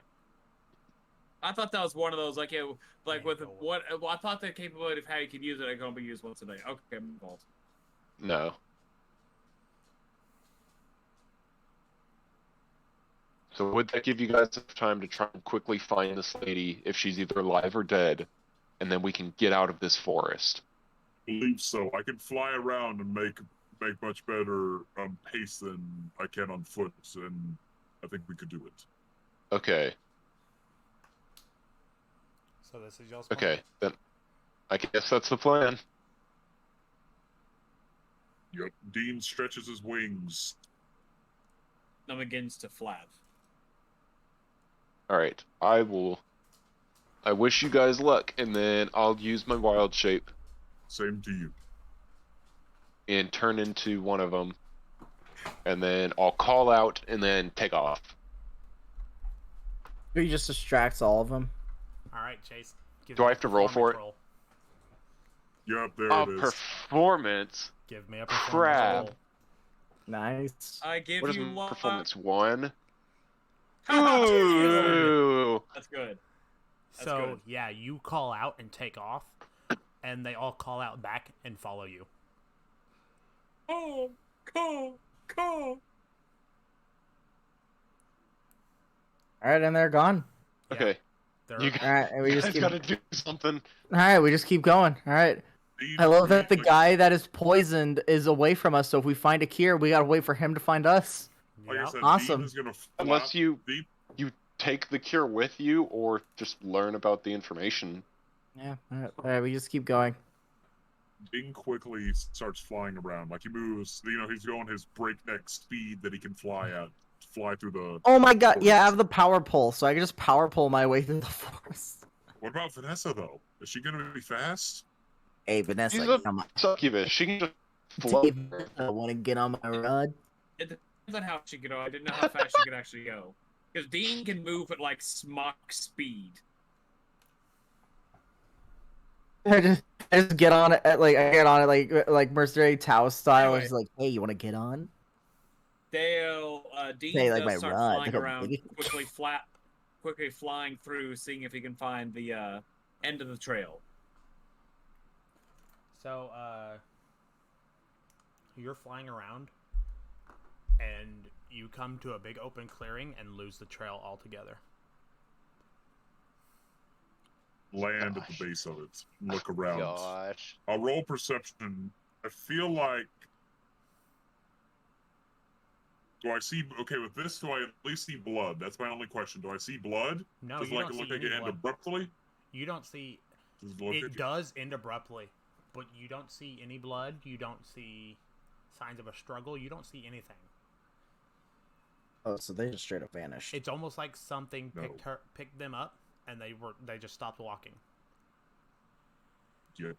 Speaker 2: I thought that was one of those like
Speaker 1: Yeah,
Speaker 2: with
Speaker 1: go
Speaker 2: what well, I thought the capability of how you could use it can only be used once a day. Okay, my fault.
Speaker 3: No. So would that give you guys enough time to try and quickly find this lady if she's either alive or dead, and then we can get out of this forest?
Speaker 5: believe so. I can fly around and make much better pace than I can on foot, and I think we could do it.
Speaker 3: Okay.
Speaker 1: So this is y'all's
Speaker 3: Okay. Then I guess that's the plan.
Speaker 5: Yep. Dean stretches his wings.
Speaker 2: Now begins to flap.
Speaker 3: All right. I wish you guys luck, and then I'll use my wild shape
Speaker 5: Same to you.
Speaker 3: and turn into one of them, and then I'll call out and then take off.
Speaker 4: He just distracts all of them.
Speaker 1: All right, Chase. Give
Speaker 3: Do
Speaker 1: me
Speaker 3: I
Speaker 1: a
Speaker 3: have to roll for it?
Speaker 1: performance roll.
Speaker 5: Yep, there
Speaker 3: A
Speaker 5: it is.
Speaker 3: performance.
Speaker 1: Give me a
Speaker 3: Crap.
Speaker 1: performance roll.
Speaker 4: Nice.
Speaker 2: I give
Speaker 3: What is
Speaker 2: you
Speaker 3: my
Speaker 2: luck.
Speaker 3: performance? 1.
Speaker 2: That's
Speaker 3: Ooh.
Speaker 2: good. That's
Speaker 1: So
Speaker 2: good.
Speaker 1: yeah, you call out and take off, and they all call out back and follow you.
Speaker 2: Oh,
Speaker 4: All right, and they're gone.
Speaker 1: Yeah,
Speaker 3: Okay.
Speaker 1: they're-
Speaker 3: You
Speaker 4: All right, and we just
Speaker 3: guys
Speaker 4: keep.
Speaker 3: gotta do something.
Speaker 4: All right, we just keep going. All right.
Speaker 5: Dean,
Speaker 4: I love that the
Speaker 5: like-
Speaker 4: guy that is poisoned is away from us. So if we find a cure, we gotta wait for him to find us.
Speaker 5: Like I
Speaker 1: Yep.
Speaker 5: said,
Speaker 4: Awesome.
Speaker 5: Dean is gonna flap.
Speaker 3: Unless you
Speaker 5: Dean,
Speaker 3: take the cure with you, or just learn about the information.
Speaker 4: Yeah. All right, we just keep going.
Speaker 5: Dean quickly starts flying around. Like he moves, he's going his breakneck speed that he can fly at. Fly through the.
Speaker 4: Oh my god! Yeah, I have the power pole, so I can just power pole my way through the forest.
Speaker 5: What about Vanessa though? Is she gonna be fast?
Speaker 4: Hey, Vanessa,
Speaker 3: She's a
Speaker 4: come on.
Speaker 3: succubus. She can just float.
Speaker 4: I want to get on my ride.
Speaker 2: It depends on how she could go. I didn't know how fast she could actually go. Because Dean can move at like Mach speed.
Speaker 4: I just get on it like Mercenary Tao style.
Speaker 2: Anyway.
Speaker 4: Just like, hey, you want to get on?
Speaker 2: Dean
Speaker 4: Say, like,
Speaker 2: does
Speaker 4: my
Speaker 2: start
Speaker 4: rod,
Speaker 2: flying
Speaker 4: like a
Speaker 2: around,
Speaker 4: big-
Speaker 2: quickly flying through, seeing if he can find the end of the trail.
Speaker 1: So you're flying around, and you come to a big open clearing and lose the trail altogether.
Speaker 5: Land at
Speaker 3: Gosh.
Speaker 5: the base of it. Look around.
Speaker 6: Gosh.
Speaker 5: I'll roll perception. I feel like. Do I see? Okay, with this, do I at least see blood? That's my only question. Do I see blood?
Speaker 1: No,
Speaker 5: Just
Speaker 1: you
Speaker 5: like
Speaker 1: don't
Speaker 5: it
Speaker 1: see
Speaker 5: look like
Speaker 1: any
Speaker 5: it end
Speaker 1: blood.
Speaker 5: abruptly?
Speaker 1: You don't see.
Speaker 5: Just look at
Speaker 1: It
Speaker 5: you.
Speaker 1: does end abruptly, but you don't see any blood. You don't see signs of a struggle. You don't see anything.
Speaker 4: Oh, so they just straight up vanished.
Speaker 1: It's almost like something
Speaker 5: No.
Speaker 1: picked them up, and they just stopped walking.
Speaker 5: Yep.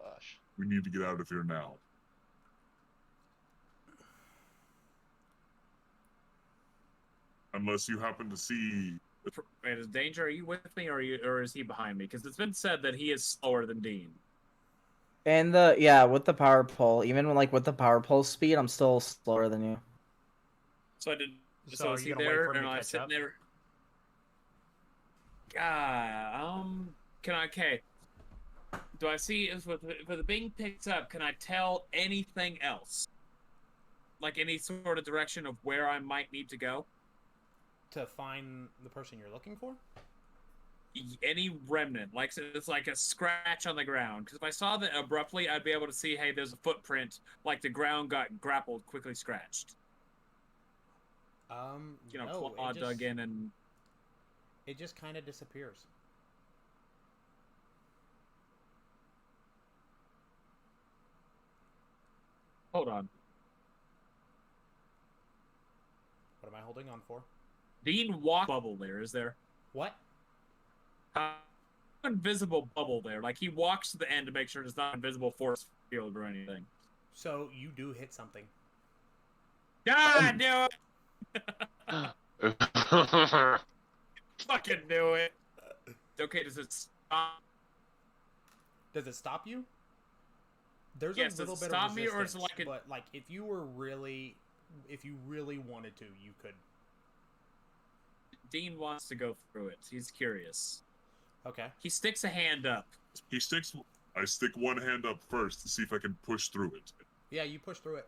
Speaker 6: Gosh.
Speaker 5: We need to get out of here now. Unless you happen to see.
Speaker 2: Wait, is Danger, are you with me, or is he behind me? Because it's been said that he is slower than Dean.
Speaker 4: And with the power pole, even with the power pole speed, I'm still slower than you.
Speaker 2: So I did.
Speaker 1: So
Speaker 2: So
Speaker 1: are
Speaker 2: is
Speaker 1: you
Speaker 2: he
Speaker 1: gonna wait
Speaker 2: there?
Speaker 1: for him
Speaker 2: And
Speaker 1: to
Speaker 2: I
Speaker 1: catch
Speaker 2: sit
Speaker 1: up?
Speaker 2: there. Can I? Okay. Do I see if with the being picked up? Can I tell anything else? Like any sort of direction of where I might need to go?
Speaker 1: To find the person you're looking for?
Speaker 2: Any remnant, like it's like a scratch on the ground. Because if I saw that abruptly, I'd be able to see, hey, there's a footprint, like the ground got grappled, quickly scratched.
Speaker 1: No,
Speaker 2: Claw dug in, and
Speaker 1: it just kind of disappears.
Speaker 2: hold on.
Speaker 1: What am I holding on for?
Speaker 2: Dean walk bubble there, is there?
Speaker 1: What?
Speaker 2: Invisible bubble there. Like he walks to the end to make sure there's not invisible force field or anything.
Speaker 1: So you do hit something.
Speaker 2: God, knew it! Fucking knew it. Okay, does it stop?
Speaker 1: Does it stop you? There's
Speaker 2: Yes,
Speaker 1: a little
Speaker 2: does it
Speaker 1: bit
Speaker 2: stop
Speaker 1: of
Speaker 2: me,
Speaker 1: resistance,
Speaker 2: or is it like a-
Speaker 1: but like if you really wanted to, you could.
Speaker 2: Dean wants to go through it. He's curious.
Speaker 1: Okay.
Speaker 2: He sticks a hand up.
Speaker 5: I stick one hand up first to see if I can push through it.
Speaker 1: Yeah, you push through it.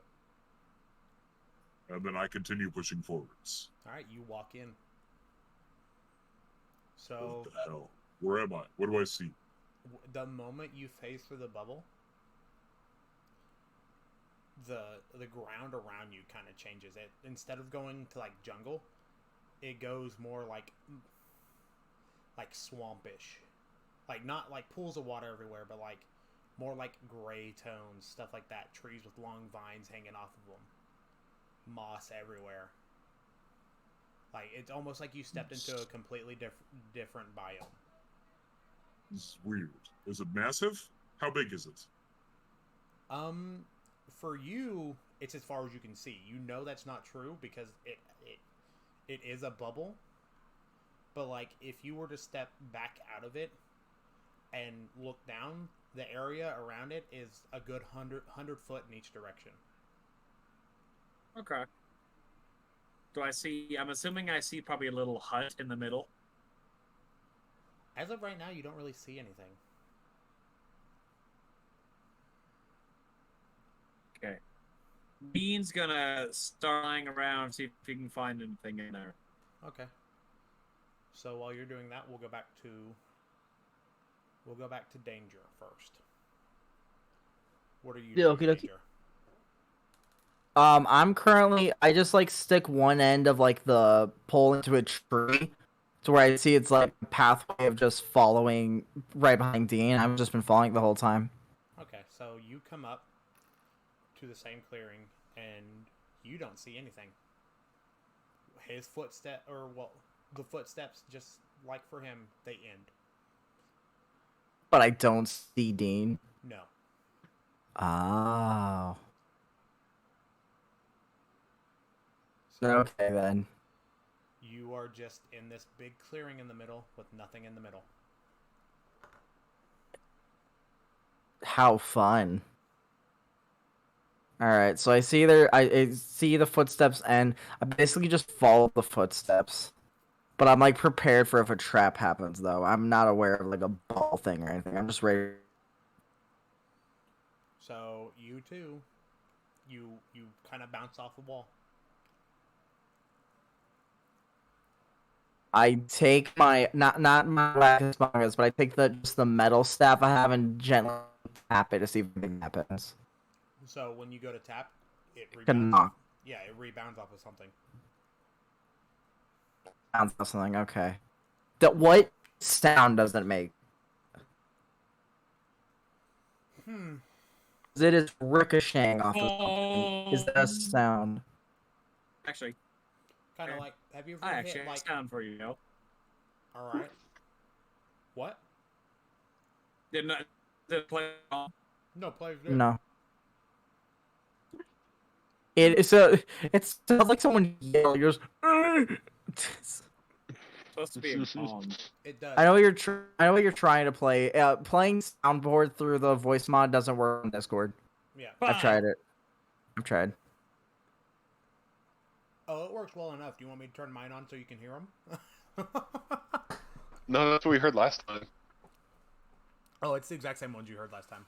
Speaker 5: And then I continue pushing forwards.
Speaker 1: All right, you walk in. So
Speaker 5: What the hell? Where am I? What do I see?
Speaker 1: the moment you phase through the bubble, the ground around you kind of changes. It instead of going to like jungle, it goes more like swampish, like not like pools of water everywhere, but like more like gray tones, stuff like that. Trees with long vines hanging off of them, moss everywhere. Like it's almost like you stepped into a completely different biome.
Speaker 5: This is weird. Is it massive? How big is it?
Speaker 1: For you, it's as far as you can see. You know that's not true because it is a bubble. But like if you were to step back out of it and look down, the area around it is a good 100 foot in each direction.
Speaker 2: Okay. Do I see? I'm assuming I see probably a little hut in the middle.
Speaker 1: As of right now, you don't really see anything.
Speaker 2: Okay. Dean's gonna start lying around, see if he can find anything in there.
Speaker 1: Okay. So while you're doing that, we'll go back to danger first. What are you
Speaker 4: Yeah,
Speaker 1: doing,
Speaker 4: okie dokie.
Speaker 1: Danger?
Speaker 4: I'm currently I just stick one end of the pole into a tree to where I see it's a pathway of just following right behind Dean. I've just been following it the whole time.
Speaker 1: Okay, so you come up to the same clearing and you don't see anything. His the footsteps, just like for him, they end.
Speaker 4: But I don't see Dean.
Speaker 1: No.
Speaker 4: Oh.
Speaker 1: So
Speaker 4: Okay then.
Speaker 1: you are just in this big clearing in the middle with nothing in the middle.
Speaker 4: How fun. Alright, so I see the footsteps and I basically just follow the footsteps. But I'm prepared for if a trap happens though. I'm not aware of a ball thing or anything. I'm just ready.
Speaker 1: So you too, you kind of bounce off the wall.
Speaker 4: I take my not my Lacus Bungus, but I take just the metal staff I have and gently tap it to see if anything happens.
Speaker 1: So when you go to tap, it
Speaker 4: Can
Speaker 1: rebounds.
Speaker 4: knock.
Speaker 1: Yeah, it rebounds off of something.
Speaker 4: Sounds like something. Okay. What sound doesn't make.
Speaker 1: Hmm.
Speaker 4: It is ricocheting off of something. Is that a
Speaker 2: Oh.
Speaker 4: sound?
Speaker 2: Actually,
Speaker 1: Kind of
Speaker 2: Okay.
Speaker 1: like, have you
Speaker 2: I
Speaker 1: ever
Speaker 2: actually
Speaker 1: hit
Speaker 2: have a
Speaker 1: like?
Speaker 2: sound for you. Yo.
Speaker 1: All right. What?
Speaker 2: Did it play on?
Speaker 1: No, play good.
Speaker 4: No. It sounds like someone yelling. Goes.
Speaker 2: Supposed to be a gong.
Speaker 1: It does.
Speaker 4: I know what you're trying to play. Playing soundboard through the voice mod doesn't work on Discord.
Speaker 1: Yeah.
Speaker 4: I've
Speaker 2: Fine.
Speaker 4: tried it. I've tried.
Speaker 1: Oh, it works well enough. Do you want me to turn mine on so you can hear them?
Speaker 3: No, that's what we heard last time.
Speaker 1: Oh, it's the exact same ones you heard last time.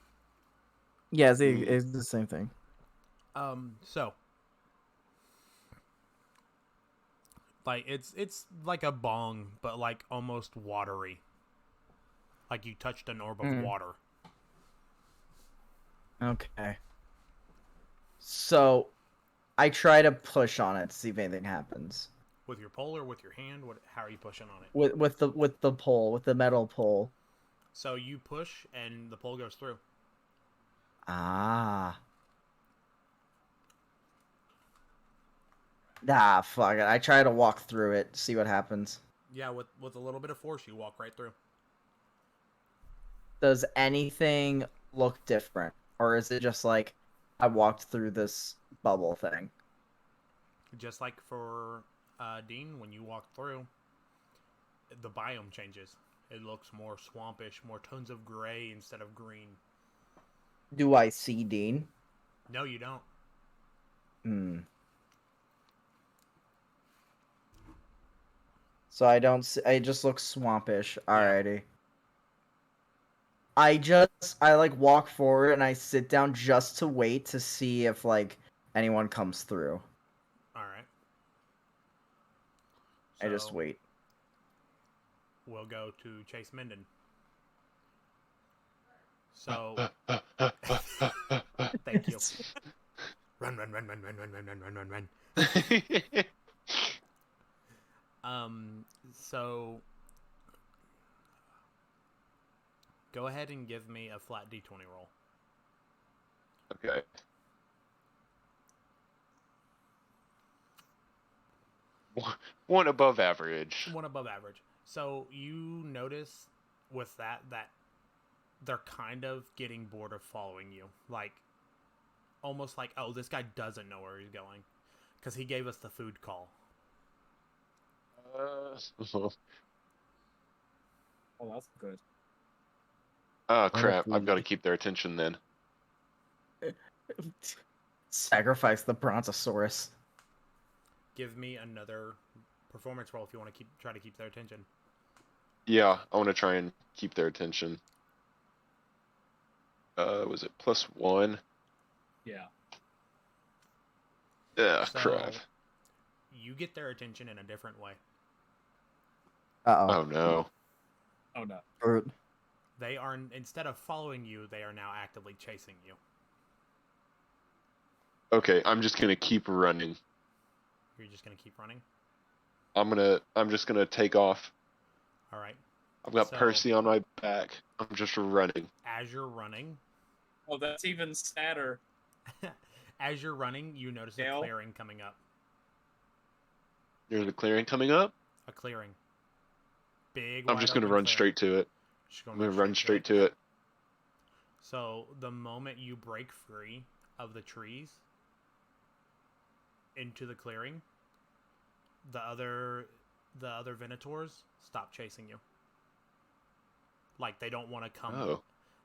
Speaker 4: Yeah, it's the same thing.
Speaker 1: So like it's like a bong, but like almost watery. Like you touched an orb of water.
Speaker 4: Okay. So, I try to push on it to see if anything happens.
Speaker 1: With your pole or with your hand? How are you pushing on it?
Speaker 4: With the pole, with the metal pole.
Speaker 1: So you push and the pole goes through.
Speaker 4: Ah. Ah, fuck it. I try to walk through it, see what happens.
Speaker 1: Yeah, with a little bit of force, you walk right through.
Speaker 4: Does anything look different? Or is it just like I walked through this bubble thing?
Speaker 1: Just like for Dean, when you walk through, the biome changes. It looks more swampish, more tones of gray instead of green.
Speaker 4: Do I see Dean?
Speaker 1: No, you don't.
Speaker 4: Hmm. So I don't see, I just look swampish. Alrighty. I like walk forward and I sit down just to wait to see if like anyone comes through.
Speaker 1: All right.
Speaker 4: I just
Speaker 1: So,
Speaker 4: wait.
Speaker 1: We'll go to Chase Minden. So, thank you. Run. So go ahead and give me a flat D20 roll.
Speaker 3: Okay. One above average.
Speaker 1: One above average. So you notice with that they're kind of getting bored of following you. Like, almost like, oh, this guy doesn't know where he's going. Because he gave us the food call.
Speaker 2: Oh, that's good.
Speaker 3: Oh crap! I've got to keep their attention then.
Speaker 4: Sacrifice the brontosaurus.
Speaker 1: Give me another performance roll if you want to try to keep their attention.
Speaker 3: Yeah, I want to try and keep their attention. Was it +1?
Speaker 2: Yeah.
Speaker 3: Yeah,
Speaker 1: So,
Speaker 3: crap.
Speaker 1: You get their attention in a different way.
Speaker 3: Oh no.
Speaker 2: Oh no.
Speaker 1: They are, instead of following you, they are now actively chasing you.
Speaker 3: Okay, I'm just gonna keep running.
Speaker 1: You're just gonna keep running?
Speaker 3: I'm just gonna take off.
Speaker 1: Alright.
Speaker 3: I've got
Speaker 1: So-
Speaker 3: Percy on my back. I'm just running.
Speaker 1: As you're running,
Speaker 2: Oh, that's even sadder.
Speaker 1: you notice a
Speaker 2: Dale?
Speaker 1: clearing coming up.
Speaker 3: There's a clearing coming up.
Speaker 1: A clearing. Big,
Speaker 3: I'm
Speaker 1: wide
Speaker 3: just gonna
Speaker 1: open
Speaker 3: run
Speaker 1: clearing.
Speaker 3: straight to it.
Speaker 1: Just
Speaker 3: I'm gonna run straight to it.
Speaker 1: So, the moment you break free of the trees into the clearing, the other Venators stop chasing you. Like, they don't want to come.
Speaker 3: Oh.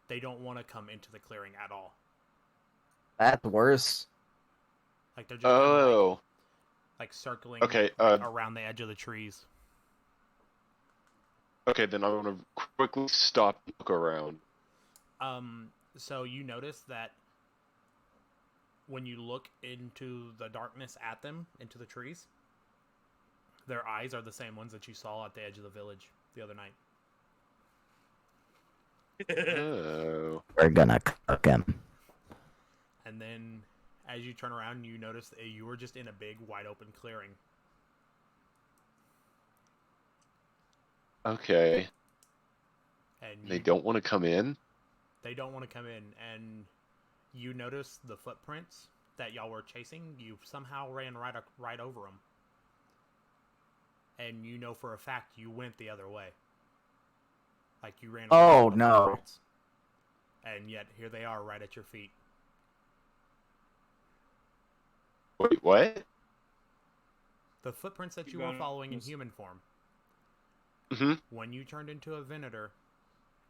Speaker 1: They don't want to come into the clearing at all.
Speaker 4: That's worse.
Speaker 1: Like, they're just kinda
Speaker 3: Oh.
Speaker 1: like circling
Speaker 3: Okay,
Speaker 1: around the edge of the trees.
Speaker 3: Okay, then I'm gonna quickly stop and look around.
Speaker 1: So you notice that when you look into the darkness at them, into the trees, their eyes are the same ones that you saw at the edge of the village the other night.
Speaker 3: Oh.
Speaker 7: We're gonna cook him.
Speaker 1: And then as you turn around, you notice that you were just in a big, wide open clearing.
Speaker 3: Okay.
Speaker 1: And
Speaker 3: They don't want to come in?
Speaker 1: They don't want to come in, and you notice the footprints that y'all were chasing. You somehow ran right over them, and you know for a fact you went the other way. Like you ran.
Speaker 4: Oh,
Speaker 1: Away from the
Speaker 4: no.
Speaker 1: footprints. And yet here they are, right at your feet.
Speaker 3: Wait, what?
Speaker 1: The footprints that
Speaker 2: You
Speaker 1: you were
Speaker 2: got it.
Speaker 1: following in
Speaker 2: Yes.
Speaker 1: human form.
Speaker 3: Mm-hmm.
Speaker 1: When you turned into a Venator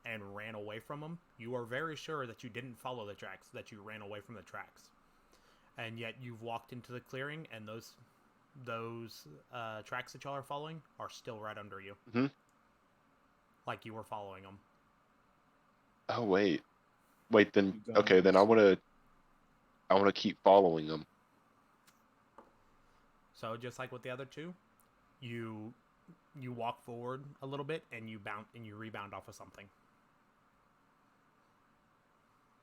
Speaker 1: and ran away from them, you are very sure that you didn't follow the tracks, that you ran away from the tracks. And yet you've walked into the clearing, and those tracks that y'all are following are still right under you.
Speaker 3: Mm-hmm.
Speaker 1: Like you were following them.
Speaker 3: Oh, wait. Wait, then,
Speaker 2: You got
Speaker 3: okay, then I
Speaker 2: this.
Speaker 3: want to keep following them.
Speaker 1: So just like with the other two, you walk forward a little bit and you rebound off of something.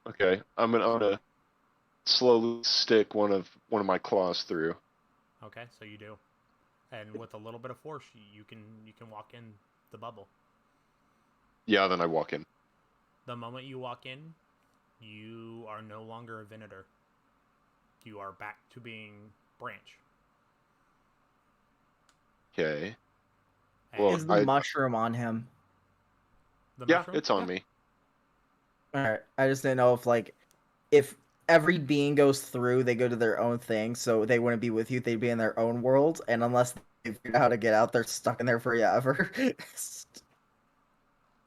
Speaker 3: Okay, I'm gonna slowly stick one of my claws through.
Speaker 1: Okay, so you do. And with a little bit of force, you can walk in the bubble.
Speaker 3: Yeah, then I walk in.
Speaker 1: The moment you walk in, you are no longer a Venator. You are back to being Branch.
Speaker 3: Okay.
Speaker 1: And
Speaker 3: Well,
Speaker 4: Is the mushroom on him?
Speaker 1: the
Speaker 3: Yeah,
Speaker 1: mushroom?
Speaker 3: it's on me.
Speaker 4: Alright, I just didn't know if every being goes through, they go to their own thing, so they wouldn't be with you, they'd be in their own world, and unless they figure out how to get out, they're stuck in there forever.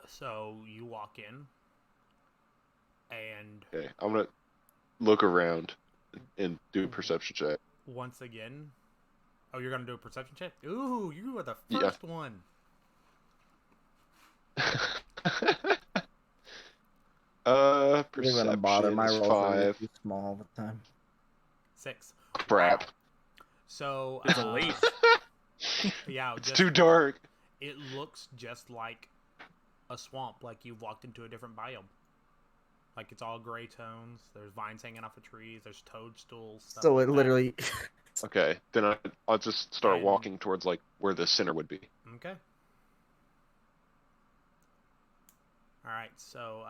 Speaker 1: So you walk in, and
Speaker 3: Okay, I'm gonna look around and do a perception check.
Speaker 1: once again, oh, you're gonna do a perception check? Ooh, you are the
Speaker 3: Yeah.
Speaker 1: first one.
Speaker 4: You're gonna bother.
Speaker 3: Perception
Speaker 4: My
Speaker 3: is
Speaker 4: rolls are way
Speaker 3: 5.
Speaker 4: too small all the time.
Speaker 1: 6.
Speaker 3: Crap.
Speaker 1: Wow. So
Speaker 2: It's a leaf.
Speaker 1: yeah,
Speaker 3: It's
Speaker 1: just,
Speaker 3: too dark.
Speaker 1: it looks just like a swamp, like you've walked into a different biome. Like it's all gray tones. There's vines hanging off of trees. There's toadstools. Stuff
Speaker 4: So
Speaker 1: like
Speaker 4: it
Speaker 1: that.
Speaker 4: literally.
Speaker 3: Okay, then I'll just start
Speaker 1: And-
Speaker 3: walking towards like where the center would be.
Speaker 1: Okay. All right. So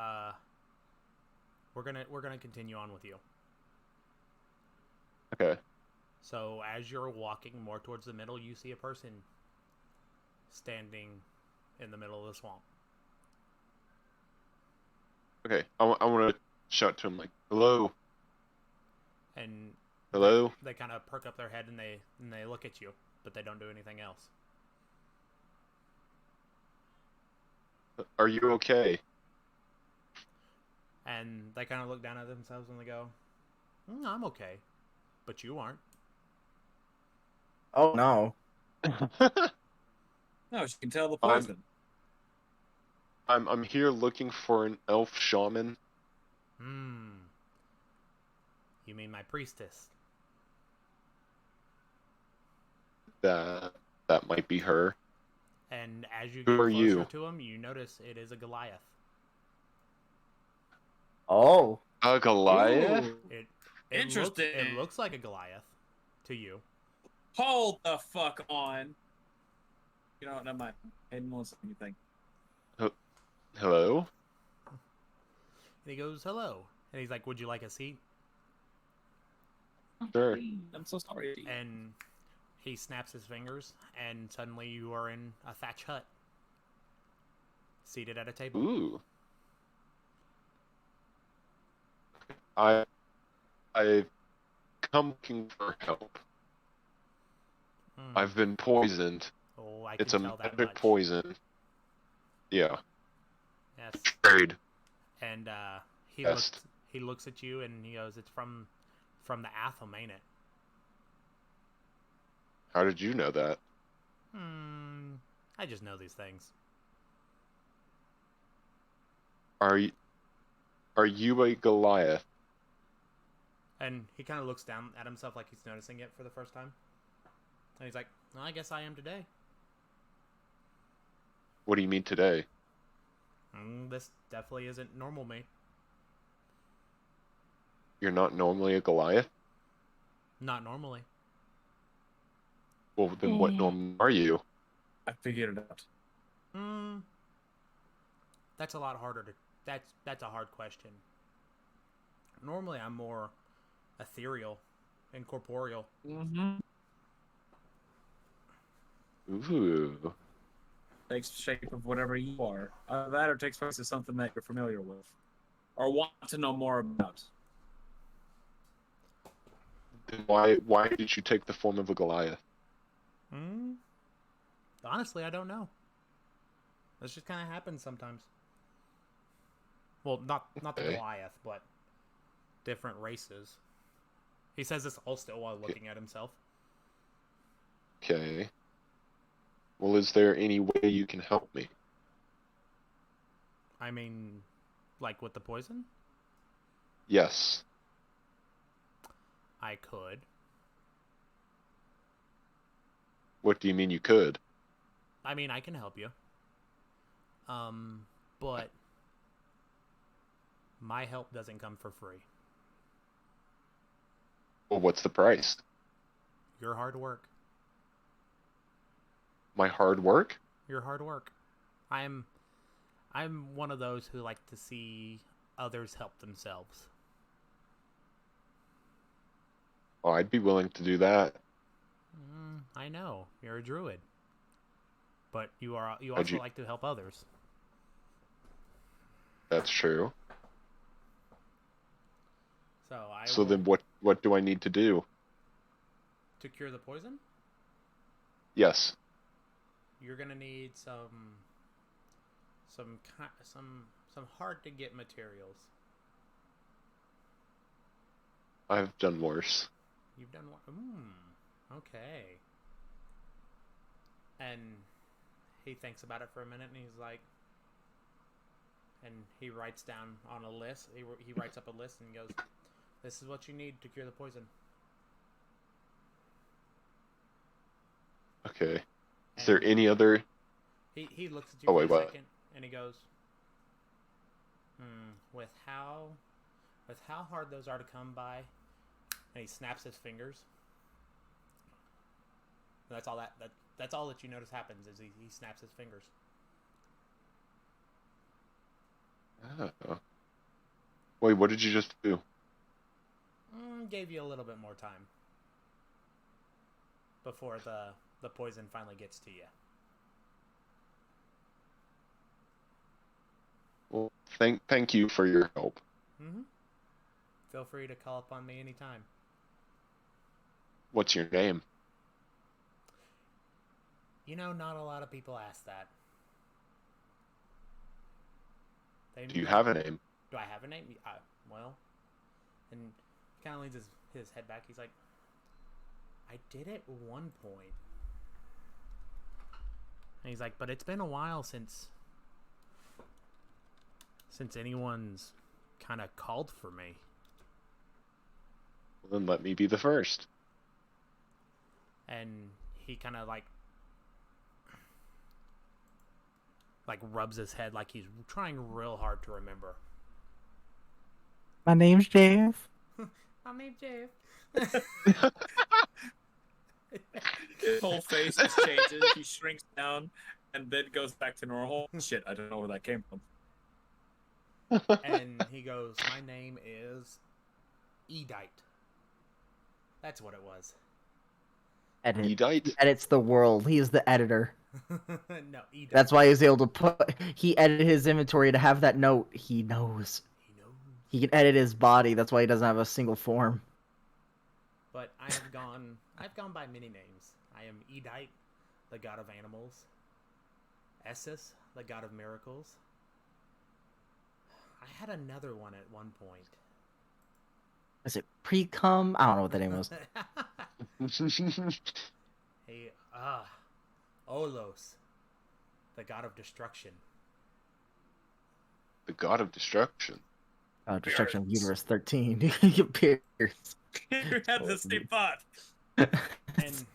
Speaker 1: we're gonna continue on with you.
Speaker 3: Okay.
Speaker 1: So as you're walking more towards the middle, you see a person standing in the middle of the swamp.
Speaker 3: Okay. I want to shout to him like, "Hello,
Speaker 1: And
Speaker 3: hello."
Speaker 1: they kind of perk up their head and they look at you, but they don't do anything else.
Speaker 3: Are you okay?
Speaker 1: And they kind of look down at themselves and they go, I'm okay. But you aren't.
Speaker 4: Oh no.
Speaker 2: No, she can tell the
Speaker 3: I'm-
Speaker 2: poison.
Speaker 3: I'm here looking for an elf shaman.
Speaker 1: You mean my priestess?
Speaker 3: That might be her.
Speaker 1: And as you
Speaker 3: Who
Speaker 1: get
Speaker 3: are
Speaker 1: closer
Speaker 3: you?
Speaker 1: to him, you notice it is a Goliath.
Speaker 4: Oh.
Speaker 3: A Goliath?
Speaker 2: Ooh.
Speaker 1: It
Speaker 2: Interesting.
Speaker 1: It looks like a Goliath to you.
Speaker 2: Hold the fuck on. You know what? Never mind. I didn't want to say anything.
Speaker 3: Hello?
Speaker 1: And he goes, hello. And he's like, would you like a seat?
Speaker 3: Sure.
Speaker 2: I'm so sorry.
Speaker 1: And he snaps his fingers, and suddenly you are in a thatch hut, seated at a table.
Speaker 3: Ooh. I've come looking for help. I've been poisoned.
Speaker 1: Oh, I
Speaker 3: It's
Speaker 1: can
Speaker 3: a
Speaker 1: tell that
Speaker 3: magic
Speaker 1: much.
Speaker 3: poison. Yeah.
Speaker 1: Yes.
Speaker 3: Trade.
Speaker 1: And he
Speaker 3: Best.
Speaker 1: looks at you and he goes, "It's from the Atham, ain't it?"
Speaker 3: How did you know that?
Speaker 1: I just know these things.
Speaker 3: Are you a Goliath?
Speaker 1: And he kind of looks down at himself like he's noticing it for the first time. And he's like, well, I guess I am today.
Speaker 3: What do you mean today?
Speaker 1: This definitely isn't normal me.
Speaker 3: You're not normally a Goliath?
Speaker 1: Not normally.
Speaker 3: Well, then what norm are you?
Speaker 2: I figured it out.
Speaker 1: That's a lot harder to. That's a hard question. Normally, I'm more ethereal, incorporeal.
Speaker 2: Mm-hmm.
Speaker 3: Ooh.
Speaker 2: Takes the shape of whatever you are. That or takes place as something that you're familiar with. Or want to know more about.
Speaker 3: Then why did you take the form of a Goliath?
Speaker 1: Honestly, I don't know. This just kind of happens sometimes. Well, not the
Speaker 3: Okay.
Speaker 1: Goliath, but different races. He says this all still while looking at himself.
Speaker 3: Okay. Well, is there any way you can help me?
Speaker 1: I mean, like with the poison?
Speaker 3: Yes.
Speaker 1: I could.
Speaker 3: What do you mean you could?
Speaker 1: I mean, I can help you. But my help doesn't come for free.
Speaker 3: Well, what's the price?
Speaker 1: Your hard work.
Speaker 3: My hard work?
Speaker 1: Your hard work. I'm one of those who like to see others help themselves.
Speaker 3: Oh, I'd be willing to do that.
Speaker 1: I know you're a druid, but you
Speaker 3: How'd
Speaker 1: also
Speaker 3: you-
Speaker 1: like to help others.
Speaker 3: That's true.
Speaker 1: So
Speaker 3: So then what do I need to do?
Speaker 1: to cure the poison,
Speaker 3: Yes.
Speaker 1: you're gonna need some hard to get materials.
Speaker 3: I've done worse.
Speaker 1: You've done what? Okay. And he thinks about it for a minute, and he's like, and he writes down on a list. He writes up a list and goes, "This is what you need to cure the poison."
Speaker 3: Okay. Is
Speaker 1: And
Speaker 3: there any other?
Speaker 1: He looks at you
Speaker 3: Oh,
Speaker 1: for
Speaker 3: wait,
Speaker 1: a
Speaker 3: what?
Speaker 1: second, and he goes, with how hard those are to come by," and he snaps his fingers. And that's all that you notice happens is he snaps his fingers.
Speaker 3: Oh. Wait, what did you just do?
Speaker 1: Gave you a little bit more time before the poison finally gets to you.
Speaker 3: Well, thank you for your help.
Speaker 1: Feel free to call upon me anytime.
Speaker 3: What's your name?
Speaker 1: You know, not a lot of people ask that.
Speaker 3: Do you have a name?
Speaker 1: Do I have a name? Well, and he kind of leans his head back. He's like, I did at one point. And he's like, but it's been a while since anyone's kind of called for me.
Speaker 3: Well, then let me be the first.
Speaker 1: And he kind of like rubs his head like he's trying real hard to remember.
Speaker 7: My name's Jeff.
Speaker 1: My name's Jeff.
Speaker 2: His whole face just changes. He shrinks down and then goes back to normal. Shit, I don't know where that came from.
Speaker 1: And he goes, my name is Edite. That's what it was.
Speaker 4: Edit.
Speaker 3: Edite?
Speaker 4: He edits the world. He is the editor.
Speaker 1: No, Edite.
Speaker 4: That's why he's able to put. He edited his inventory to have that note. He knows.
Speaker 1: He knows.
Speaker 4: He can edit his body. That's why he doesn't have a single form.
Speaker 1: But I've gone by many names. I am Edite, the god of animals. Essus, the god of miracles. I had another one at one point.
Speaker 4: Is it pre-cum? I don't know what the name was.
Speaker 1: Hey, Olos, the god of destruction.
Speaker 3: The god of destruction.
Speaker 4: Destruction of Uterus 13. You pierce.
Speaker 2: You had the same thought.
Speaker 1: And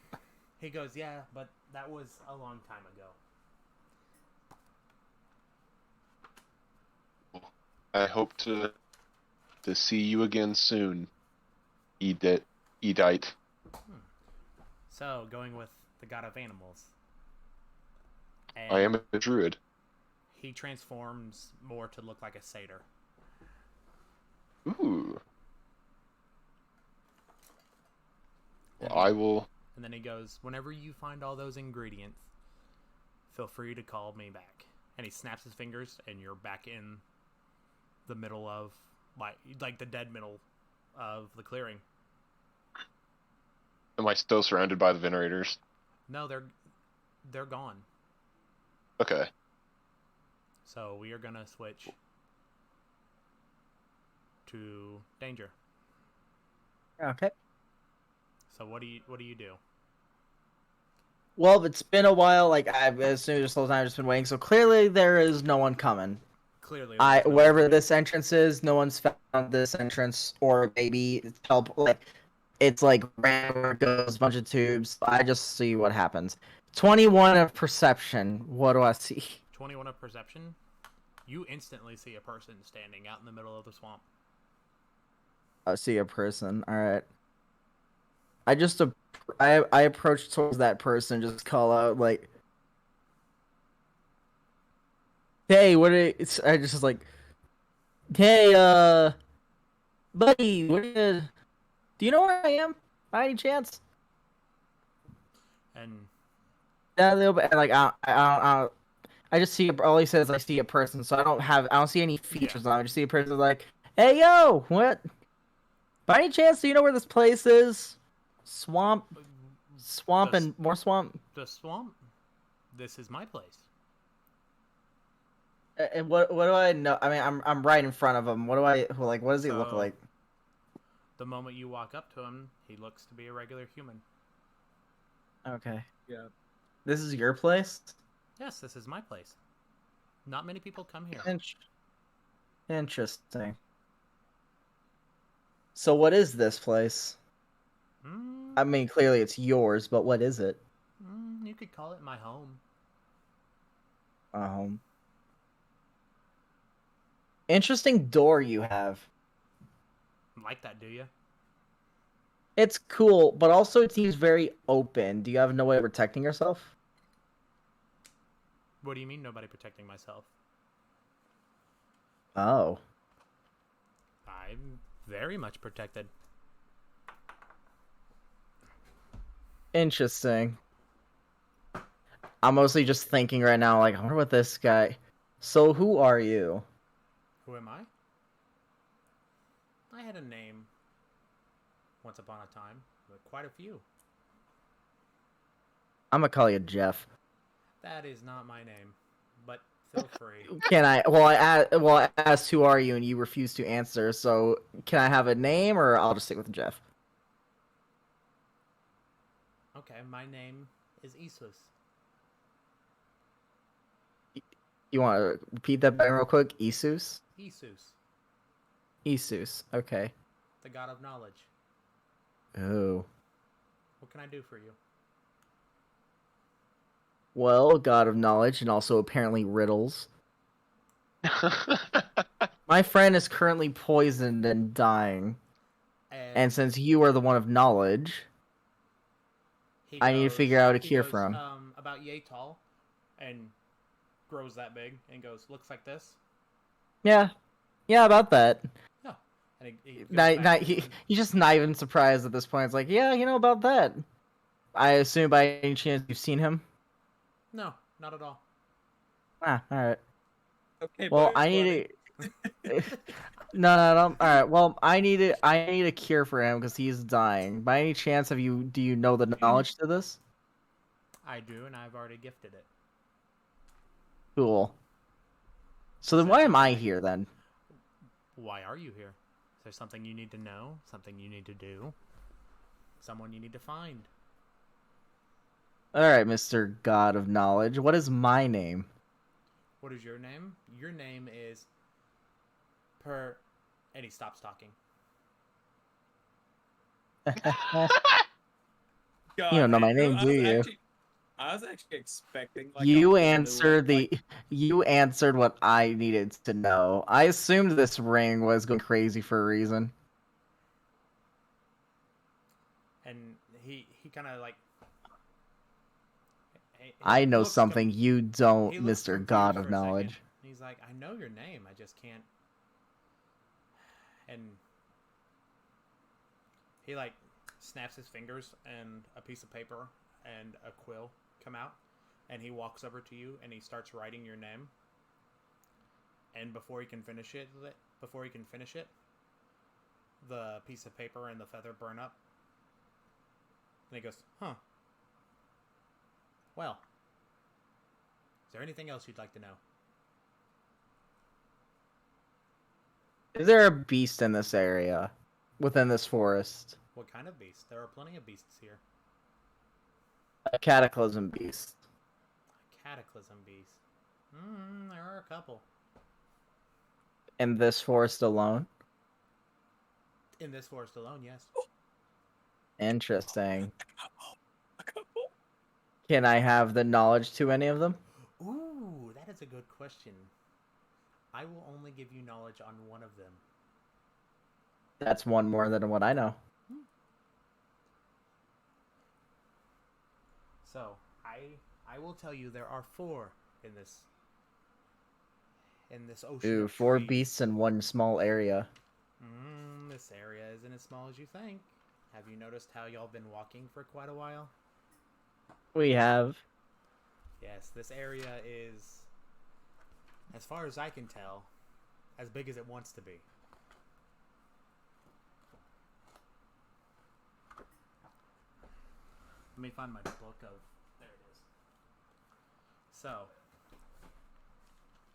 Speaker 1: he goes, yeah, but that was a long time ago.
Speaker 3: I hope to see you again soon, Edite.
Speaker 1: So, going with the god of animals.
Speaker 3: I am a druid.
Speaker 1: He transforms more to look like a satyr.
Speaker 3: Ooh.
Speaker 1: And,
Speaker 3: Well, I will.
Speaker 1: and then he goes, whenever you find all those ingredients, feel free to call me back. And he snaps his fingers, and you're back in the middle of, like the dead middle of the clearing.
Speaker 3: Am I still surrounded by the Venerators?
Speaker 1: No, they're gone.
Speaker 3: Okay.
Speaker 1: So we are gonna switch to danger.
Speaker 4: Okay.
Speaker 1: So what do you do?
Speaker 4: Well, it's been a while. Like as soon as this whole time, I've just been waiting. So clearly, there is no one coming.
Speaker 1: Clearly, there's no
Speaker 4: Wherever
Speaker 1: one.
Speaker 4: this entrance is, no one's found this entrance, or maybe it's it's like random where it goes, a bunch of tubes. I just see what happens. 21 of perception. What do I see?
Speaker 1: 21 of perception. You instantly see a person standing out in the middle of the swamp.
Speaker 4: I see a person. All right. I approach towards that person, just call out like, "Hey, I just like, hey, buddy, do you know where I am? By any chance?"
Speaker 1: And
Speaker 4: Yeah, a little bit. Like I just see. All he says, I see a person, so I don't see any features on. I just see a person like, "Hey, yo, what? By any chance, do you know where this place is? Swamp, and more swamp."
Speaker 1: the swamp. This is my place.
Speaker 4: And what do I know? I mean, I'm right in front of him. What does he look
Speaker 1: So-
Speaker 4: like?
Speaker 1: The moment you walk up to him, he looks to be a regular human.
Speaker 4: Okay.
Speaker 2: Yeah.
Speaker 4: This is your place?
Speaker 1: Yes, this is my place. Not many people come here.
Speaker 4: Interesting. So what is this place? I mean, clearly it's yours, but what is it?
Speaker 1: You could call it my home.
Speaker 4: Interesting door you have.
Speaker 1: Like that, do you?
Speaker 4: It's cool, but also it seems very open. Do you have no way of protecting yourself?
Speaker 1: What do you mean nobody protecting myself?
Speaker 4: Oh.
Speaker 1: I'm very much protected.
Speaker 4: Interesting. I'm mostly just thinking right now, like, I wonder what this guy... So who are you?
Speaker 1: Who am I? I had a name once upon a time, but quite a few.
Speaker 4: I'm gonna call you Jeff.
Speaker 1: That is not my name, but feel free.
Speaker 4: Can I? Well, I asked who are you, and you refused to answer. So can I have a name, or I'll just stick with Jeff?
Speaker 1: Okay, my name is Isus.
Speaker 4: You want to repeat that back real quick? Isus.
Speaker 1: Isus,
Speaker 4: Isus. Okay.
Speaker 1: the god of knowledge.
Speaker 4: Oh.
Speaker 1: What can I do for you?
Speaker 4: Well, god of knowledge, and also apparently riddles. My friend is currently poisoned and dying, and since you are the one of knowledge,
Speaker 1: he
Speaker 4: I need to figure out a
Speaker 1: he
Speaker 4: cure
Speaker 1: goes,
Speaker 4: for him.
Speaker 1: About yay tall, and grows that big, and goes, looks like this.
Speaker 4: Yeah, about that.
Speaker 1: Yeah. And he goes back to
Speaker 4: He's just not even surprised at this point. It's like, yeah, about that. I assume by any chance you've seen him?
Speaker 1: No, not at all.
Speaker 4: Ah, all right.
Speaker 2: Okay.
Speaker 4: Well,
Speaker 2: Bugs
Speaker 4: I
Speaker 2: Bunny.
Speaker 4: need to. No. All right. Well, I need a cure for him because he's dying. By any chance, do you know the knowledge to this?
Speaker 1: I do, and I've already gifted it.
Speaker 4: Cool. So then, why am I here then?
Speaker 1: Why are you here? Is there something you need to know? Something you need to do? Someone you need to find?
Speaker 4: All right, Mr. God of Knowledge. What is my name?
Speaker 1: What is your name? Your name is and he stops talking.
Speaker 2: God,
Speaker 4: You don't know my
Speaker 2: I
Speaker 4: name,
Speaker 2: was
Speaker 4: do you?
Speaker 2: I was actually expecting like
Speaker 4: You
Speaker 2: a whole new,
Speaker 4: answered
Speaker 2: like,
Speaker 4: You answered what I needed to know. I assumed this ring was going crazy for a reason.
Speaker 1: And he kind of like.
Speaker 4: I know
Speaker 1: looks
Speaker 4: something you don't,
Speaker 1: he looks
Speaker 4: Mr.
Speaker 1: confused
Speaker 4: God
Speaker 1: for
Speaker 4: of
Speaker 1: a second,
Speaker 4: Knowledge.
Speaker 1: He's like, I know your name, I just can't. And he like snaps his fingers, and a piece of paper and a quill come out, and he walks over to you and he starts writing your name. And before he can finish it, the piece of paper and the feather burn up. And he goes, huh. Well, is there anything else you'd like to know?
Speaker 4: Is there a beast in this area? Within this forest?
Speaker 1: What kind of beast? There are plenty of beasts here.
Speaker 4: A cataclysm beast.
Speaker 1: A cataclysm beast. There are a couple.
Speaker 4: In this forest alone?
Speaker 1: In this forest alone, yes.
Speaker 4: Interesting. Can I have the knowledge to any of them?
Speaker 1: Ooh, that is a good question. I will only give you knowledge on one of them.
Speaker 4: That's one more than what I know.
Speaker 1: So, I will tell you there are 4 in this ocean.
Speaker 4: Ooh,
Speaker 1: of
Speaker 4: 4
Speaker 1: trees.
Speaker 4: beasts in one small area.
Speaker 1: This area isn't as small as you think. Have you noticed how y'all been walking for quite a while?
Speaker 4: We have.
Speaker 1: Yes, this area is, as far as I can tell, as big as it wants to be. Let me find my book of... There it is. So,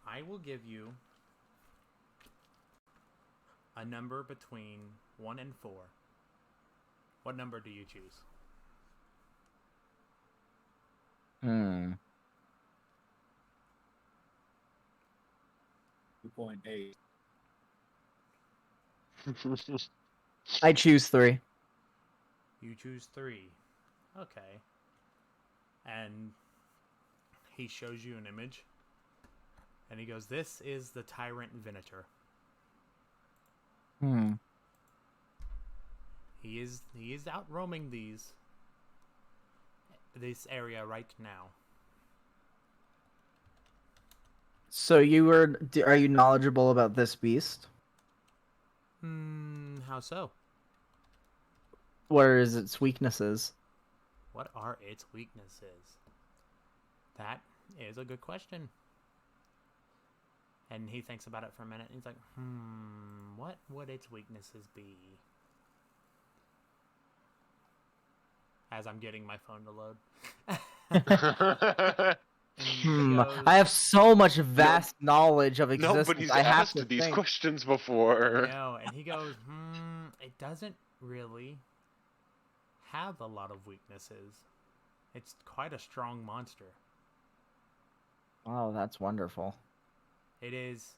Speaker 1: I will give you a number between 1 and 4. What number do you choose?
Speaker 2: 2.8.
Speaker 4: I choose 3.
Speaker 1: You choose 3. Okay. And he shows you an image. And he goes, this is the Tyrant Venator. He is out roaming this area right now.
Speaker 4: So are you knowledgeable about this beast?
Speaker 1: How so?
Speaker 4: What are its weaknesses?
Speaker 1: What are its weaknesses? That is a good question. And he thinks about it for a minute, and he's like, what would its weaknesses be? As I'm getting my phone to load. Goes,
Speaker 4: I have so much vast knowledge of existence.
Speaker 3: Nobody's
Speaker 4: I have
Speaker 3: asked
Speaker 4: to
Speaker 3: these
Speaker 4: think.
Speaker 3: questions before.
Speaker 1: No, and he goes, it doesn't really have a lot of weaknesses. It's quite a strong monster.
Speaker 4: Oh, that's wonderful.
Speaker 1: It is.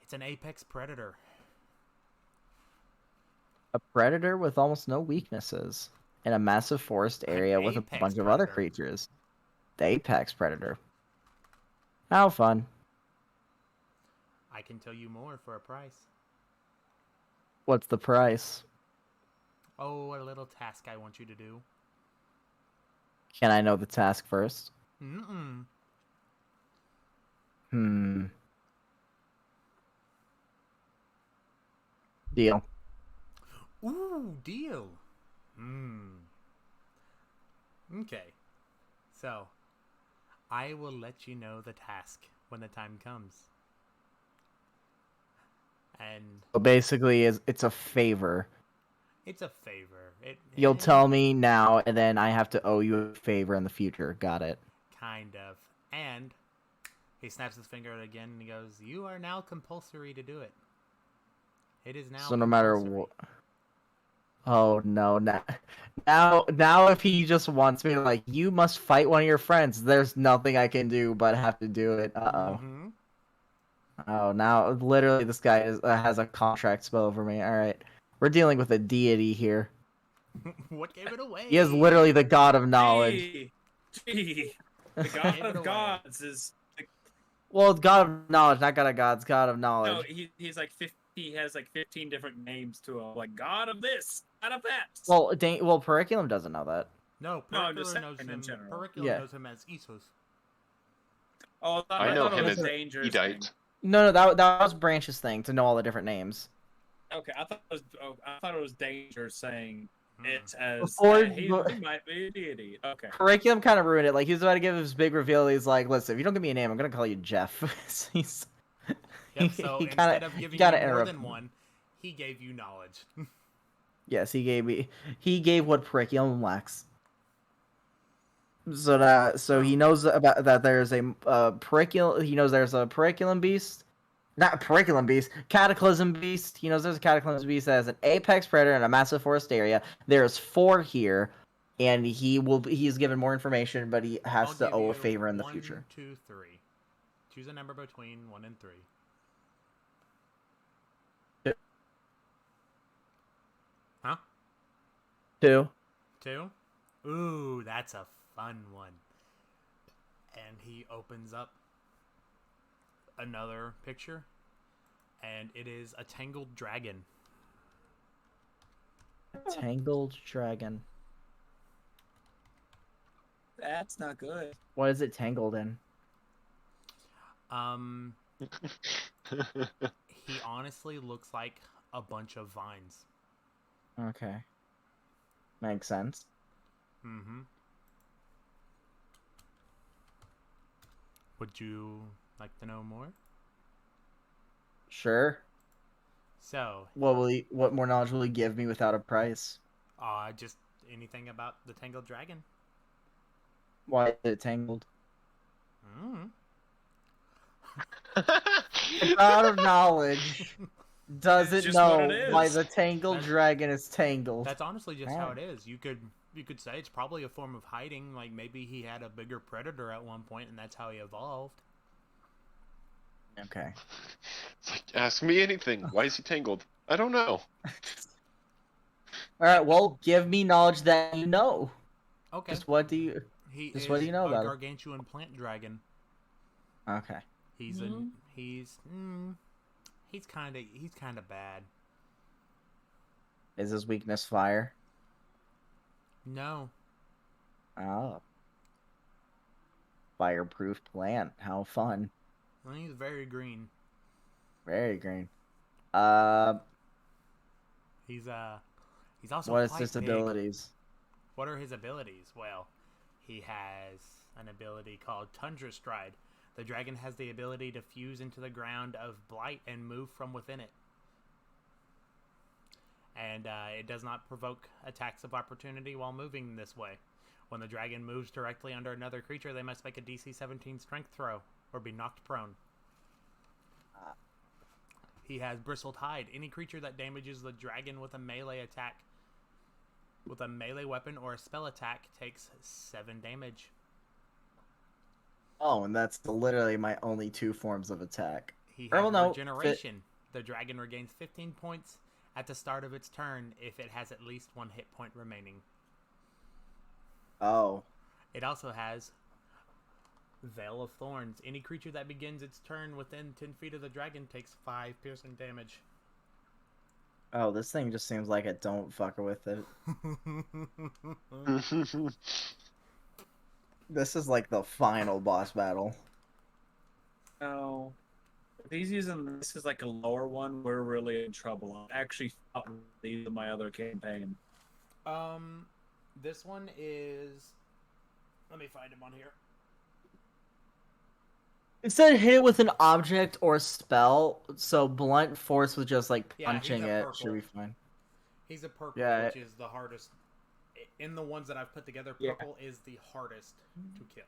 Speaker 1: It's an apex predator.
Speaker 4: A predator with almost no weaknesses in a massive forest area with a
Speaker 1: apex
Speaker 4: bunch of other
Speaker 1: predator.
Speaker 4: creatures. The apex predator. How fun.
Speaker 1: I can tell you more for a price.
Speaker 4: What's the price?
Speaker 1: Oh, a little task I want you to do.
Speaker 4: Can I know the task first?
Speaker 1: Mm-mm.
Speaker 4: Deal.
Speaker 1: Ooh, deal. Okay. So, I will let you know the task when the time comes. And
Speaker 4: So basically, it's a favor.
Speaker 1: it's a favor.
Speaker 4: You'll tell me now, and then I have to owe you a favor in the future. Got it.
Speaker 1: Kind of. And he snaps his finger again, and he goes, "You are now compulsory to do it. It is now."
Speaker 4: So no matter what. Oh no! Now, if he just wants me, like, you must fight one of your friends. There's nothing I can do but have to do it.
Speaker 1: Mm-hmm.
Speaker 4: Oh, now literally this guy has a contract spell over me. All right, we're dealing with a deity here.
Speaker 1: What gave it away?
Speaker 4: He is literally the god of knowledge.
Speaker 2: Gee. The god of gods is.
Speaker 4: Well, it's god of knowledge, not god of gods. God of knowledge.
Speaker 2: No, he's like 50. He has like 15 different names to him, like god of this, god of that.
Speaker 4: Well, Periculum doesn't know that.
Speaker 1: No,
Speaker 2: No, I'm just
Speaker 1: Periculum knows
Speaker 2: saying in
Speaker 1: him.
Speaker 2: general.
Speaker 1: Periculum knows him as Isos.
Speaker 3: I
Speaker 2: I
Speaker 3: know
Speaker 2: thought it
Speaker 3: him
Speaker 2: was
Speaker 3: as
Speaker 2: dangerous. Thing.
Speaker 3: Edite.
Speaker 4: No, that was Branch's thing to know all the different names.
Speaker 2: Okay, I thought it was danger saying
Speaker 1: Hmm.
Speaker 2: it as
Speaker 4: Before-
Speaker 2: he might be a deity. Okay.
Speaker 4: Curriculum kind of ruined it. Like, he was about to give his big reveal. He's like, listen, if you don't give me a name, I'm going to call you Jeff. He's...
Speaker 1: Yep. So
Speaker 4: he
Speaker 1: instead
Speaker 4: kinda-
Speaker 1: of giving
Speaker 4: kinda
Speaker 1: you more
Speaker 4: interrupted
Speaker 1: than
Speaker 4: me.
Speaker 1: one, he gave you knowledge.
Speaker 4: Yes, he gave what curriculum lacks. So he knows about that there's a curriculum. He knows there's a curriculum beast, not curriculum beast, cataclysm beast. He knows there's a cataclysm beast that has an apex predator and a massive forest area. There's 4 here, and he's given more information, but he has
Speaker 1: I'll
Speaker 4: to
Speaker 1: give
Speaker 4: owe a
Speaker 1: you
Speaker 4: favor in the
Speaker 1: 1,
Speaker 4: future.
Speaker 1: 2, 3. Choose a number between 1 and 3. Huh?
Speaker 4: 2.
Speaker 1: 2? Ooh, that's a fun one. And he opens up another picture, and it is a tangled dragon.
Speaker 4: Tangled dragon.
Speaker 2: That's not good.
Speaker 4: What is it tangled in?
Speaker 1: He honestly looks like a bunch of vines.
Speaker 4: Okay, makes sense.
Speaker 1: Mm-hmm. Would you like to know more?
Speaker 4: Sure.
Speaker 1: So,
Speaker 4: What more knowledge will he give me without a price?
Speaker 1: just anything about the tangled dragon?
Speaker 4: Why is it tangled?
Speaker 1: Mm.
Speaker 4: It's out of knowledge. Does
Speaker 2: It's
Speaker 4: it
Speaker 2: just what
Speaker 4: know
Speaker 2: it
Speaker 4: why
Speaker 2: is.
Speaker 4: the tangled
Speaker 1: That's-
Speaker 4: dragon is tangled?
Speaker 1: That's honestly just how
Speaker 4: Man.
Speaker 1: it is. You could say it's probably a form of hiding. Like maybe he had a bigger predator at one point, and that's how he evolved.
Speaker 4: Okay.
Speaker 3: It's like, ask me anything. Why is he tangled? I don't know.
Speaker 4: Alright, well, give me knowledge that you know.
Speaker 1: Okay.
Speaker 4: Just what do you...
Speaker 1: He
Speaker 4: just
Speaker 1: is
Speaker 4: what do you know
Speaker 1: a
Speaker 4: about it?
Speaker 1: gargantuan plant dragon.
Speaker 4: Okay.
Speaker 1: He's
Speaker 2: Mhm.
Speaker 1: he's kind of bad.
Speaker 4: Is his weakness fire?
Speaker 1: No.
Speaker 4: Oh. Fireproof plant. How fun.
Speaker 1: Well, he's very green.
Speaker 4: Very green.
Speaker 1: He's also
Speaker 4: What is
Speaker 1: quite
Speaker 4: his
Speaker 1: big.
Speaker 4: abilities?
Speaker 1: What are his abilities? Well, he has an ability called Tundra Stride. The dragon has the ability to fuse into the ground of blight and move from within it. And it does not provoke attacks of opportunity while moving this way. When the dragon moves directly under another creature, they must make a DC 17 strength throw or be knocked prone. He has Bristled Hide. Any creature that damages the dragon with a melee attack, with a melee weapon or a spell attack, takes 7 damage.
Speaker 4: Oh, and that's literally my only 2 forms of attack.
Speaker 1: He
Speaker 4: Or,
Speaker 1: has
Speaker 4: well, no,
Speaker 1: Regeneration. The dragon regains 15 points at the start of its turn if it has at least 1 hit point remaining.
Speaker 4: Oh.
Speaker 1: It also has Veil of Thorns. Any creature that begins its turn within 10 feet of the dragon takes 5 piercing damage.
Speaker 4: Oh, this thing just seems like it don't fucker with it. This is like the final boss battle.
Speaker 2: No. If he's using this as like a lower one, we're really in trouble. I actually fought with these in my other campaign.
Speaker 1: This one is... Let me find him on here.
Speaker 4: It said hit it with an object or spell, so blunt force was just like
Speaker 1: Yeah, he's
Speaker 4: punching
Speaker 1: a
Speaker 4: it.
Speaker 1: purple.
Speaker 4: Should be fine.
Speaker 1: He's a purple,
Speaker 4: Yeah,
Speaker 1: which is the hardest. In the ones that I've put together,
Speaker 2: Yeah.
Speaker 1: purple is the hardest to kill.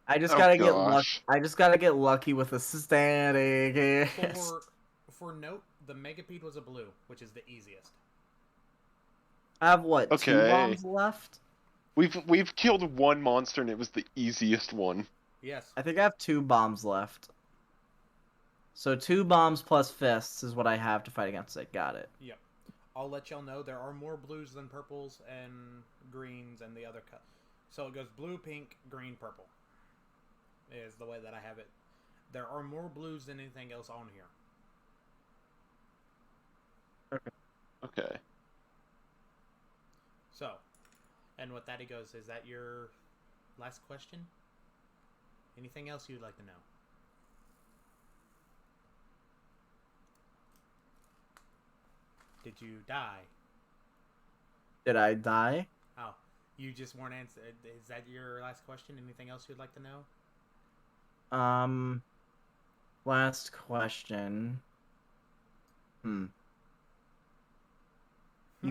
Speaker 4: I just
Speaker 3: Oh,
Speaker 4: gotta get lucky.
Speaker 3: gosh.
Speaker 4: I just gotta get lucky with the static.
Speaker 1: For note, the Megapede was a blue, which is the easiest.
Speaker 4: I have what? 2
Speaker 3: Okay.
Speaker 4: bombs left.
Speaker 3: We've killed one monster and it was the easiest one.
Speaker 1: Yes.
Speaker 4: I think I have 2 bombs left. So 2 bombs plus fists is what I have to fight against it. Got it.
Speaker 1: Yep. I'll let y'all know there are more blues than purples and greens and the other cut. So it goes blue, pink, green, purple. Is the way that I have it. There are more blues than anything else on here.
Speaker 3: Okay.
Speaker 1: So, and with that he goes, is that your last question? Anything else you'd like to know? Did you die?
Speaker 4: Did I die?
Speaker 1: Oh, you just weren't answered. Is that your last question? Anything else you'd like to know?
Speaker 4: Last question. You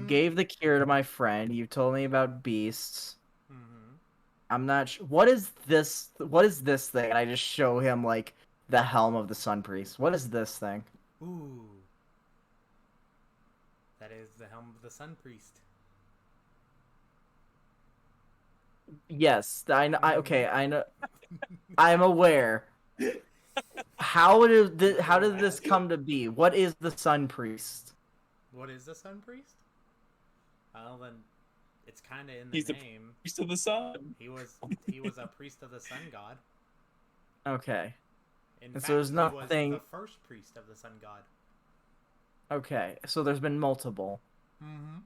Speaker 4: gave the cure to my friend. You told me about beasts.
Speaker 1: Mm-hmm.
Speaker 4: I'm not sure. What is this? What is this thing? And I just show him like the helm of the Sun Priest. What is this thing?
Speaker 1: Ooh. That is the helm of the Sun Priest.
Speaker 4: Yes, I know. Okay, I know. I'm aware. How did this come to be? What is the Sun Priest?
Speaker 1: What is the Sun Priest? Well, then, it's kind of in
Speaker 2: He's
Speaker 1: the
Speaker 2: the
Speaker 1: name.
Speaker 2: priest of the sun.
Speaker 1: He was a priest of the sun god.
Speaker 4: Okay.
Speaker 1: In
Speaker 4: And
Speaker 1: fact,
Speaker 4: so there's
Speaker 1: he
Speaker 4: nothing.
Speaker 1: was the first priest of the sun god.
Speaker 4: Okay, so there's been multiple.
Speaker 1: Mm-hmm.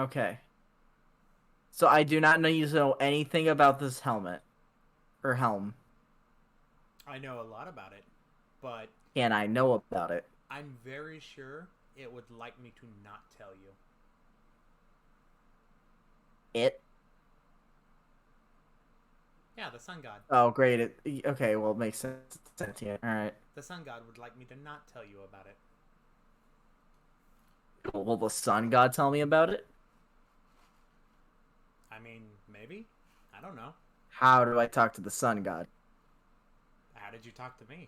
Speaker 4: Okay. So I do not need to know anything about this helmet or helm.
Speaker 1: I know a lot about it, but
Speaker 4: Can I know about it?
Speaker 1: I'm very sure it would like me to not tell you.
Speaker 4: It?
Speaker 1: Yeah, the sun god.
Speaker 4: Oh, great. Okay, well, it makes sense. Yeah. All right.
Speaker 1: The sun god would like me to not tell you about it.
Speaker 4: Will the sun god tell me about it?
Speaker 1: I mean, maybe? I don't know.
Speaker 4: How do I talk to the sun god?
Speaker 1: How did you talk to me?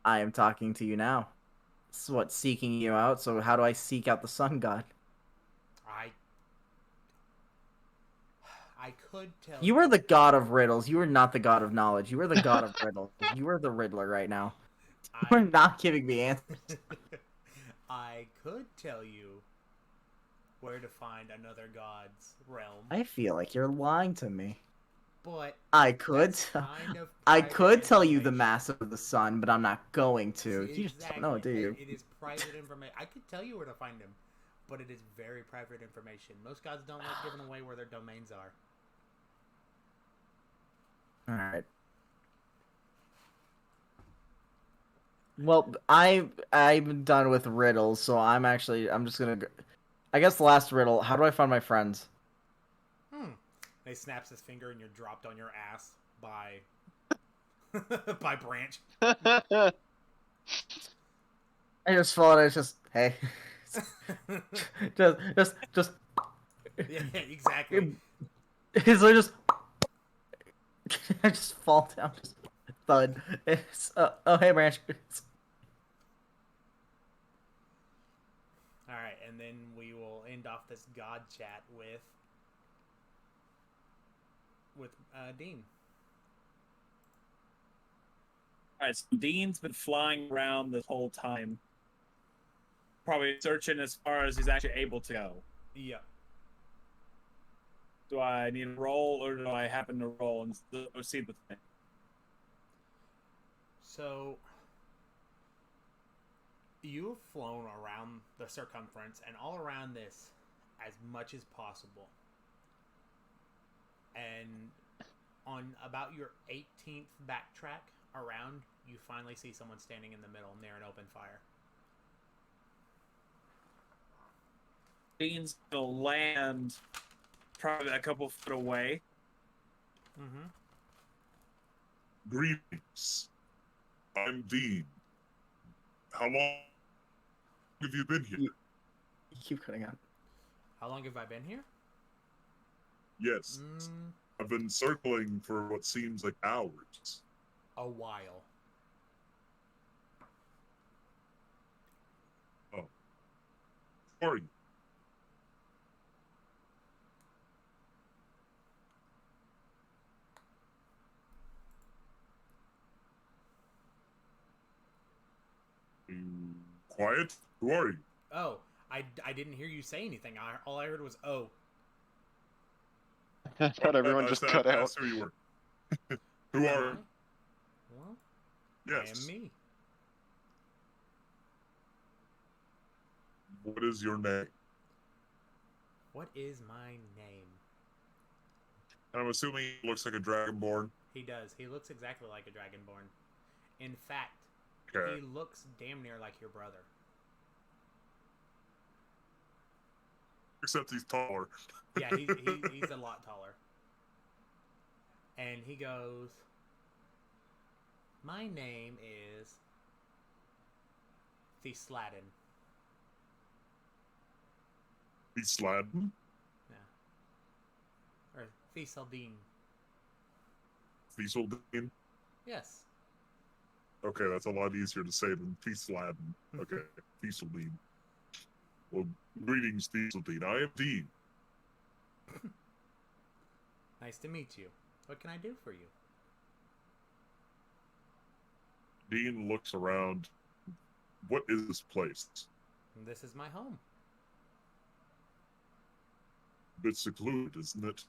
Speaker 4: I am talking to you now. This is what, seeking you out. So how do I seek out the sun god?
Speaker 1: I could tell
Speaker 4: You are the god of riddles. You are not the god of knowledge. You are the god of riddles. You are the riddler right now. You are not giving me answers.
Speaker 1: I could tell you where to find another god's realm,
Speaker 4: I feel like you're lying to me.
Speaker 1: but
Speaker 4: I could.
Speaker 1: that's kind of
Speaker 4: I
Speaker 1: private
Speaker 4: could tell you the
Speaker 1: information.
Speaker 4: mass of the sun, but I'm not going to.
Speaker 1: See,
Speaker 4: You just don't know, do you?
Speaker 1: It is private information. I could tell you where to find him, but it is very private information. Most gods don't like giving away where their domains are.
Speaker 4: All right. Well, I'm done with riddles, so I'm just gonna. I guess the last riddle. How do I find my friends?
Speaker 1: And he snaps his finger, and you're dropped on your ass by by Branch.
Speaker 4: I just fall. It's just hey. just.
Speaker 1: Yeah, exactly.
Speaker 4: So I just. I just fall down. Just thud. It's, oh hey Branch.
Speaker 1: All right, and then we will end off this god chat with Dean.
Speaker 2: All right, so Dean's been flying around this whole time, probably searching as far as he's actually able to go.
Speaker 1: Yeah.
Speaker 2: Do I need to roll, or do I happen to roll and see the thing?
Speaker 1: So you've flown around the circumference and all around this as much as possible. And on about your 18th backtrack around, you finally see someone standing in the middle near an open fire.
Speaker 2: Dean's gonna land probably a couple foot away.
Speaker 1: Mm-hmm.
Speaker 5: Greetings. I'm Dean. How long have you been here?
Speaker 4: You keep cutting out.
Speaker 1: How long have I been here?
Speaker 5: Yes. I've been circling for what seems like hours.
Speaker 1: A while.
Speaker 5: Oh. Who are you? Quiet? Who are you?
Speaker 1: Oh, I didn't hear you say anything. All I heard was, oh.
Speaker 3: I thought everyone just cut out.
Speaker 5: That's who you were. Who
Speaker 1: Am
Speaker 5: are
Speaker 1: I?
Speaker 5: you?
Speaker 1: Well,
Speaker 5: Yes.
Speaker 1: I am me.
Speaker 5: What is your name?
Speaker 1: What is my name?
Speaker 5: I'm assuming he looks like a dragonborn.
Speaker 1: He does. He looks exactly like a dragonborn. In fact,
Speaker 5: Okay.
Speaker 1: he looks damn near like your brother.
Speaker 5: Except he's taller.
Speaker 1: Yeah, he's a lot taller. And he goes, "My name is Thesladin."
Speaker 5: He's Sladden.
Speaker 1: Yeah. Or Thesaldine.
Speaker 5: Thieseldine.
Speaker 1: Yes.
Speaker 5: Okay, that's a lot easier to say than Thieseladden. Okay, Thieseldine. Well, greetings, Thieseldine. I am Dean.
Speaker 1: Nice to meet you. What can I do for you?
Speaker 5: Dean looks around. What is this place?
Speaker 1: This is my home.
Speaker 5: A bit secluded, isn't it?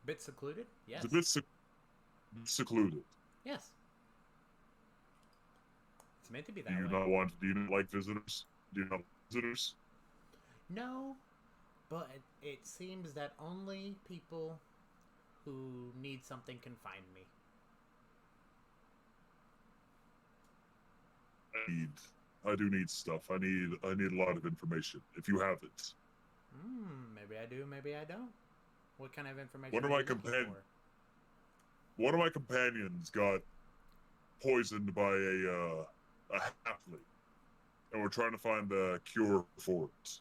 Speaker 1: Bit secluded? Yes.
Speaker 5: It's a bit secluded.
Speaker 1: Yes. It's meant to be
Speaker 5: Do
Speaker 1: that
Speaker 5: you
Speaker 1: way.
Speaker 5: do you not like visitors? Do you not like visitors?
Speaker 1: No, but it seems that only people who need something can find me.
Speaker 5: I do need stuff. I need a lot of information. If you have it.
Speaker 1: Maybe I do, maybe I don't. What kind of information
Speaker 5: One of
Speaker 1: are
Speaker 5: my
Speaker 1: you looking
Speaker 5: compan-
Speaker 1: for?
Speaker 5: One of my companions got poisoned by a halfling, and we're trying to find a cure for it.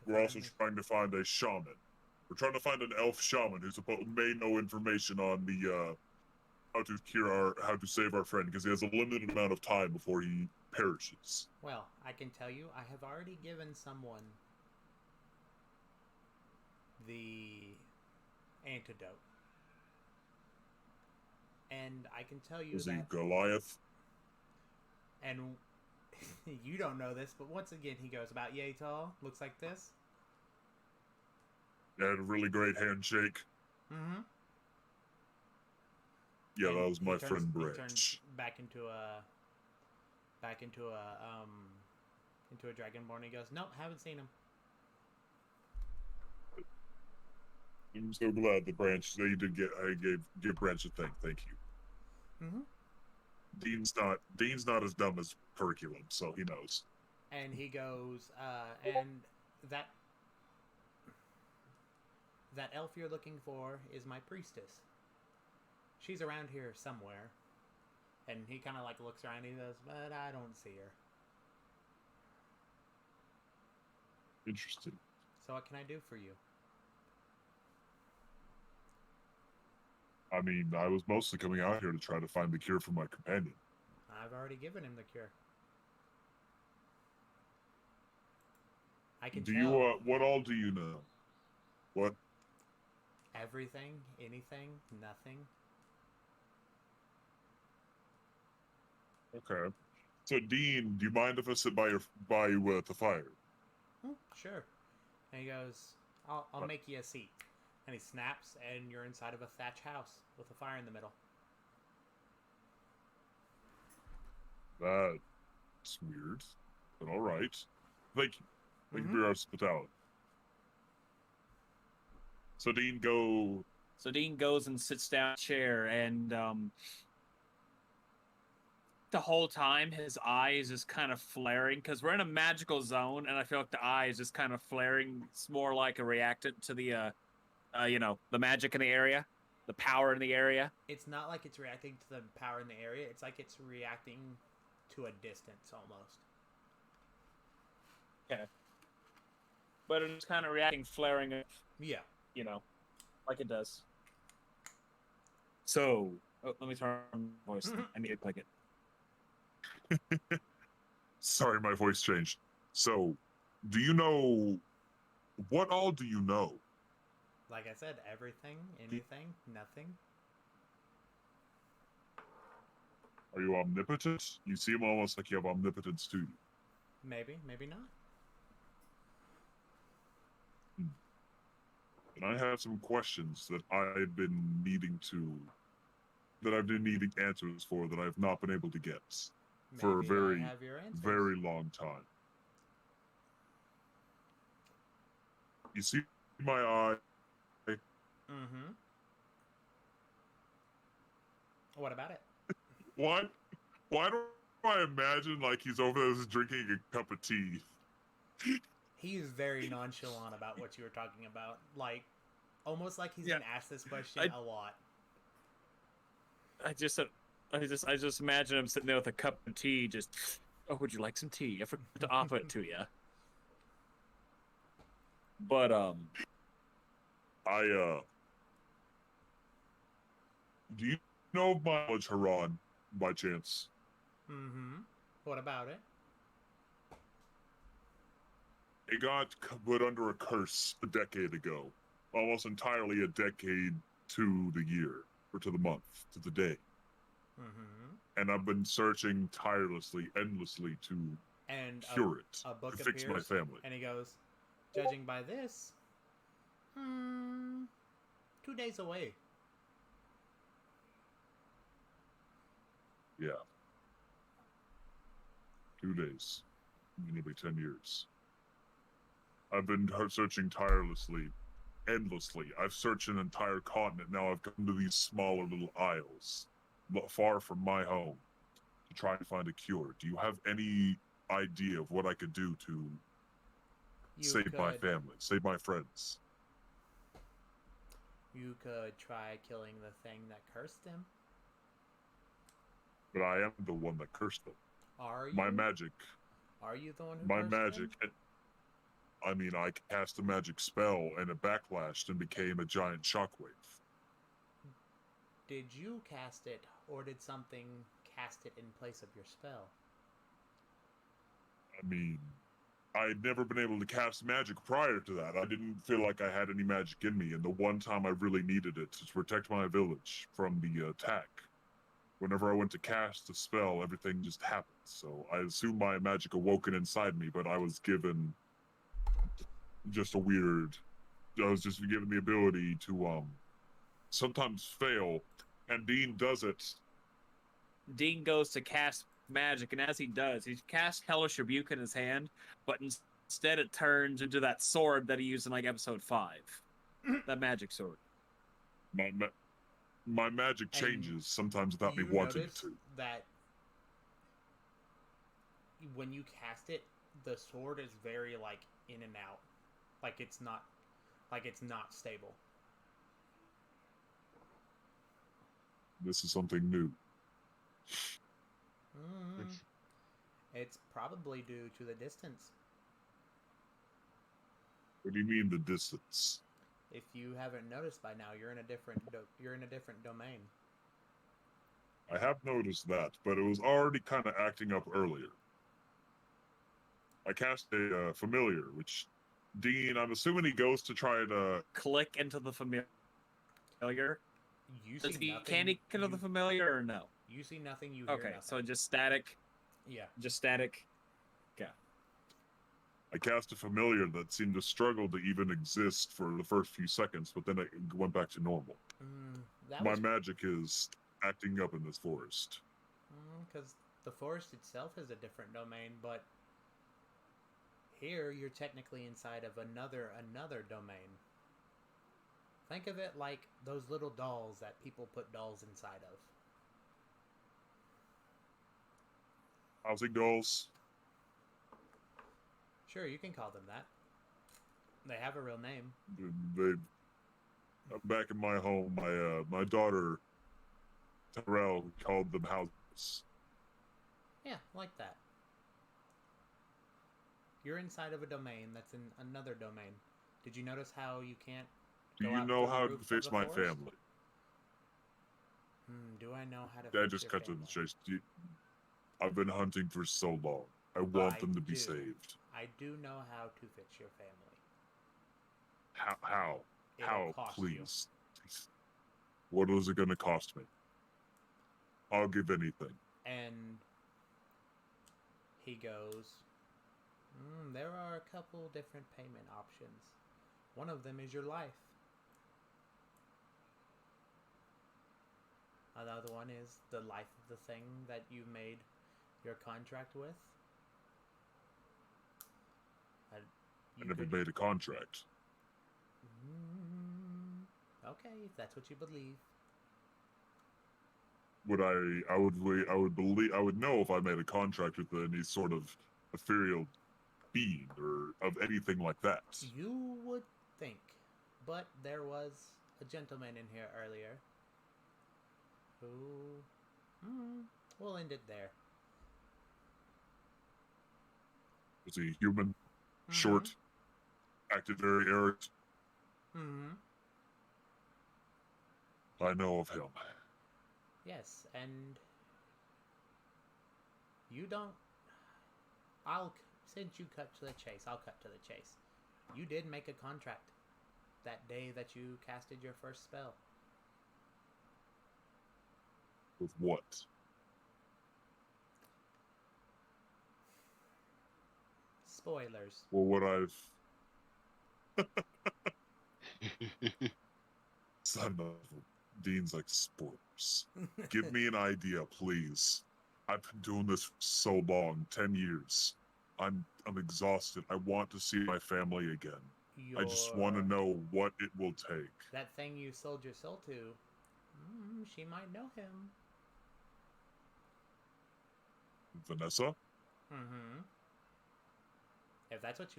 Speaker 5: We're also trying to find a shaman. We're trying to find an elf shaman who's may know information on the how to save our friend, because he has a limited amount of time before he perishes.
Speaker 1: Well, I can tell you, I have already given someone the antidote. And I can tell you
Speaker 5: Was he
Speaker 1: that...
Speaker 5: Goliath?
Speaker 1: And you don't know this, but once again, he goes about yay tall. Looks like this.
Speaker 5: He had a really great handshake.
Speaker 1: Mm-hmm.
Speaker 5: Yeah,
Speaker 1: And
Speaker 5: that was
Speaker 1: he
Speaker 5: my
Speaker 1: turns-
Speaker 5: friend
Speaker 1: he turns
Speaker 5: Branch.
Speaker 1: back into a dragonborn. He goes, nope, haven't seen him.
Speaker 5: I'm so glad that you did give Branch a thing. Thank you.
Speaker 1: Mm-hmm.
Speaker 5: Dean's not as dumb as curriculum, so he knows.
Speaker 1: And he goes, and that elf you're looking for is my priestess. She's around here somewhere. And he kind of like looks around and he goes, but I don't see her.
Speaker 5: Interesting.
Speaker 1: So what can I do for you?
Speaker 5: I mean, I was mostly coming out here to try to find the cure for my companion.
Speaker 1: I've already given him the cure. I can
Speaker 5: Do
Speaker 1: tell
Speaker 5: you what all do you know? What?
Speaker 1: everything, anything, nothing.
Speaker 5: Okay. So Dean, do you mind if I sit by you at the fire?
Speaker 1: Sure. And he goes, I'll make you a seat. And he snaps, and you're inside of a thatch house with a fire in the middle.
Speaker 5: That's weird, but all right. Thank you. Thank you for your hospitality. So Dean
Speaker 2: goes and sits down in a chair, and the whole time his eye is just kind of flaring, because we're in a magical zone, and I feel like the eye is just kind of flaring. It's more like a reactant to the the magic in the area, the power in the area.
Speaker 1: It's not like it's reacting to the power in the area. It's like it's reacting to a distance almost.
Speaker 2: Okay. But it's kind of reacting, flaring up,
Speaker 1: Yeah.
Speaker 2: like it does. So, let me turn on my voice. I need to click it.
Speaker 5: Sorry, my voice changed. So, do you know what all do you know?
Speaker 1: Like I said, everything, anything, nothing.
Speaker 5: Are you omnipotent? You seem almost like you have omnipotence too.
Speaker 1: Maybe, maybe not.
Speaker 5: And I have some questions that I've been needing answers for that I've not been able to get for a
Speaker 1: Maybe I
Speaker 5: very,
Speaker 1: have your answers.
Speaker 5: very long time. You see, my eye.
Speaker 1: Mm-hmm. What about it?
Speaker 5: Why? Why do I imagine like he's over there just drinking a cup of tea?
Speaker 1: He is very nonchalant about what you were talking about. Like, almost like he's
Speaker 2: Yeah.
Speaker 1: been asked this question a lot.
Speaker 2: I just imagine him sitting there with a cup of tea, just, oh, would you like some tea? I forgot to offer it to you. But
Speaker 5: I do you know of my knowledge, Haran, by chance?
Speaker 1: Mm-hmm. What about it?
Speaker 5: It got put under a curse a decade ago, almost entirely a decade to the year, or to the month, to the day.
Speaker 1: Mm-hmm.
Speaker 5: And I've been searching tirelessly, endlessly to
Speaker 1: And
Speaker 5: cure it,
Speaker 1: a book
Speaker 5: to fix my
Speaker 1: appears,
Speaker 5: family.
Speaker 1: and he goes, judging by this, 2 days away.
Speaker 5: Yeah. 2 days. Nearly 10 years. I've been searching tirelessly, endlessly. I've searched an entire continent. Now I've come to these smaller little isles, far from my home, to try and find a cure. Do you have any idea of what I could do to
Speaker 1: You
Speaker 5: save my
Speaker 1: could
Speaker 5: family, save my friends?
Speaker 1: you could try killing the thing that cursed him.
Speaker 5: But I am the one that cursed them.
Speaker 1: Are you?
Speaker 5: My magic,
Speaker 1: Are you the one who
Speaker 5: my
Speaker 1: cursed
Speaker 5: magic.
Speaker 1: him?
Speaker 5: I mean, I cast a magic spell and it backlashed and became a giant shockwave.
Speaker 1: Did you cast it, or did something cast it in place of your spell?
Speaker 5: I mean, I'd never been able to cast magic prior to that. I didn't feel like I had any magic in me, and the one time I really needed it to protect my village from the attack, whenever I went to cast a spell, everything just happened. So I assumed my magic awoken inside me, but I was given just a weird. I was just given the ability to sometimes fail, and Dean does it.
Speaker 2: Dean goes to cast magic, and as he does, he casts Hellish Rebuke in his hand, but instead it turns into that sword that he used in like episode 5. That magic sword.
Speaker 5: My magic changes sometimes without me
Speaker 1: You
Speaker 5: wanting it
Speaker 1: notice
Speaker 5: to.
Speaker 1: that when you cast it, the sword is very like in and out, like it's not stable.
Speaker 5: This is something new.
Speaker 1: It's probably due to the distance.
Speaker 5: What do you mean the distance?
Speaker 1: If you haven't noticed by now, you're in a different domain.
Speaker 5: I have noticed that, but it was already kind of acting up earlier. I cast a familiar, which Dean, I'm assuming he goes to try to
Speaker 2: Click into the familiar.
Speaker 1: You
Speaker 2: Does
Speaker 1: see
Speaker 2: he
Speaker 1: nothing.
Speaker 2: can he into the familiar or no?
Speaker 1: You see nothing. You hear
Speaker 2: Okay,
Speaker 1: nothing.
Speaker 2: so just static.
Speaker 1: Yeah.
Speaker 2: Just static.
Speaker 5: I cast a familiar that seemed to struggle to even exist for the first few seconds, but then it went back to normal. My magic is acting up in this forest.
Speaker 1: Because the forest itself is a different domain, but here you're technically inside of another domain. Think of it like those little dolls that people put dolls inside of.
Speaker 5: Housing dolls.
Speaker 1: Sure, you can call them that. They have a real name.
Speaker 5: Back in my home, my daughter Terrell called them houses.
Speaker 1: Yeah, like that. You're inside of a domain that's in another domain. Did you notice how you can't
Speaker 5: Do
Speaker 1: go
Speaker 5: you
Speaker 1: out
Speaker 5: know
Speaker 1: to the
Speaker 5: how to
Speaker 1: roofs of
Speaker 5: fix
Speaker 1: the
Speaker 5: my
Speaker 1: forest?
Speaker 5: family?
Speaker 1: Do I know how to
Speaker 5: That
Speaker 1: fix
Speaker 5: just
Speaker 1: your
Speaker 5: cut to
Speaker 1: family?
Speaker 5: the chase. I've been hunting for so long. I want them to be saved.
Speaker 1: I do know how to fix your family.
Speaker 5: How?
Speaker 1: It'll
Speaker 5: How?
Speaker 1: cost you.
Speaker 5: Please. What is it going to cost me? I'll give anything.
Speaker 1: And he goes, there are a couple different payment options. One of them is your life. Another one is the life of the thing that you made your contract with.
Speaker 5: I never made a contract.
Speaker 1: Okay, if that's what you believe.
Speaker 5: I would know if I made a contract with any sort of ethereal being or of anything like that.
Speaker 1: You would think, but there was a gentleman in here earlier who... we'll end it there.
Speaker 5: Was he human?
Speaker 1: Mhm.
Speaker 5: Short? Acted very arrogant?
Speaker 1: Mm-hmm.
Speaker 5: I know of him.
Speaker 1: Yes, and you don't... Since you cut to the chase, I'll cut to the chase. You did make a contract that day that you casted your first spell.
Speaker 5: With what?
Speaker 1: Spoilers.
Speaker 5: Well, what I've... Son of a- Dean's like, spoilers. Give me an idea, please. I've been doing this for so long, 10 years. I'm exhausted. I want to see my family again. I just want to know what it will take.
Speaker 1: That thing you sold your soul to. She might know him.
Speaker 5: Vanessa?
Speaker 1: Mm-hmm. If that's what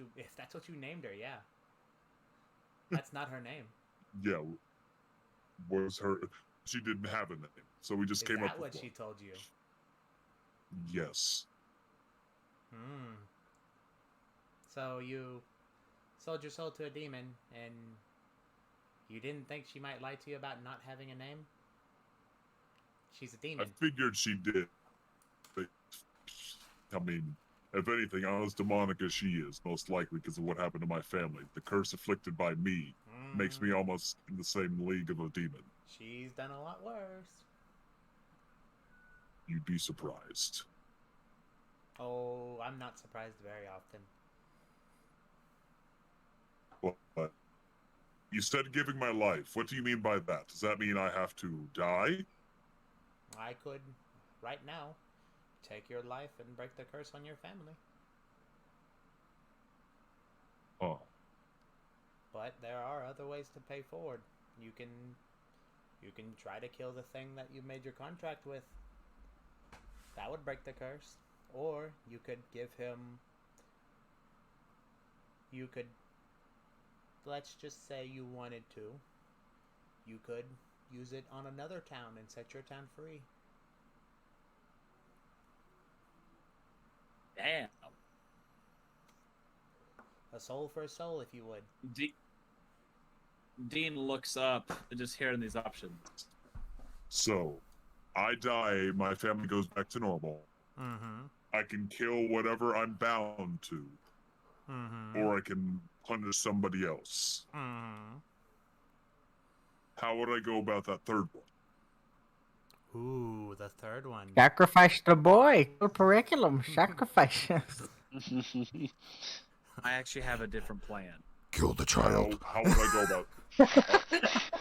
Speaker 1: you named her, yeah. That's not her name.
Speaker 5: Yeah. Was her... She didn't have a name, so we just
Speaker 1: Is
Speaker 5: came
Speaker 1: that
Speaker 5: up
Speaker 1: what
Speaker 5: with
Speaker 1: she
Speaker 5: one.
Speaker 1: told you?
Speaker 5: Yes.
Speaker 1: So you sold your soul to a demon, and you didn't think she might lie to you about not having a name? She's a
Speaker 5: I
Speaker 1: demon.
Speaker 5: figured she did. But, I mean, if anything, I'm as demonic as she is, most likely because of what happened to my family. The curse afflicted by me makes me almost in the same league of a demon.
Speaker 1: She's done a lot worse.
Speaker 5: You'd be surprised.
Speaker 1: Oh, I'm not surprised very often.
Speaker 5: But you said giving my life. What do you mean by that? Does that mean I have to die?
Speaker 1: I could, right now, take your life and break the curse on your family.
Speaker 5: Oh.
Speaker 1: But there are other ways to pay forward. You can try to kill the thing that you made your contract with. That would break the curse. Or you could give him... You could... Let's just say you wanted to. You could use it on another town and set your town free.
Speaker 2: Damn.
Speaker 1: A soul for a soul, if you would.
Speaker 2: Dean looks up and just hearing these options.
Speaker 5: So, I die, my family goes back to normal.
Speaker 1: Mm-hmm.
Speaker 5: I can kill whatever I'm bound to.
Speaker 1: Mm-hmm.
Speaker 5: Or I can punish somebody else.
Speaker 1: Mm-hmm.
Speaker 5: How would I go about that third one?
Speaker 1: Ooh, the third one.
Speaker 7: Sacrifice the boy. Good curriculum. Sacrifice.
Speaker 2: I actually have a different plan.
Speaker 8: Kill the child.
Speaker 5: How would I go about...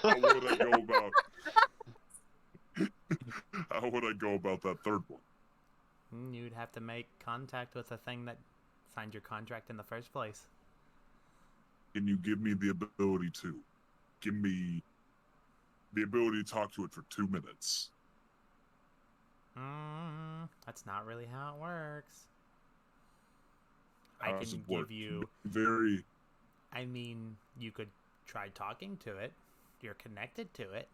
Speaker 5: how would I go about... How would I go about that third one?
Speaker 1: You'd have to make contact with the thing that signed your contract in the first place.
Speaker 5: Can you give me the ability to? Give me the ability to talk to it for 2 minutes.
Speaker 1: That's not really how it works.
Speaker 5: How
Speaker 1: I
Speaker 5: does
Speaker 1: can
Speaker 5: it work?
Speaker 1: give you...
Speaker 5: Very...
Speaker 1: I mean, you could try talking to it. You're connected to it.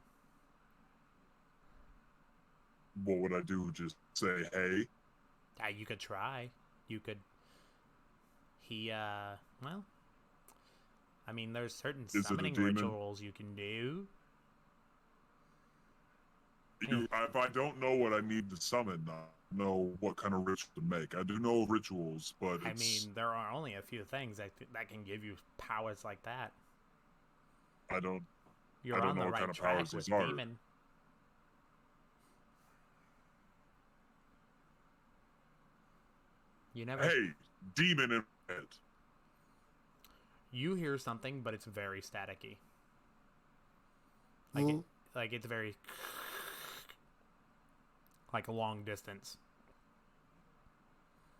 Speaker 5: What would I do? Just say, hey?
Speaker 1: You could try. You could... well... I mean, there's certain
Speaker 5: Is it a
Speaker 1: summoning
Speaker 5: demon?
Speaker 1: rituals you can do.
Speaker 5: If I don't know what I need to summon, I know what kind of ritual to make. I do know rituals, but
Speaker 1: I mean, there are only a few things that can give you powers like that.
Speaker 5: I don't
Speaker 1: You're
Speaker 5: know
Speaker 1: on the
Speaker 5: what
Speaker 1: right
Speaker 5: kind of
Speaker 1: track
Speaker 5: powers
Speaker 1: with
Speaker 5: these are.
Speaker 1: Demon. You never...
Speaker 5: Hey, demon in my head.
Speaker 1: You hear something, but it's very staticky. Like it's very... like a long distance.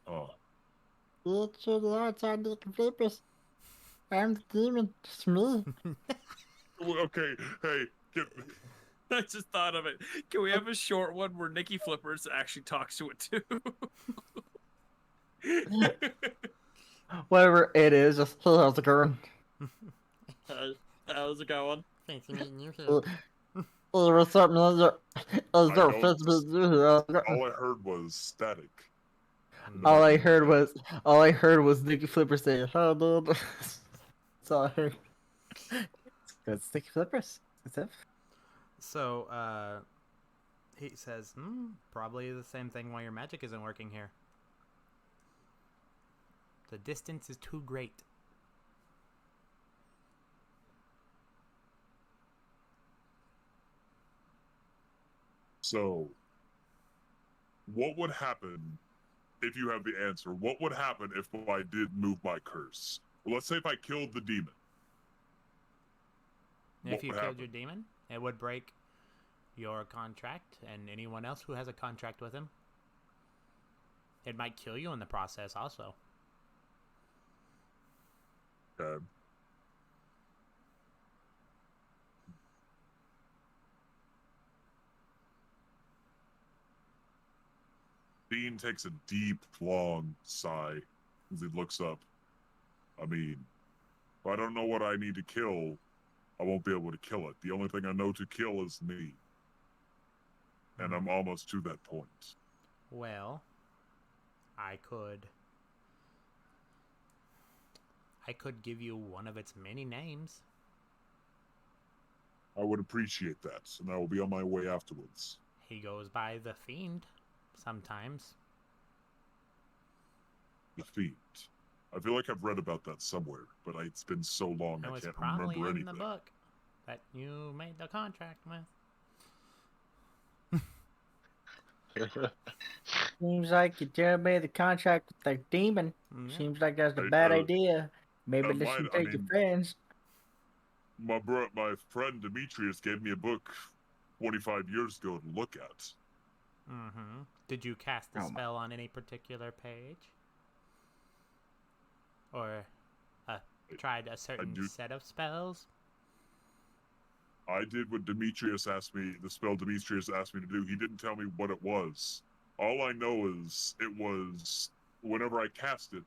Speaker 5: Oh.
Speaker 7: It's the outside the papers. I'm the demon. It's me.
Speaker 5: Okay, hey, get.
Speaker 2: I just thought of it. Can we have a short one where Nikki Flippers actually talks to it too?
Speaker 4: Whatever it is, just how's it going?
Speaker 2: How's it going?
Speaker 1: Fancy meeting you
Speaker 4: Uh,
Speaker 1: here.
Speaker 4: What's up, man? Is there
Speaker 5: I don't all I heard was static.
Speaker 4: all I heard was Nicky Flipper say, "Oh, dude." That's all I heard. That's Nicky Flippers. That's it.
Speaker 1: So, he says, probably the same thing why your magic isn't working here. The distance is too great.
Speaker 5: So, what would happen if you have the answer? What would happen if I did move my curse? Well, let's say if I killed the demon.
Speaker 1: If you
Speaker 5: would
Speaker 1: killed your
Speaker 5: happen?
Speaker 1: demon, it would break your contract and anyone else who has a contract with him. It might kill you in the process also.
Speaker 5: Okay. Dean takes a deep, long sigh as he looks up. I mean, if I don't know what I need to kill, I won't be able to kill it. The only thing I know to kill is me. And I'm almost to that point.
Speaker 1: Well, I could give you one of its many names.
Speaker 5: I would appreciate that, and I will be on my way afterwards.
Speaker 1: He goes by the Fiend sometimes.
Speaker 5: The Fiend. I feel like I've read about that somewhere, but it's been so long
Speaker 1: It
Speaker 5: I
Speaker 1: was
Speaker 5: can't
Speaker 1: probably
Speaker 5: remember
Speaker 1: in
Speaker 5: anything.
Speaker 1: the book that you made the contract with.
Speaker 4: Seems like you just made the contract with the demon.
Speaker 1: Yeah.
Speaker 4: Seems like that's a
Speaker 5: Hey,
Speaker 4: bad idea. Maybe
Speaker 5: that
Speaker 4: they
Speaker 5: might-
Speaker 4: should
Speaker 5: I
Speaker 4: take your
Speaker 5: mean-
Speaker 4: friends.
Speaker 5: My friend Demetrius gave me a book 25 years ago to look at.
Speaker 1: Mm-hmm. Did you cast the
Speaker 4: Oh my-
Speaker 1: spell on any particular page? Or tried a certain
Speaker 5: do-
Speaker 1: set of spells?
Speaker 5: I did what Demetrius asked me, the spell Demetrius asked me to do. He didn't tell me what it was. All I know is it was, whenever I cast it,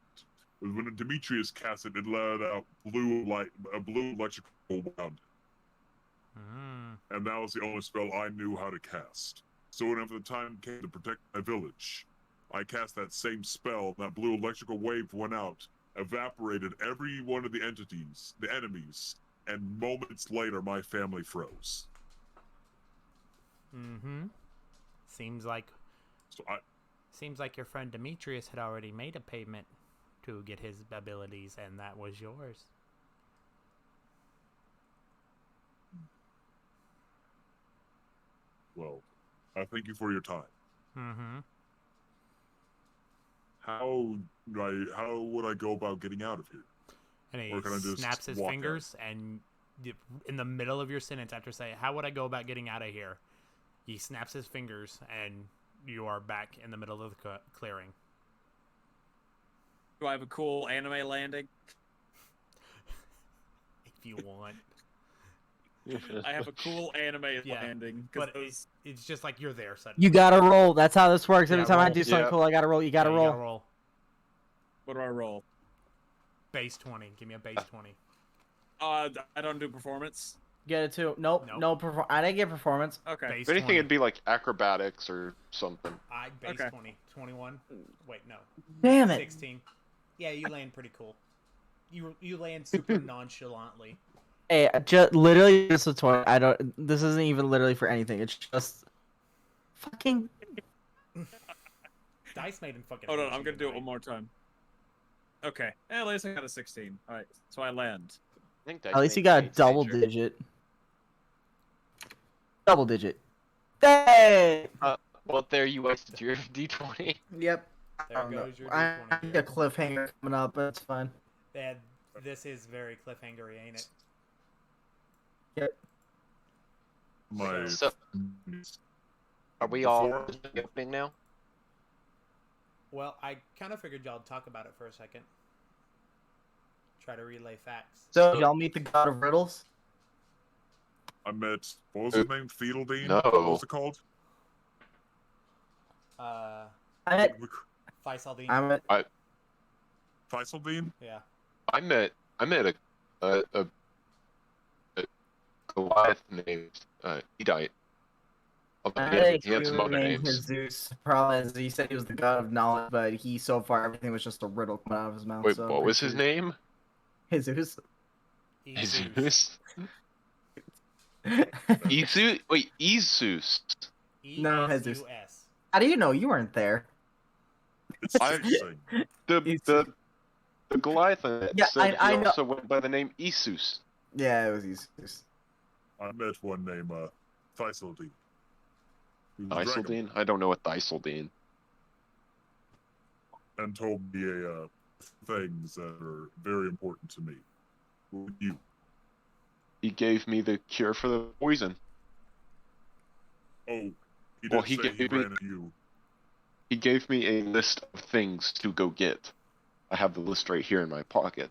Speaker 5: when Demetrius cast it, it let out a blue electrical wand. And that was the only spell I knew how to cast. So whenever the time came to protect my village, I cast that same spell, that blue electrical wave went out, evaporated every one of the entities, the enemies, and moments later my family froze.
Speaker 1: Mm-hmm. Seems like your friend Demetrius had already made a payment to get his abilities, and that was yours.
Speaker 5: Well, I thank you for your time.
Speaker 1: Mm-hmm.
Speaker 5: How would I go about getting out of here?
Speaker 1: And he
Speaker 5: Or can I just
Speaker 1: snaps his
Speaker 5: walk out?
Speaker 1: fingers, and in the middle of your sentence, after saying, "How would I go about getting out of here?" he snaps his fingers, and you are back in the middle of the clearing.
Speaker 2: Do I have a cool anime landing?
Speaker 1: If you want.
Speaker 2: I have a cool anime
Speaker 1: Yeah,
Speaker 2: landing.
Speaker 1: But
Speaker 2: Because
Speaker 1: it's just like you're there suddenly.
Speaker 4: You gotta roll. That's how this works. Every
Speaker 1: Yeah,
Speaker 4: time I
Speaker 1: roll.
Speaker 4: do something
Speaker 3: Yeah.
Speaker 4: cool, I gotta roll. You gotta
Speaker 1: Yeah,
Speaker 4: roll.
Speaker 1: You gotta roll.
Speaker 2: what do I roll?
Speaker 1: Base 20. Give me a base 20.
Speaker 2: I don't do performance.
Speaker 4: Get it too. Nope.
Speaker 1: Nope.
Speaker 4: No. I didn't get performance.
Speaker 2: Okay.
Speaker 1: Base
Speaker 3: If anything,
Speaker 1: 20.
Speaker 3: it'd be like acrobatics or something.
Speaker 1: Base
Speaker 2: Okay.
Speaker 1: 20. 21. Wait, no.
Speaker 4: Damn it.
Speaker 1: 16. Yeah, you land pretty cool. You land super nonchalantly.
Speaker 4: Hey, just literally just a 20. I don't. This isn't even literally for anything. It's just fucking.
Speaker 1: Dice made him fucking.
Speaker 2: Hold on,
Speaker 1: hate
Speaker 2: I'm
Speaker 1: you
Speaker 2: gonna do it
Speaker 1: tonight.
Speaker 2: one more time. Okay. At least I got a 16. All right, so I land.
Speaker 6: I think
Speaker 4: At least you got a double digit. Double digit. Hey.
Speaker 6: Well, there you wasted your d20.
Speaker 4: Yep.
Speaker 1: There goes your
Speaker 4: I
Speaker 1: D20.
Speaker 4: need a cliffhanger coming up, but it's fine.
Speaker 1: Yeah, this is very cliffhangery, ain't it?
Speaker 4: Yep.
Speaker 5: My
Speaker 6: So, are we all
Speaker 5: Before-
Speaker 6: opening now?
Speaker 1: Well, I kind of figured y'all would talk about it for a second. Try to relay facts.
Speaker 4: So y'all meet the god of riddles.
Speaker 5: I met, what was his name? Theodaldine?
Speaker 3: No.
Speaker 5: What was it called?
Speaker 4: I met,
Speaker 1: Faisal
Speaker 4: I met,
Speaker 5: Theodaldine?
Speaker 1: Yeah.
Speaker 3: I met a Goliath named Edite. Although
Speaker 4: I
Speaker 3: he
Speaker 4: met
Speaker 3: had,
Speaker 4: a
Speaker 3: he had some
Speaker 4: human
Speaker 3: other
Speaker 4: named
Speaker 3: names.
Speaker 4: Jesus. Problem is, he said he was the god of knowledge, but so far everything was just a riddle coming out of his mouth.
Speaker 3: Wait,
Speaker 4: so I'm
Speaker 3: what
Speaker 4: pretty
Speaker 3: was his
Speaker 4: sure-
Speaker 3: name?
Speaker 4: Jesus.
Speaker 3: Jesus. Isu? Wait, Isus.
Speaker 4: No, Jesus.
Speaker 1: ESUS.
Speaker 4: How do you know you weren't there?
Speaker 5: It's
Speaker 3: I-
Speaker 5: interesting.
Speaker 3: The Goliath
Speaker 4: Yeah,
Speaker 3: said
Speaker 4: I
Speaker 3: he
Speaker 4: know.
Speaker 3: also went by the name Isus.
Speaker 4: Yeah, it was Jesus.
Speaker 5: I met one named Theodaldine. He was a dragonborn,
Speaker 3: Thistledine? I don't know what Thistledine.
Speaker 5: and told me things that are very important to me. Who are you?
Speaker 3: He gave me the cure for the poison.
Speaker 5: Oh, he
Speaker 3: Well,
Speaker 5: did
Speaker 3: he
Speaker 5: say he
Speaker 3: gave me-
Speaker 5: ran at you.
Speaker 3: He gave me a list of things to go get. I have the list right here in my pocket.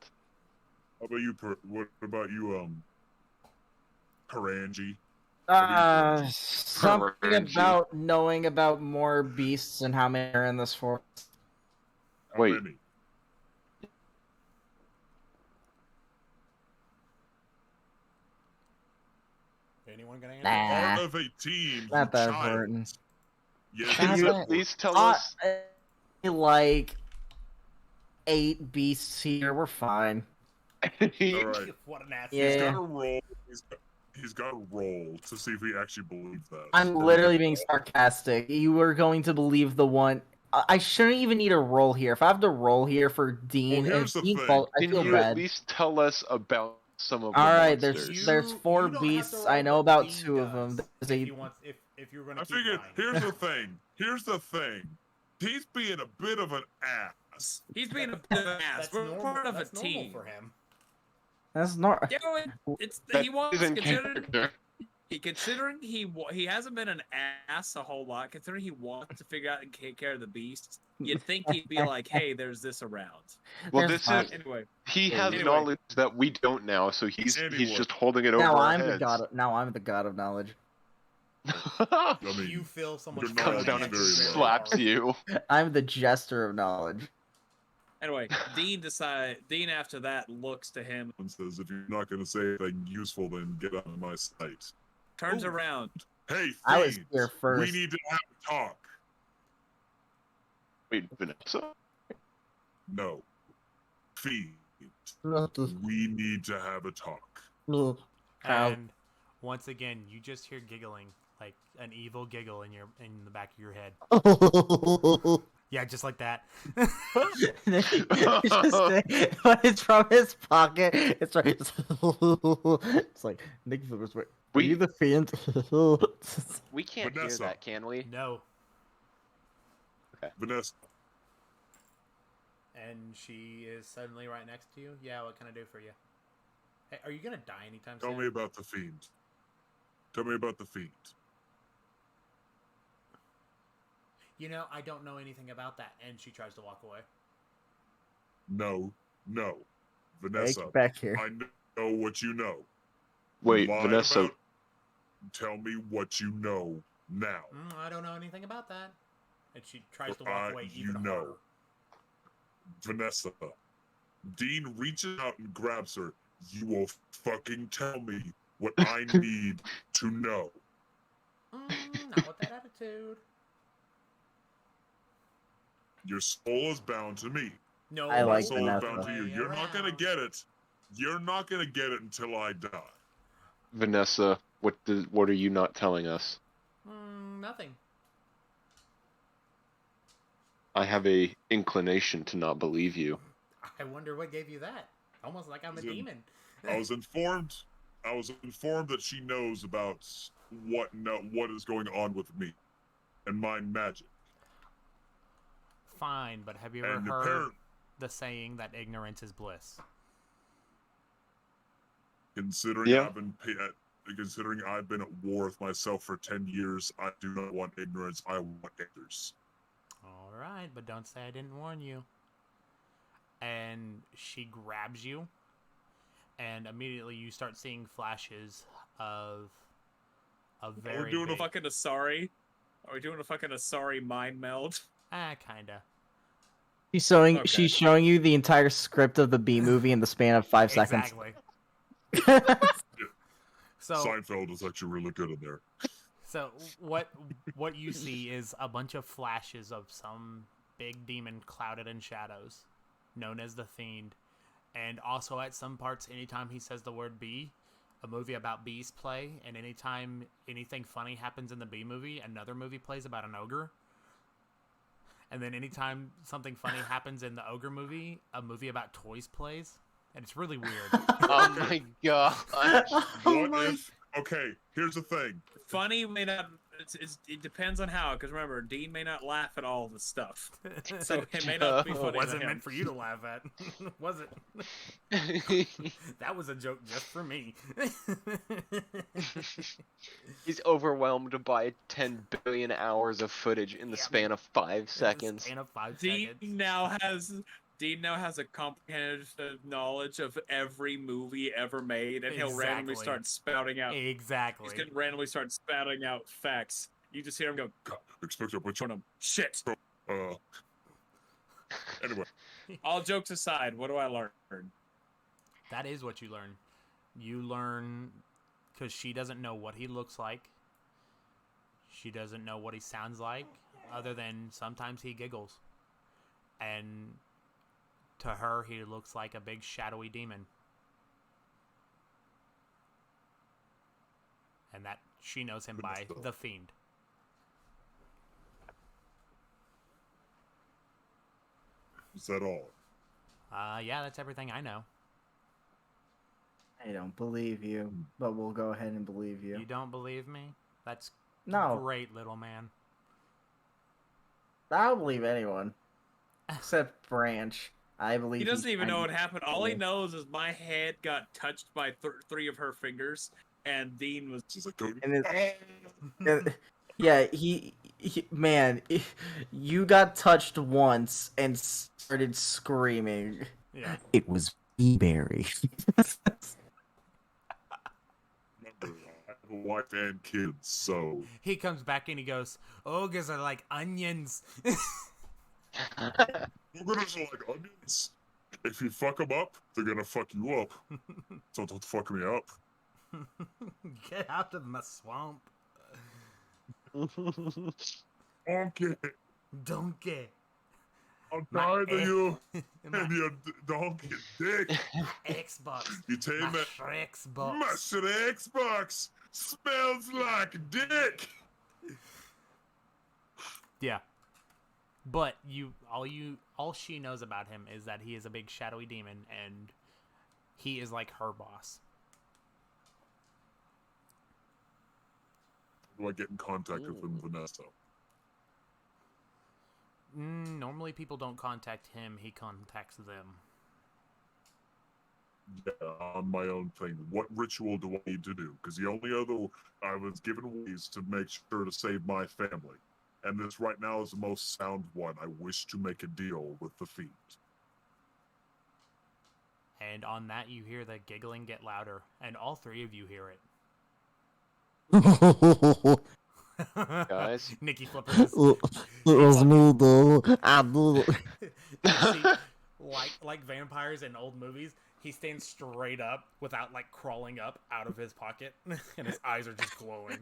Speaker 5: How about you? What about you? Harangi?
Speaker 4: Something
Speaker 3: Harangi.
Speaker 4: about knowing about more beasts and how many are in this forest.
Speaker 5: How
Speaker 3: Wait.
Speaker 5: many?
Speaker 1: Anyone gonna answer?
Speaker 4: Nah.
Speaker 5: Part of a team.
Speaker 4: Not
Speaker 5: you
Speaker 4: that
Speaker 5: child.
Speaker 4: important.
Speaker 5: Yes,
Speaker 3: Can
Speaker 4: That's
Speaker 3: you
Speaker 4: right.
Speaker 3: at least tell us?
Speaker 4: Like 8 beasts here. We're fine.
Speaker 5: All right.
Speaker 1: What an ass.
Speaker 4: Yeah.
Speaker 5: He's got to roll. He's got to roll to see if we actually believe that.
Speaker 4: I'm literally being sarcastic. You were going to believe the one. I shouldn't even need a roll here. If I have to roll here for Dean,
Speaker 5: Well, here's
Speaker 4: if
Speaker 5: the
Speaker 4: Dean
Speaker 5: thing.
Speaker 4: falls, I
Speaker 3: Can
Speaker 4: feel
Speaker 3: you
Speaker 4: bad.
Speaker 3: at least tell us about some of the
Speaker 4: All right,
Speaker 3: monsters?
Speaker 4: there's 4
Speaker 1: You don't have to
Speaker 4: beasts.
Speaker 1: roll
Speaker 4: I know
Speaker 1: what
Speaker 4: about
Speaker 1: Dean
Speaker 4: 2 of them.
Speaker 1: does
Speaker 4: There's
Speaker 1: If
Speaker 4: a
Speaker 1: you want, if you're gonna
Speaker 5: I
Speaker 1: keep
Speaker 5: figured.
Speaker 1: lying.
Speaker 5: Here's the thing. Here's the thing. He's being a bit of an ass.
Speaker 2: He's being a bit of an ass.
Speaker 1: That's
Speaker 2: We're
Speaker 1: normal.
Speaker 2: part of a
Speaker 1: That's normal
Speaker 2: team.
Speaker 1: for him.
Speaker 4: That's not.
Speaker 2: Yeah, it's
Speaker 3: That
Speaker 2: he wants
Speaker 3: is in
Speaker 2: considered.
Speaker 3: character.
Speaker 2: Considering he hasn't been an ass a whole lot. Considering he wants to figure out and take care of the beasts, you'd think he'd be like, "Hey, there's this around."
Speaker 3: Well,
Speaker 4: There's
Speaker 3: this
Speaker 4: fine.
Speaker 3: is
Speaker 2: Anyway,
Speaker 3: he has
Speaker 2: Anyway.
Speaker 3: knowledge that we don't now, so he's
Speaker 5: Anyway.
Speaker 3: just holding it over
Speaker 4: Now
Speaker 3: our
Speaker 4: I'm the
Speaker 3: heads.
Speaker 4: god. Now I'm the god of knowledge.
Speaker 5: I mean,
Speaker 1: You feel someone's
Speaker 5: your
Speaker 3: Comes
Speaker 5: knowledge
Speaker 3: down
Speaker 5: is
Speaker 3: and
Speaker 5: very low.
Speaker 3: slaps you.
Speaker 4: I'm the jester of knowledge.
Speaker 2: anyway, Dean after that looks to him,
Speaker 5: and says, "If you're not going to say anything useful, then get out of my sight."
Speaker 2: turns
Speaker 1: Ooh.
Speaker 2: around.
Speaker 5: Hey,
Speaker 4: I was
Speaker 5: fiends,
Speaker 4: here first.
Speaker 5: we need to have a talk.
Speaker 3: Wait, Vanessa?
Speaker 5: No, fiends, we need to have a talk.
Speaker 1: And once again, you just hear giggling, like an evil giggle in the back of your head. Yeah, just like that.
Speaker 4: But it's from his pocket. It's right. It's like Nick was wait. Are you the fiend?
Speaker 6: We can't
Speaker 5: Vanessa.
Speaker 6: hear that, can we?
Speaker 1: No.
Speaker 5: Vanessa,
Speaker 1: And she is suddenly right next to you. Yeah, what can I do for you? Hey, are you gonna die anytime
Speaker 5: tell
Speaker 1: soon?
Speaker 5: me about the fiend. Tell me about the fiend.
Speaker 1: You know, I don't know anything about that. And she tries to walk away.
Speaker 5: No,
Speaker 4: Hey,
Speaker 5: Vanessa,
Speaker 4: get back here.
Speaker 5: I know what you know.
Speaker 3: Wait,
Speaker 5: Lie
Speaker 3: Vanessa.
Speaker 5: about- Tell me what you know now.
Speaker 1: I don't know anything about that. And she tries to walk away
Speaker 5: You
Speaker 1: even
Speaker 5: know.
Speaker 1: harder.
Speaker 5: Vanessa. Dean reaches out and grabs her. You will fucking tell me what I need to know.
Speaker 1: Not with that attitude.
Speaker 5: Your soul is bound to me.
Speaker 1: No,
Speaker 4: I
Speaker 5: My
Speaker 4: like
Speaker 5: soul is
Speaker 4: Vanessa.
Speaker 5: bound to you. You're not gonna get it. You're not gonna get it until I die.
Speaker 3: Vanessa, what are you not telling us?
Speaker 1: Nothing.
Speaker 3: I have a inclination to not believe you.
Speaker 1: I wonder what gave you that. Almost like I'm a
Speaker 5: Is it-
Speaker 1: demon.
Speaker 5: I was informed that she knows about what is going on with me and my magic.
Speaker 1: Fine, but have you ever
Speaker 5: And
Speaker 1: heard
Speaker 5: apparently,
Speaker 1: the saying that ignorance is bliss?
Speaker 5: considering
Speaker 3: Yeah.
Speaker 5: considering I've been at war with myself for 10 years, I do not want ignorance. I want answers.
Speaker 1: All right, but don't say I didn't warn you. And she grabs you, and immediately you start seeing flashes of A
Speaker 2: Are
Speaker 1: very
Speaker 2: we doing
Speaker 1: big...
Speaker 2: a fucking Asari? Are we doing a fucking Asari mind meld?
Speaker 1: kinda.
Speaker 2: Okay.
Speaker 4: She's showing you the entire script of the B movie in the span of 5 seconds.
Speaker 1: Exactly. So,
Speaker 5: Seinfeld is actually really good in there.
Speaker 1: so what you see is a bunch of flashes of some big demon clouded in shadows, known as the Fiend. And also at some parts, anytime he says the word bee, a movie about bees play, and anytime anything funny happens in the bee movie, another movie plays about an ogre. And then anytime something funny happens in the ogre movie, a movie about toys plays. And it's really weird.
Speaker 6: Oh my god.
Speaker 5: Okay, here's the thing.
Speaker 2: Funny may not. It depends on how. Because remember, Dean may not laugh at all the stuff, so it may not be funny.
Speaker 1: It wasn't
Speaker 2: to him.
Speaker 1: meant for you to laugh at, was it? That was a joke just for me.
Speaker 6: He's overwhelmed by 10 billion hours of footage in the
Speaker 1: Yeah.
Speaker 6: span of 5
Speaker 1: In the
Speaker 6: seconds.
Speaker 1: span of 5
Speaker 2: Dean
Speaker 1: seconds.
Speaker 2: now has a comprehensive knowledge of every movie ever made, and he'll randomly
Speaker 1: Exactly.
Speaker 2: start spouting out.
Speaker 1: Exactly.
Speaker 2: He's gonna randomly start spouting out facts. You just hear him go,
Speaker 5: Expect a bunch
Speaker 2: "Turn him, shit."
Speaker 5: Anyway,
Speaker 2: All jokes aside, what do I learn?
Speaker 1: That is what you learn. You learn because she doesn't know what he looks like. She doesn't know what he sounds like, other than sometimes he giggles. And to her, he looks like a big shadowy demon. And that she knows him by the Fiend.
Speaker 5: is that all?
Speaker 1: Yeah, that's everything I know.
Speaker 4: I don't believe you, but we'll go ahead and believe you.
Speaker 1: You don't believe me? That's
Speaker 4: No,
Speaker 1: great, little man.
Speaker 4: I don't believe anyone except Branch. I believe
Speaker 2: He doesn't even know
Speaker 4: what
Speaker 2: what happened. All he knows is my head got touched by three of her fingers, and Dean was
Speaker 5: She's like, Cody.
Speaker 4: And yeah, man, you got touched once and started screaming.
Speaker 1: Yeah.
Speaker 7: It was Berry.
Speaker 5: Remember, I have a wife and kids, so
Speaker 1: He comes back and he goes, ogres are like onions.
Speaker 5: ogres are like onions. If you fuck them up, they're gonna fuck you up. So don't fuck me up.
Speaker 1: Get out of my swamp.
Speaker 5: Okay,
Speaker 1: Donkey.
Speaker 5: I'm
Speaker 1: My
Speaker 5: tired of you
Speaker 1: My
Speaker 5: and your donkey dick.
Speaker 1: Xbox.
Speaker 5: You tame
Speaker 1: My
Speaker 5: it.
Speaker 1: Xbox.
Speaker 5: Master Xbox smells like dick.
Speaker 1: Yeah. But all she knows about him is that he is a big shadowy demon and he is like her boss.
Speaker 5: Do I get in contact with him, Vanessa?
Speaker 1: Normally people don't contact him, he contacts them.
Speaker 5: Yeah, on my own thing. What ritual do I need to do? Because the only other I was given ways to make sure to save my family, and this right now is the most sound one. I wish to make a deal with the Fiend.
Speaker 1: And on that you hear the giggling get louder, and all three of you hear it.
Speaker 6: Guys.
Speaker 1: Nikki Flippers is
Speaker 7: It was me, though. I knew it.
Speaker 1: See, like vampires in old movies, he stands straight up without like crawling up out of his pocket, and his eyes are just glowing.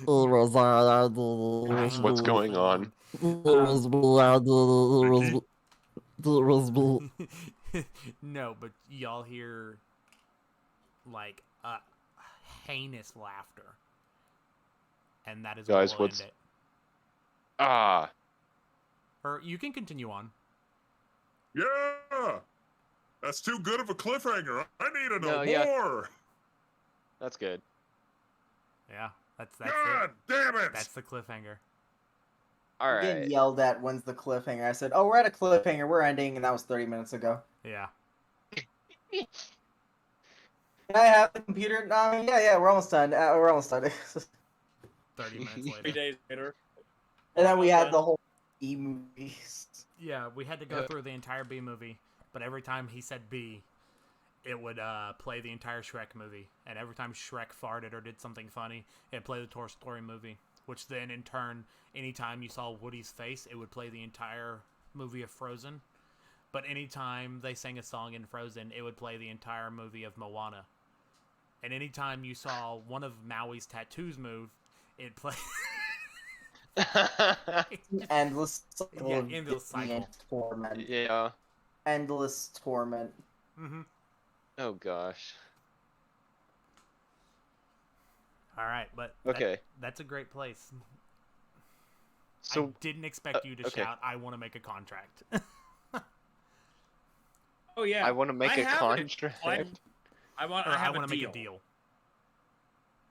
Speaker 3: What's going on?
Speaker 1: No, but y'all hear like heinous laughter, and that is
Speaker 3: Guys,
Speaker 1: where we'll
Speaker 3: what's-
Speaker 1: end it.
Speaker 3: Ah,
Speaker 1: Or you can continue on.
Speaker 5: Yeah, that's too good of a cliffhanger. I need to know
Speaker 6: No, yeah.
Speaker 5: more.
Speaker 6: That's good.
Speaker 1: Yeah, that's
Speaker 5: God
Speaker 1: it.
Speaker 5: damn it!
Speaker 1: That's the cliffhanger.
Speaker 6: All
Speaker 4: Getting
Speaker 6: right.
Speaker 4: yelled at, when's the cliffhanger? I said, oh, we're at a cliffhanger, we're ending, and that was 30 minutes ago.
Speaker 1: Yeah.
Speaker 4: Can I have the computer? No, yeah, we're almost done. We're almost done.
Speaker 1: 30 minutes
Speaker 2: 3
Speaker 1: later.
Speaker 2: days later.
Speaker 4: And then we had the whole E movies.
Speaker 1: Yeah, we had to go through the entire B movie, but every time he said B, it would play the entire Shrek movie. And every time Shrek farted or did something funny, it'd play the Toy Story movie. Which then, in turn, anytime you saw Woody's face, it would play the entire movie of Frozen. But anytime they sang a song in Frozen, it would play the entire movie of Moana. And anytime you saw one of Maui's tattoos move, it played...
Speaker 4: Endless cycle
Speaker 1: Yeah,
Speaker 4: of
Speaker 1: endless cycle.
Speaker 4: and torment.
Speaker 6: Yeah.
Speaker 4: Endless torment.
Speaker 1: Mm-hmm.
Speaker 6: Oh gosh.
Speaker 1: All right, but
Speaker 6: Okay.
Speaker 1: that's a great place.
Speaker 6: So
Speaker 1: I didn't expect you to
Speaker 6: okay.
Speaker 1: shout, I want to make a contract.
Speaker 2: Oh yeah.
Speaker 6: I want to make
Speaker 2: I
Speaker 6: a
Speaker 2: have it
Speaker 6: contract.
Speaker 2: planned. I
Speaker 1: Or
Speaker 2: want
Speaker 1: I want
Speaker 2: a
Speaker 1: to make
Speaker 2: deal.
Speaker 1: a deal.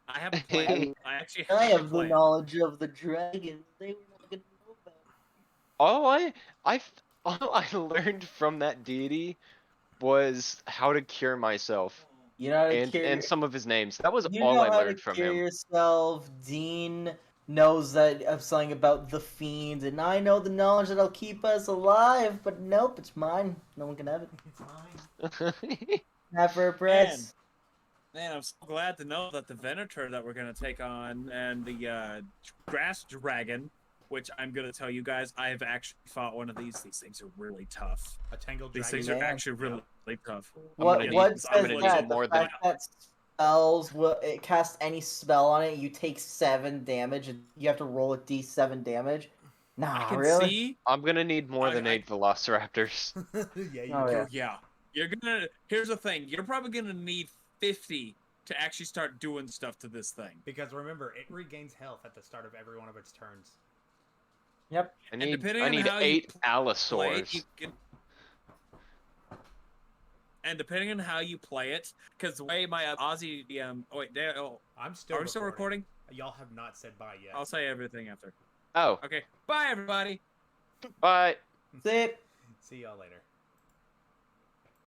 Speaker 2: I have a plan. I actually
Speaker 4: I
Speaker 2: have a
Speaker 4: have the
Speaker 2: plan.
Speaker 4: knowledge of the dragons. They were not gonna know about it.
Speaker 6: All I learned from that deity was how to cure myself
Speaker 4: You know how to
Speaker 6: and
Speaker 4: cure.
Speaker 6: some of his names. That was
Speaker 4: You
Speaker 6: all
Speaker 4: know
Speaker 6: I
Speaker 4: how to
Speaker 6: learned from
Speaker 4: cure
Speaker 6: him.
Speaker 4: yourself. Dean knows that of something about the fiend, and I know the knowledge that'll keep us alive. But nope, it's mine. No one can have it.
Speaker 1: It's mine.
Speaker 4: Not for a price.
Speaker 2: Man, I'm so glad to know that the Venator that we're gonna take on and the Grass Dragon, which I'm gonna tell you guys, I have actually fought one of these. These things are really tough.
Speaker 1: A tangled
Speaker 2: These
Speaker 1: dragon.
Speaker 2: things are
Speaker 4: Yeah.
Speaker 2: actually really tough.
Speaker 4: What
Speaker 6: gonna
Speaker 4: what
Speaker 6: need-
Speaker 4: says
Speaker 6: I'm gonna need
Speaker 4: that?
Speaker 6: more
Speaker 4: The
Speaker 6: than-
Speaker 4: fact that spells will it cast any spell on it, you take 7 damage, and you have to roll a d7 damage. Nah,
Speaker 2: I can
Speaker 4: really?
Speaker 2: see.
Speaker 6: I'm gonna need more than
Speaker 2: I-
Speaker 6: 8 Velociraptors.
Speaker 1: Yeah, you
Speaker 4: Oh,
Speaker 1: do.
Speaker 4: yeah.
Speaker 2: Yeah. You're gonna. Here's the thing. You're probably gonna need 50 to actually start doing stuff to this thing.
Speaker 1: Because remember, it regains health at the start of every one of its turns.
Speaker 4: Yep.
Speaker 6: I
Speaker 2: And
Speaker 6: need
Speaker 2: depending
Speaker 6: I
Speaker 2: on
Speaker 6: need
Speaker 2: how you
Speaker 6: 8
Speaker 2: play it,
Speaker 6: Allosaurs.
Speaker 2: you can. And depending on how you play it, because the way my Aussie oh wait, there. Oh,
Speaker 1: I'm still
Speaker 2: are we still recording?
Speaker 1: Y'all have not said bye yet.
Speaker 2: I'll say everything after.
Speaker 6: Oh,
Speaker 2: Okay. Bye, everybody.
Speaker 6: bye.
Speaker 4: Zip.
Speaker 1: See y'all later.